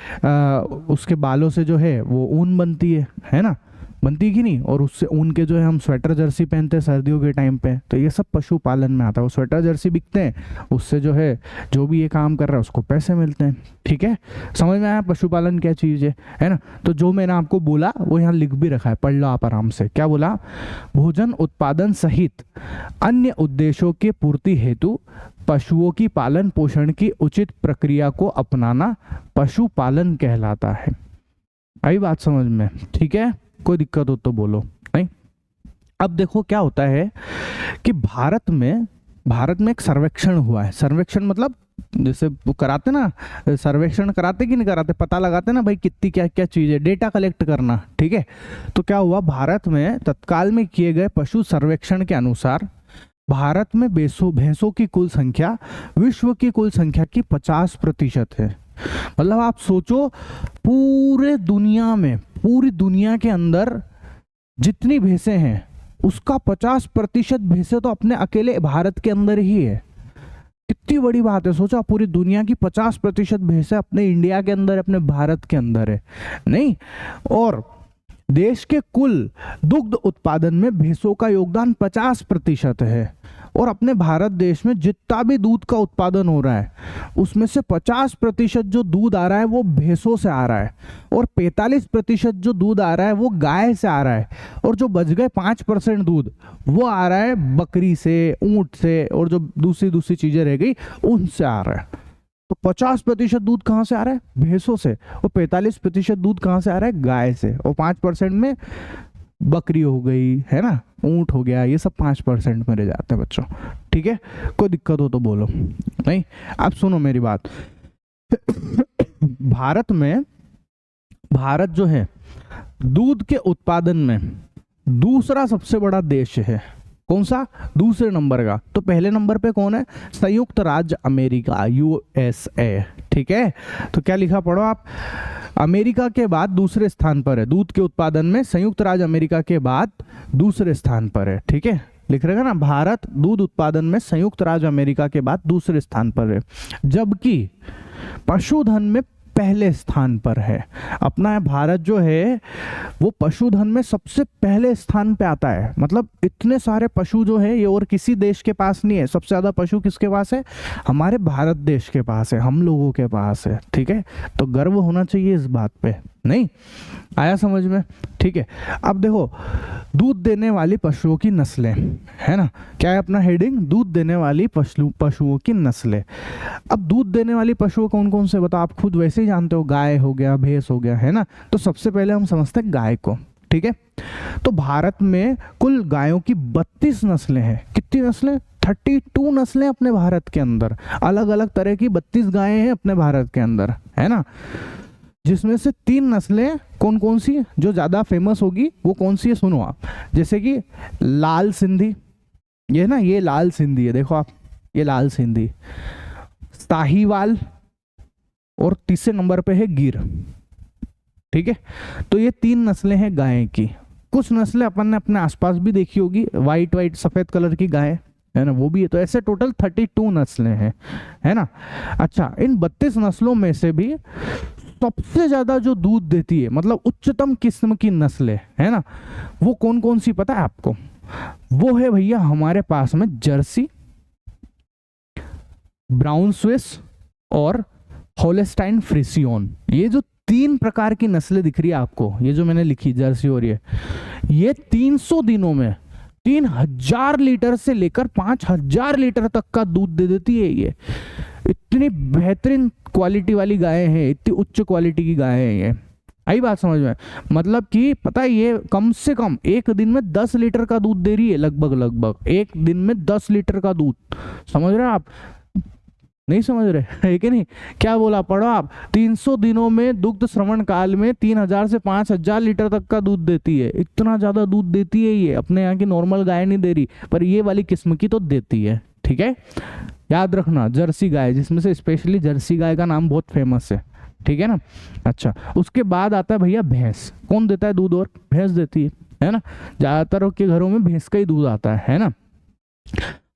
उसके बालों से जो है वो ऊन बनती है ना? बनती कि नहीं? और उससे ऊन के जो है हम स्वेटर जर्सी पहनते हैं सर्दियों के टाइम पे, तो ये सब पशुपालन में आता है। वो स्वेटर जर्सी बिकते हैं, उससे जो है जो भी ये काम कर रहा है उसको पैसे मिलते हैं, ठीक है? समझ में आया पशुपालन क्या चीज़ है ना? तो जो मैंने आपको बोला वो यहाँ लिख भी रखा है, पढ़ लो आप आराम से। क्या बोला? भोजन उत्पादन सहित अन्य उद्देश्यों के पूर्ति हेतु पशुओं की पालन पोषण की उचित प्रक्रिया को अपनाना पशुपालन कहलाता है। आई बात समझ में? ठीक है, कोई दिक्कत हो तो बोलो। नहीं, अब देखो क्या होता है कि भारत में एक सर्वेक्षण हुआ है। सर्वेक्षण मतलब जैसे वो कराते ना, सर्वेक्षण कराते कि नहीं कराते, पता लगाते ना भाई कितनी क्या क्या चीज है, डेटा कलेक्ट करना, ठीक है? तो क्या हुआ, भारत में तत्काल में किए गए पशु सर्वेक्षण के अनुसार भारत में भैंसों की कुल संख्या विश्व की कुल संख्या की 50% है। मतलब आप सोचो पूरी दुनिया के अंदर जितनी भैंसें हैं उसका 50% भैंसें तो अपने अकेले भारत के अंदर ही है। कितनी बड़ी बात है, सोचो पूरी दुनिया की 50% भैंसें अपने इंडिया के अंदर, अपने भारत के अंदर है, नहीं? और देश के कुल दुग्ध उत्पादन में भैंसों का योगदान 50% है। और अपने भारत देश में जितना भी दूध का उत्पादन हो रहा है उसमें से 50% जो दूध आ रहा है वो भैंसों से आ रहा है, और 45% जो दूध आ रहा है वो गाय से आ रहा है, और जो बच गए 5% दूध वो आ रहा है बकरी से, ऊंट से, और जो दूसरी चीजें रह गई उनसे आ रहा है। तो 50% दूध कहाँ से आ रहा है? भैंसों से। और 45% दूध कहाँ से आ रहा है? गाय से। और 5% में बकरी हो गई, है ना, ऊंट हो गया, ये सब 5% में रह जाते हैं बच्चों, ठीक है? कोई दिक्कत हो तो बोलो। नहीं, आप सुनो मेरी बात। भारत जो है दूध के उत्पादन में दूसरा सबसे बड़ा देश है। कौन सा? दूसरे नंबर का। तो पहले नंबर पे कौन है? संयुक्त राज्य अमेरिका, USA, ठीक है? तो क्या लिखा पढ़ो आप, अमेरिका के बाद दूसरे स्थान पर है दूध के उत्पादन में, संयुक्त राज्य अमेरिका के बाद दूसरे स्थान पर है, ठीक है? लिख रहेगा ना, भारत दूध उत्पादन में संयुक्त राज्य अमेरिका के बाद दूसरे स्थान पर है, जबकि पशुधन में पहले स्थान पर है। अपना भारत जो है वो पशुधन में सबसे पहले स्थान पे आता है। मतलब इतने सारे पशु जो है ये और किसी देश के पास नहीं है। सबसे ज्यादा पशु किसके पास है? हमारे भारत देश के पास है, हम लोगों के पास है, ठीक है? तो गर्व होना चाहिए इस बात पे। नहीं आया समझ में? ठीक है, अब देखो दूध देने वाली पशुओं की नस्लें, है ना? क्या है अपना हेडिंग? दूध देने वाली पशुओं की नस्लें। अब दूध देने वाली पशु कौन कौन से बताओ? आप खुद वैसे ही जानते हो, गाय हो गया, भैंस हो गया, है ना? तो सबसे पहले हम समझते हैं गाय को, ठीक है? तो भारत में कुल गायों की 32 नस्लें हैं। कितनी नस्लें? 32 नस्लें अपने भारत के अंदर, अलग अलग तरह की 32 गायें हैं अपने भारत के अंदर, है ना। जिसमें से 3 नस्लें कौन कौन सी जो ज़्यादा फेमस होगी वो कौन सी है, सुनो आप। जैसे कि लाल सिंधी, ये ना, ये लाल सिंधी है, देखो आप, ये लाल सिंधी, साहीवाल, और तीसरे नंबर पे है गिर। ठीक है, तो ये 3 नस्लें हैं गाय की। कुछ नस्लें अपन ने अपने आसपास भी देखी होगी, वाइट सफेद कलर की गाय, है ना, वो भी है। तो ऐसे टोटल 32 नस्लें हैं, है ना। अच्छा, इन 32 नस्लों में से भी सबसे ज्यादा जो दूध देती है, मतलब उच्चतम किस्म की नस्लें, है ना, वो कौन कौन सी पता है आपको? वो है भैया हमारे पास में जर्सी, ब्राउन स्विस और होलेस्टाइन फ्रिसियन। ये जो 3 प्रकार की नस्लें दिख रही है आपको, ये जो मैंने लिखी जर्सी और ये 300 दिनों में 3000 लीटर से लेकर 5000 लीटर तक का दूध दे देती है। ये इतनी बेहतरीन क्वालिटी वाली गाय है, इतनी उच्च क्वालिटी की गाय है ये। आई बात समझ में? मतलब कि पता है, ये कम से कम एक दिन में 10 लीटर का दूध दे रही है, लगभग एक दिन में 10 लीटर का दूध। समझ रहे हैं आप? नहीं समझ रहे है कि नहीं? क्या बोला, पढ़ो आप। 300 दिनों में दुग्ध श्रवण काल में 3000 से 5000 लीटर तक का दूध देती है। इतना ज्यादा दूध देती है ये, अपने यहाँ की नॉर्मल गाय नहीं दे रही, पर ये वाली किस्म की तो देती है। ठीक है, याद रखना, जर्सी गाय, जिसमें से स्पेशली जर्सी गाय का नाम बहुत फेमस है। ठीक है ना। अच्छा, उसके बाद आता है भैया भैंस। कौन देता है दूध? और भैंस देती है ना। ज्यादातर के घरों में भैंस का ही दूध आता है ना।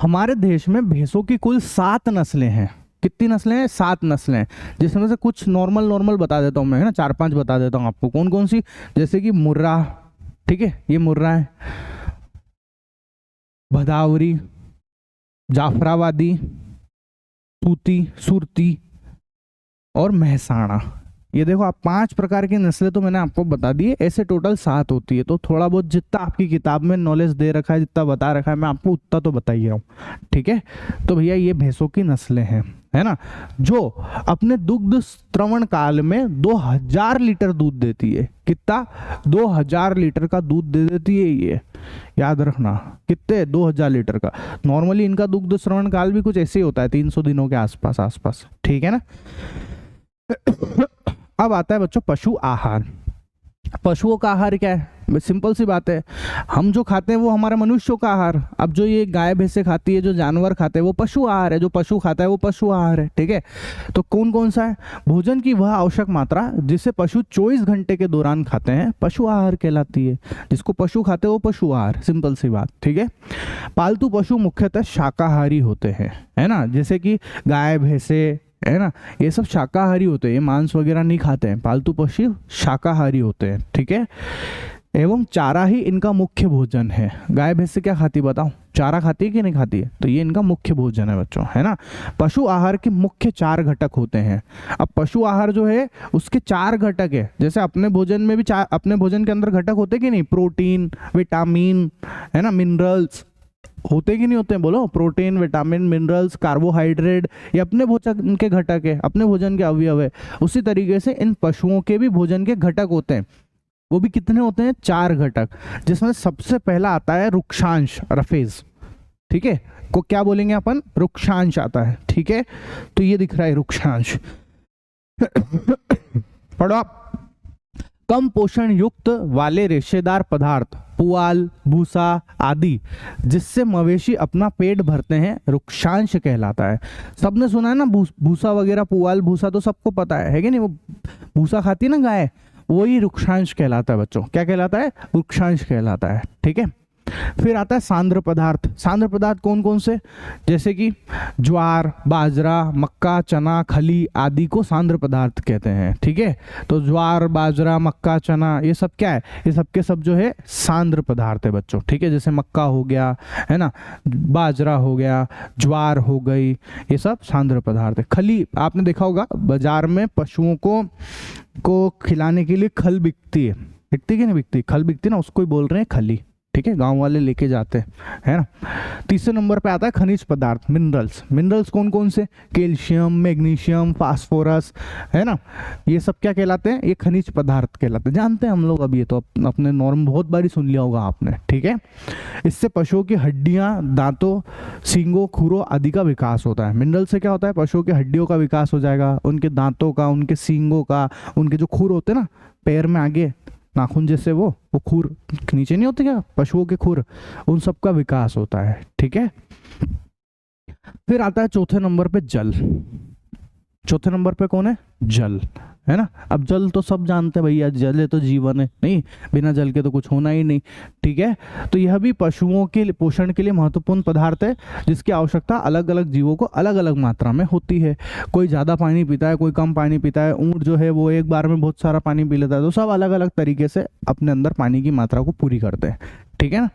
हमारे देश में भैंसों की कुल 7 नस्लें हैं। कितनी नस्लें हैं? 7 नस्लें हैं, जिसमें से कुछ नॉर्मल बता देता हूँ मैं, है ना, 4-5 बता देता हूँ आपको। कौन कौन सी? जैसे कि मुर्रा, ठीक है, ये मुर्रा है, भदावरी, जाफराबादी, सुरती और महसाणा। ये देखो आप, 5 प्रकार की नस्लें तो मैंने आपको बता दी है। ऐसे टोटल 7 होती है। तो थोड़ा बहुत जितना आपकी किताब में नॉलेज दे रखा है, जितना बता रखा है, मैं आपको उतना तो बता ही रहा हूँ। ठीक है, तो भैया ये भैंसों की नस्लें हैं, है ना, जो अपने दुग्ध श्रवण काल में 2000 लीटर दूध देती है। कितना? 2000 लीटर का दूध दे देती है ये, याद रखना। कितने? 2000 लीटर का। नॉर्मली इनका दुग्ध श्रवण काल भी कुछ ऐसे ही होता है, 300 दिनों के आसपास। ठीक है ना। अब आता है बच्चों पशु आहार। पशुओं का आहार क्या है? सिंपल सी बात है, हम जो खाते हैं वो हमारे मनुष्यों का आहार। अब जो ये गाय भैंसे खाती है, जो जानवर खाते हैं, वो पशु आहार है। जो पशु खाता है वो पशु आहार है। ठीक है, तो कौन कौन सा है? भोजन की वह आवश्यक मात्रा जिसे पशु 24 घंटे के दौरान खाते हैं, पशु आहार कहलाती है। जिसको पशु खाते हैं वो पशु आहार, सिंपल सी बात। ठीक है, पालतू पशु मुख्यतः शाकाहारी होते हैं, है ना, जैसे कि गाय भैंसे, है ना, ये सब शाकाहारी होते हैं, ये मांस वगैरह नहीं खाते हैं। पालतू पशु शाकाहारी होते हैं। ठीक है, एवं चारा ही इनका मुख्य भोजन है। गाय भैंस से क्या खाती बताओ? चारा खाती है कि नहीं खाती है? तो ये इनका मुख्य भोजन है बच्चों, है ना। पशु आहार के मुख्य 4 घटक होते हैं। अब पशु आहार जो है उसके 4 घटक है। जैसे अपने भोजन में भी अपने भोजन के अंदर घटक होते कि नहीं? प्रोटीन, विटामिन, है ना, मिनरल्स होते कि नहीं होते? बोलो, प्रोटीन, विटामिन, मिनरल्स, कार्बोहाइड्रेट, ये अपने भोजन के घटक है, अपने भोजन के अवयव है। उसी तरीके से इन पशुओं के भी भोजन के घटक होते हैं। वो भी कितने होते हैं? 4 घटक, जिसमें सबसे पहला आता है रुक्षांश, रफेज। ठीक है, को क्या बोलेंगे अपन? रुक्षांश आता है। ठीक है, तो ये दिख रहा है रुक्षांश। पढ़ो आप। कम पोषण युक्त वाले रेशेदार पदार्थ, पुआल, भूसा आदि, जिससे मवेशी अपना पेट भरते हैं, रुक्षांश कहलाता है। सबने सुना है ना, भूसा वगैरह, पुआल, भूसा तो सबको पता है कि नहीं? वो भूसा खाती है ना गाय, वही रुक्षांश कहलाता है बच्चों। क्या कहलाता है? रुक्षांश कहलाता है। ठीक है, फिर आता है सांद्र पदार्थ। सांद्र पदार्थ कौन कौन से? जैसे कि ज्वार, बाजरा, मक्का, चना, खली आदि को सांद्र पदार्थ कहते हैं। ठीक है, तो ज्वार, बाजरा, मक्का, चना, ये सब क्या है? ये सब के सब जो है सांद्र पदार्थ है बच्चों। ठीक है, जैसे मक्का हो गया, है ना, बाजरा हो गया, ज्वार हो गई, ये सब सांद्र पदार्थ है। खली, आपने देखा होगा बाजार में पशुओं को खिलाने के लिए खल बिकती है। बिकती कि नहीं बिकती? खल बिकती ना, उसको ही बोल रहे हैं खली। ठीक है, गांव वाले लेके जाते हैं, है ना। तीसरे नंबर पे आता है खनिज पदार्थ, मिनरल्स। मिनरल्स कौन कौन से? कैल्शियम, मैग्नीशियम, फास्फोरस, है ना। ये सब क्या कहलाते हैं? ये खनिज पदार्थ कहलाते हैं, जानते हैं हम लोग। अब ये तो अपने नॉर्म बहुत बारी सुन लिया होगा आपने, ठीक है। इससे पशुओं की हड्डियां, दांतों, सींगों, खुरों आदि का विकास होता है। मिनरल से क्या होता है? पशुओं की हड्डियों का विकास हो जाएगा, उनके दांतों का, उनके सींगों का, उनके जो खुर होते हैं ना पैर में आगे नाखून जैसे, वो खुर नीचे नहीं होते क्या पशुओं के खुर, उन सब का विकास होता है, ठीक है। फिर आता है चौथे नंबर पे जल। चौथे नंबर पे कौन है? जल, है ना। अब जल तो सब जानते हैं भैया, जल है तो जीवन है, नहीं बिना जल के तो कुछ होना ही नहीं, ठीक है। तो यह भी पशुओं के पोषण के लिए महत्वपूर्ण पदार्थ है, जिसकी आवश्यकता अलग अलग जीवों को अलग अलग मात्रा में होती है। कोई ज़्यादा पानी पीता है, कोई कम पानी पीता है। ऊँट जो है वो एक बार में बहुत सारा पानी पी लेता है, तो सब अलग अलग तरीके से अपने अंदर पानी की मात्रा को पूरी करते हैं, ठीक है ना।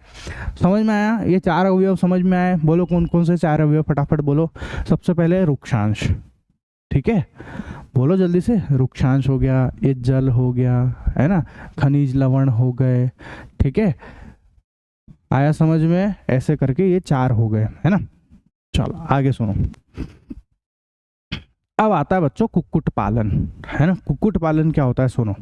समझ में आया? ये 4 अवयव समझ में आए? बोलो कौन कौन से 4 अवयव, फटाफट बोलो। सबसे पहले रुक्षांश, ठीक है, बोलो जल्दी से। रुक्षांश हो गया, ये जल हो गया, है ना, खनिज लवण हो गए, ठीक है। आया समझ में? ऐसे करके ये 4 हो गए, है ना। चलो आगे सुनो। अब आता है बच्चों कुक्कुट पालन, है ना। कुक्कुट पालन क्या होता है सुनो।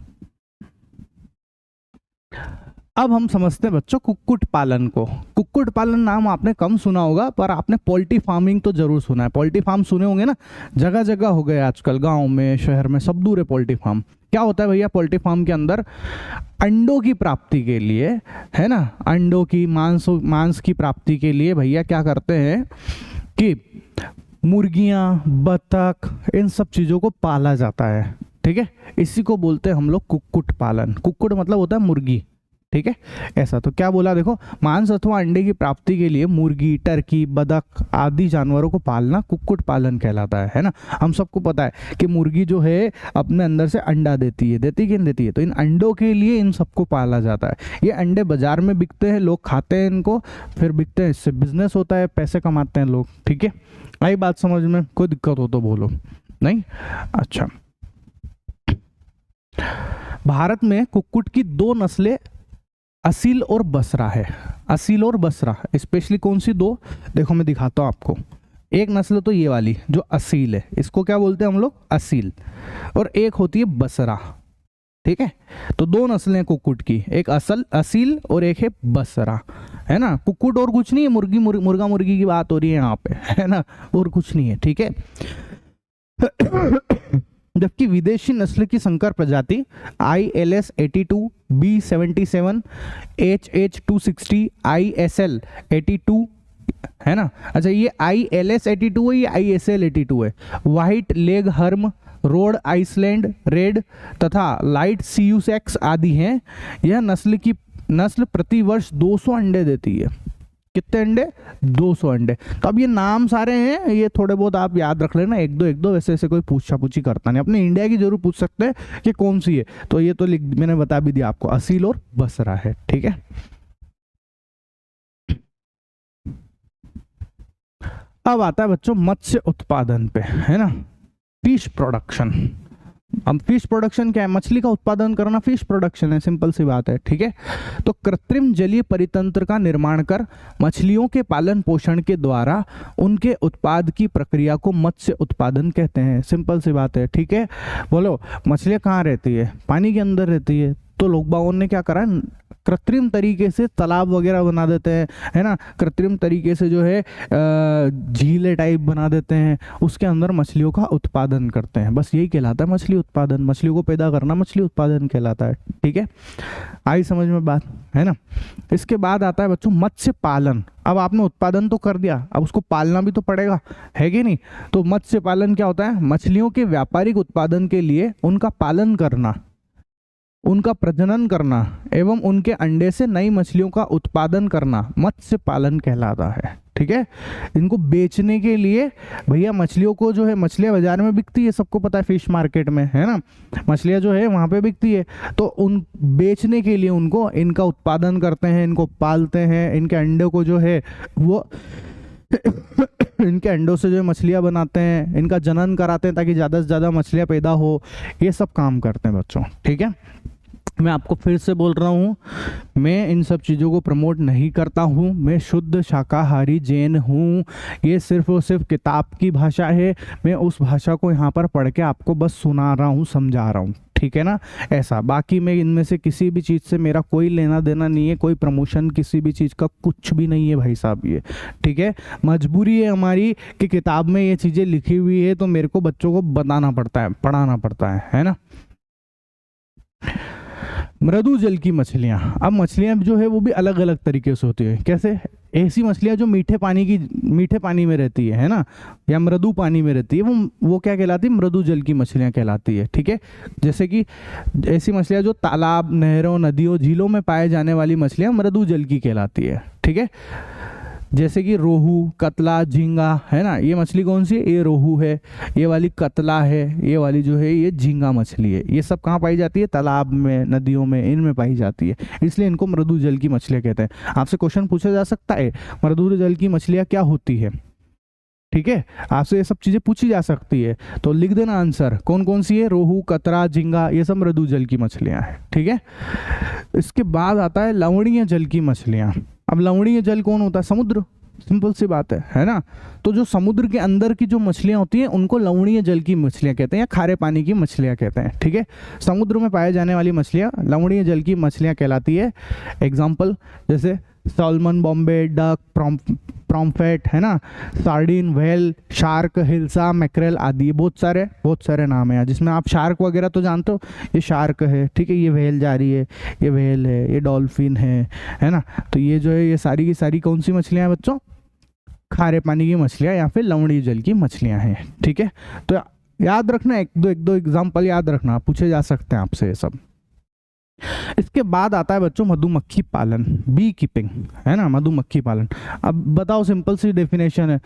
अब हम समझते हैं बच्चों कुक्कुट पालन को। कुक्कुट पालन नाम आपने कम सुना होगा, पर आपने पोल्ट्री फार्मिंग तो जरूर सुना है। पोल्ट्री फार्म सुने होंगे ना, जगह जगह हो गए आजकल, गांव में, शहर में, सब दूर है पोल्ट्री फार्म। क्या होता है भैया पोल्ट्री फार्म के अंदर? अंडों की प्राप्ति के लिए, है ना, अंडों की, मांस की प्राप्ति के लिए भैया क्या करते हैं कि मुर्गियां, बतख, इन सब चीज़ों को पाला जाता है, ठीक है। इसी को बोलते हैं हम लोग कुक्कुट पालन। कुक्कुट मतलब होता है मुर्गी, ठीक है। ऐसा तो क्या बोला देखो, मांस अथवा अंडे की प्राप्ति के लिए मुर्गी, टर्की, बदक आदि जानवरों को पालना कुक्कुट पालन कहलाता है ना। हम सबको पता है कि मुर्गी जो है अपने अंदर से अंडा देती है, देती कि नहीं देती है। तो इन अंडों के लिए इन सबको पाला जाता है। ये अंडे बाजार में बिकते हैं, लोग खाते हैं इनको, फिर बिकते हैं, इससे बिजनेस होता है, पैसे कमाते हैं लोग, ठीक है। आई बात समझ में? कोई दिक्कत हो तो बोलो, नहीं? अच्छा, भारत में कुक्कुट की 2 नस्लें असील और बसरा है। असील और बसरा, स्पेशली कौन सी 2? देखो मैं दिखाता हूँ आपको। एक नस्ल तो ये वाली जो असील है, इसको क्या बोलते हैं हम लोग? असील। और एक होती है बसरा, ठीक है। तो 2 नस्लें कुक्कुट की, एक असील और एक है बसरा, है ना। कुक्कुट और कुछ नहीं है, मुर्गा मुर्गी की बात हो रही है यहाँ पे, है ना, और कुछ नहीं है, ठीक है। जबकि विदेशी नस्ल की संकर प्रजाति ILS 82, B77, HH260, ISL 82, है ना। अच्छा, ये ILS 82 है, ये ISL 82 है। White leghorn, Rhode Island red तथा लाइट सीयूसेक्स आदि हैं। यह नस्ल प्रति वर्ष 200 अंडे देती है। कितने अंडे? 200 अंडे। तो अब ये नाम सारे हैं, ये थोड़े बहुत आप याद रख लेना, एक दो वैसे कोई पूछा करता नहीं। अपने इंडिया की जरूर पूछ सकते हैं कि कौन सी है, तो ये तो मैंने बता भी दिया आपको, असील और बसरा है, ठीक है। अब आता है बच्चों मत्स्य उत्पादन पे, है ना, फिश प्रोडक्शन। अब फिश प्रोडक्शन क्या है? मछली का उत्पादन करना फिश प्रोडक्शन है, सिंपल सी बात है, ठीक है। तो कृत्रिम जलीय परितंत्र का निर्माण कर मछलियों के पालन पोषण के द्वारा उनके उत्पाद की प्रक्रिया को मत्स्य उत्पादन कहते हैं, सिंपल सी बात है, ठीक है। बोलो मछलियाँ कहाँ रहती है? पानी के अंदर रहती है। तो लोग बागों ने क्या करा, कृत्रिम तरीके से तालाब वगैरह बना देते हैं, है ना, कृत्रिम तरीके से जो है झीलें टाइप बना देते हैं, उसके अंदर मछलियों का उत्पादन करते हैं। बस यही कहलाता है मछली उत्पादन। मछलियों को पैदा करना मछली उत्पादन कहलाता है, ठीक है। आई समझ में बात, है ना। इसके बाद आता है बच्चों मत्स्य पालन। अब आपने उत्पादन तो कर दिया, अब उसको पालना भी तो पड़ेगा, है कि नहीं। तो मत्स्य पालन क्या होता है? मछलियों के व्यापारिक उत्पादन के लिए उनका पालन करना, उनका प्रजनन करना एवं उनके अंडे से नई मछलियों का उत्पादन करना मत्स्य पालन कहलाता है, ठीक है। इनको बेचने के लिए भैया मछलियों को जो है, मछलियाँ बाजार में बिकती है, सबको पता है, फिश मार्केट में, है ना, मछलियाँ जो है वहाँ पे बिकती है। तो उन बेचने के लिए उनको, इनका उत्पादन करते हैं, इनको पालते हैं, इनके अंडे को जो है वो इनके अंडों से जो मछलियाँ बनाते हैं, इनका जनन कराते हैं ताकि ज़्यादा से ज़्यादा मछलियाँ पैदा हो। ये सब काम करते हैं बच्चों, ठीक है। मैं आपको फिर से बोल रहा हूँ, मैं इन सब चीज़ों को प्रमोट नहीं करता हूँ। मैं शुद्ध शाकाहारी जैन हूँ। ये सिर्फ और सिर्फ किताब की भाषा है। मैं उस भाषा को यहाँ पर पढ़ के आपको बस सुना रहा हूँ, समझा रहा हूँ, ठीक है ना। ऐसा बाकी मैं इनमें से किसी भी चीज़ से मेरा कोई लेना देना नहीं है, कोई प्रमोशन किसी भी चीज़ का कुछ भी नहीं है भाई साहब ये, ठीक है। मजबूरी है हमारी कि किताब में ये चीज़ें लिखी हुई है तो मेरे को बच्चों को बताना पड़ता है, पढ़ाना पड़ता है ना। मृदु जल की मछलियाँ। अब मछलियाँ जो है वो भी अलग अलग तरीके से होती है। कैसे? ऐसी मछलियाँ जो मीठे पानी में रहती है ना, या मृदु पानी में रहती है, वो क्या कहलाती है? मृदु जल की मछलियाँ कहलाती है, ठीक है। जैसे कि ऐसी मछलियाँ जो तालाब, नहरों, नदियों, झीलों में पाए जाने वाली मछलियाँ मृदु जल की कहलाती है, ठीक है। जैसे कि रोहू, कतला, झींगा, है ना। ये मछली कौन सी है? ये रोहू है, ये वाली कतला है, ये वाली जो है ये झींगा मछली है। ये सब कहाँ पाई जाती है? तालाब में, नदियों में, इनमें पाई जाती है, इसलिए इनको मृदु जल की मछलियाँ कहते हैं। आपसे क्वेश्चन पूछा जा सकता है, मृदु जल की मछलियाँ क्या होती है, ठीक है। आपसे ये सब चीज़ें पूछी जा सकती है, तो लिख देना आंसर। कौन कौन सी है? रोहू, कतरा, झींगा, ये सब मृदु जल की मछलियाँ हैं, ठीक है। इसके बाद आता है लवणीय जल की मछलियाँ। अब लवणीय जल कौन होता है? समुद्र, सिंपल सी बात है ना। तो जो समुद्र के अंदर की जो मछलियाँ होती हैं उनको लवणीय जल की मछलियाँ कहते हैं, या खारे पानी की मछलियाँ कहते हैं, ठीक है। समुद्र में पाए जाने वाली मछलियाँ लवणीय जल की मछलियाँ कहलाती है। एग्जाम्पल जैसे सैल्मन, बॉम्बे डक, प्रॉम्फेट, है ना, sardine, whale, shark, hilsa, mackerel आदि। बहुत सारे नाम हैं, जिसमें आप शार्क वगैरह तो जानते हो, ये शार्क है, ठीक है। ये व्हेल जा रही है, ये व्हेल है, ये डॉल्फिन है ना। तो ये जो है ये सारी की सारी कौन सी मछलियाँ हैं बच्चों? खारे पानी की मछलियाँ या फिर लवणीय जल की मछलियाँ हैं, ठीक है। तो याद रखना, एक दो एग्जाम्पल याद रखना, पूछे जा सकते हैं आपसे ये सब। इसके बाद आता है बच्चों मधुमक्खी पालन, बी कीपिंग, है ना, मधुमक्खी पालन। अब बताओ, सिंपल सी डेफिनेशन है,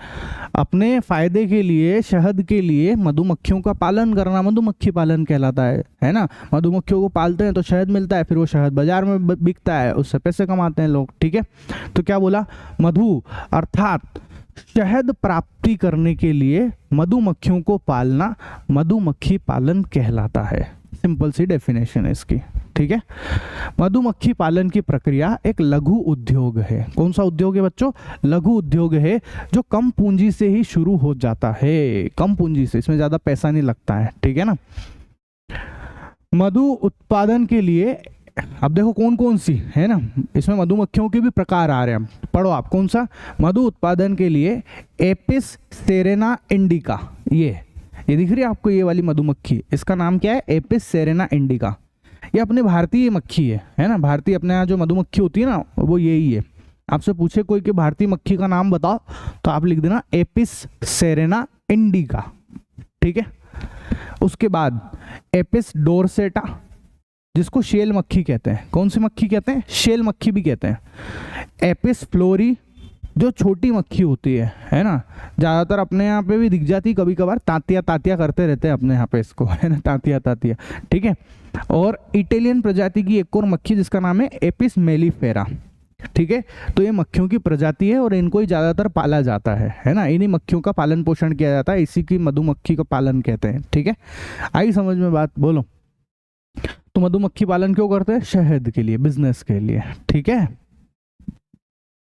अपने फायदे के लिए, शहद के लिए मधुमक्खियों का पालन करना मधुमक्खी पालन कहलाता है ना। मधुमक्खियों को पालते हैं तो शहद मिलता है, फिर वो शहद बाजार में बिकता है, उससे पैसे कमाते हैं लोग, ठीक है। तो क्या बोला? मधु अर्थात शहद प्राप्ति करने के लिए मधुमक्खियों को पालना मधुमक्खी पालन कहलाता है। सिंपल सी डेफिनेशन है इसकी, ठीक है। मधुमक्खी पालन की प्रक्रिया एक लघु उद्योग है। कौन सा उद्योग है बच्चों? लघु उद्योग है, जो कम पूंजी से ही शुरू हो जाता है, कम पूंजी से, इसमें ज्यादा पैसा नहीं लगता है, ठीक है ना। मधु उत्पादन के लिए, अब देखो कौन कौन सी है ना, इसमें मधुमक्खियों के भी प्रकार आ रहे हैं, पढ़ो आप। कौन सा? मधु उत्पादन के लिए एपिस सेरेना इंडिका, ये दिख रही है आपको, ये वाली मधुमक्खी, इसका नाम क्या है? Apis Serena indica. ये अपने भारतीय मक्खी है ना। भारतीय अपने यहाँ जो मधुमक्खी होती है ना, वो यही है। आपसे पूछे कोई कि भारतीय मक्खी का नाम बताओ, तो आप लिख देना एपिस सेरेना इंडिका, ठीक है। उसके बाद एपिस डोरसेटा, जिसको शेल मक्खी कहते हैं। कौन सी मक्खी कहते हैं? शेल मक्खी भी कहते हैं। एपिस फ्लोरी, जो छोटी मक्खी होती है ना, ज़्यादातर अपने यहाँ पे भी दिख जाती है, कभी कभार तांतिया करते रहते हैं अपने यहाँ पे इसको, है ना, तांतिया, ठीक है। और इटालियन प्रजाति की एक और मक्खी जिसका नाम है एपिस मेलिफेरा, ठीक है। तो ये मक्खियों की प्रजाति है और इनको ही ज़्यादातर पाला जाता है ना। इन्हीं मक्खियों का पालन पोषण किया जाता है, इसी की मधुमक्खी का पालन कहते हैं, ठीक है। आई समझ में बात? बोलो। तो मधुमक्खी पालन क्यों करते हैं? शहद के लिए, बिजनेस के लिए, ठीक है।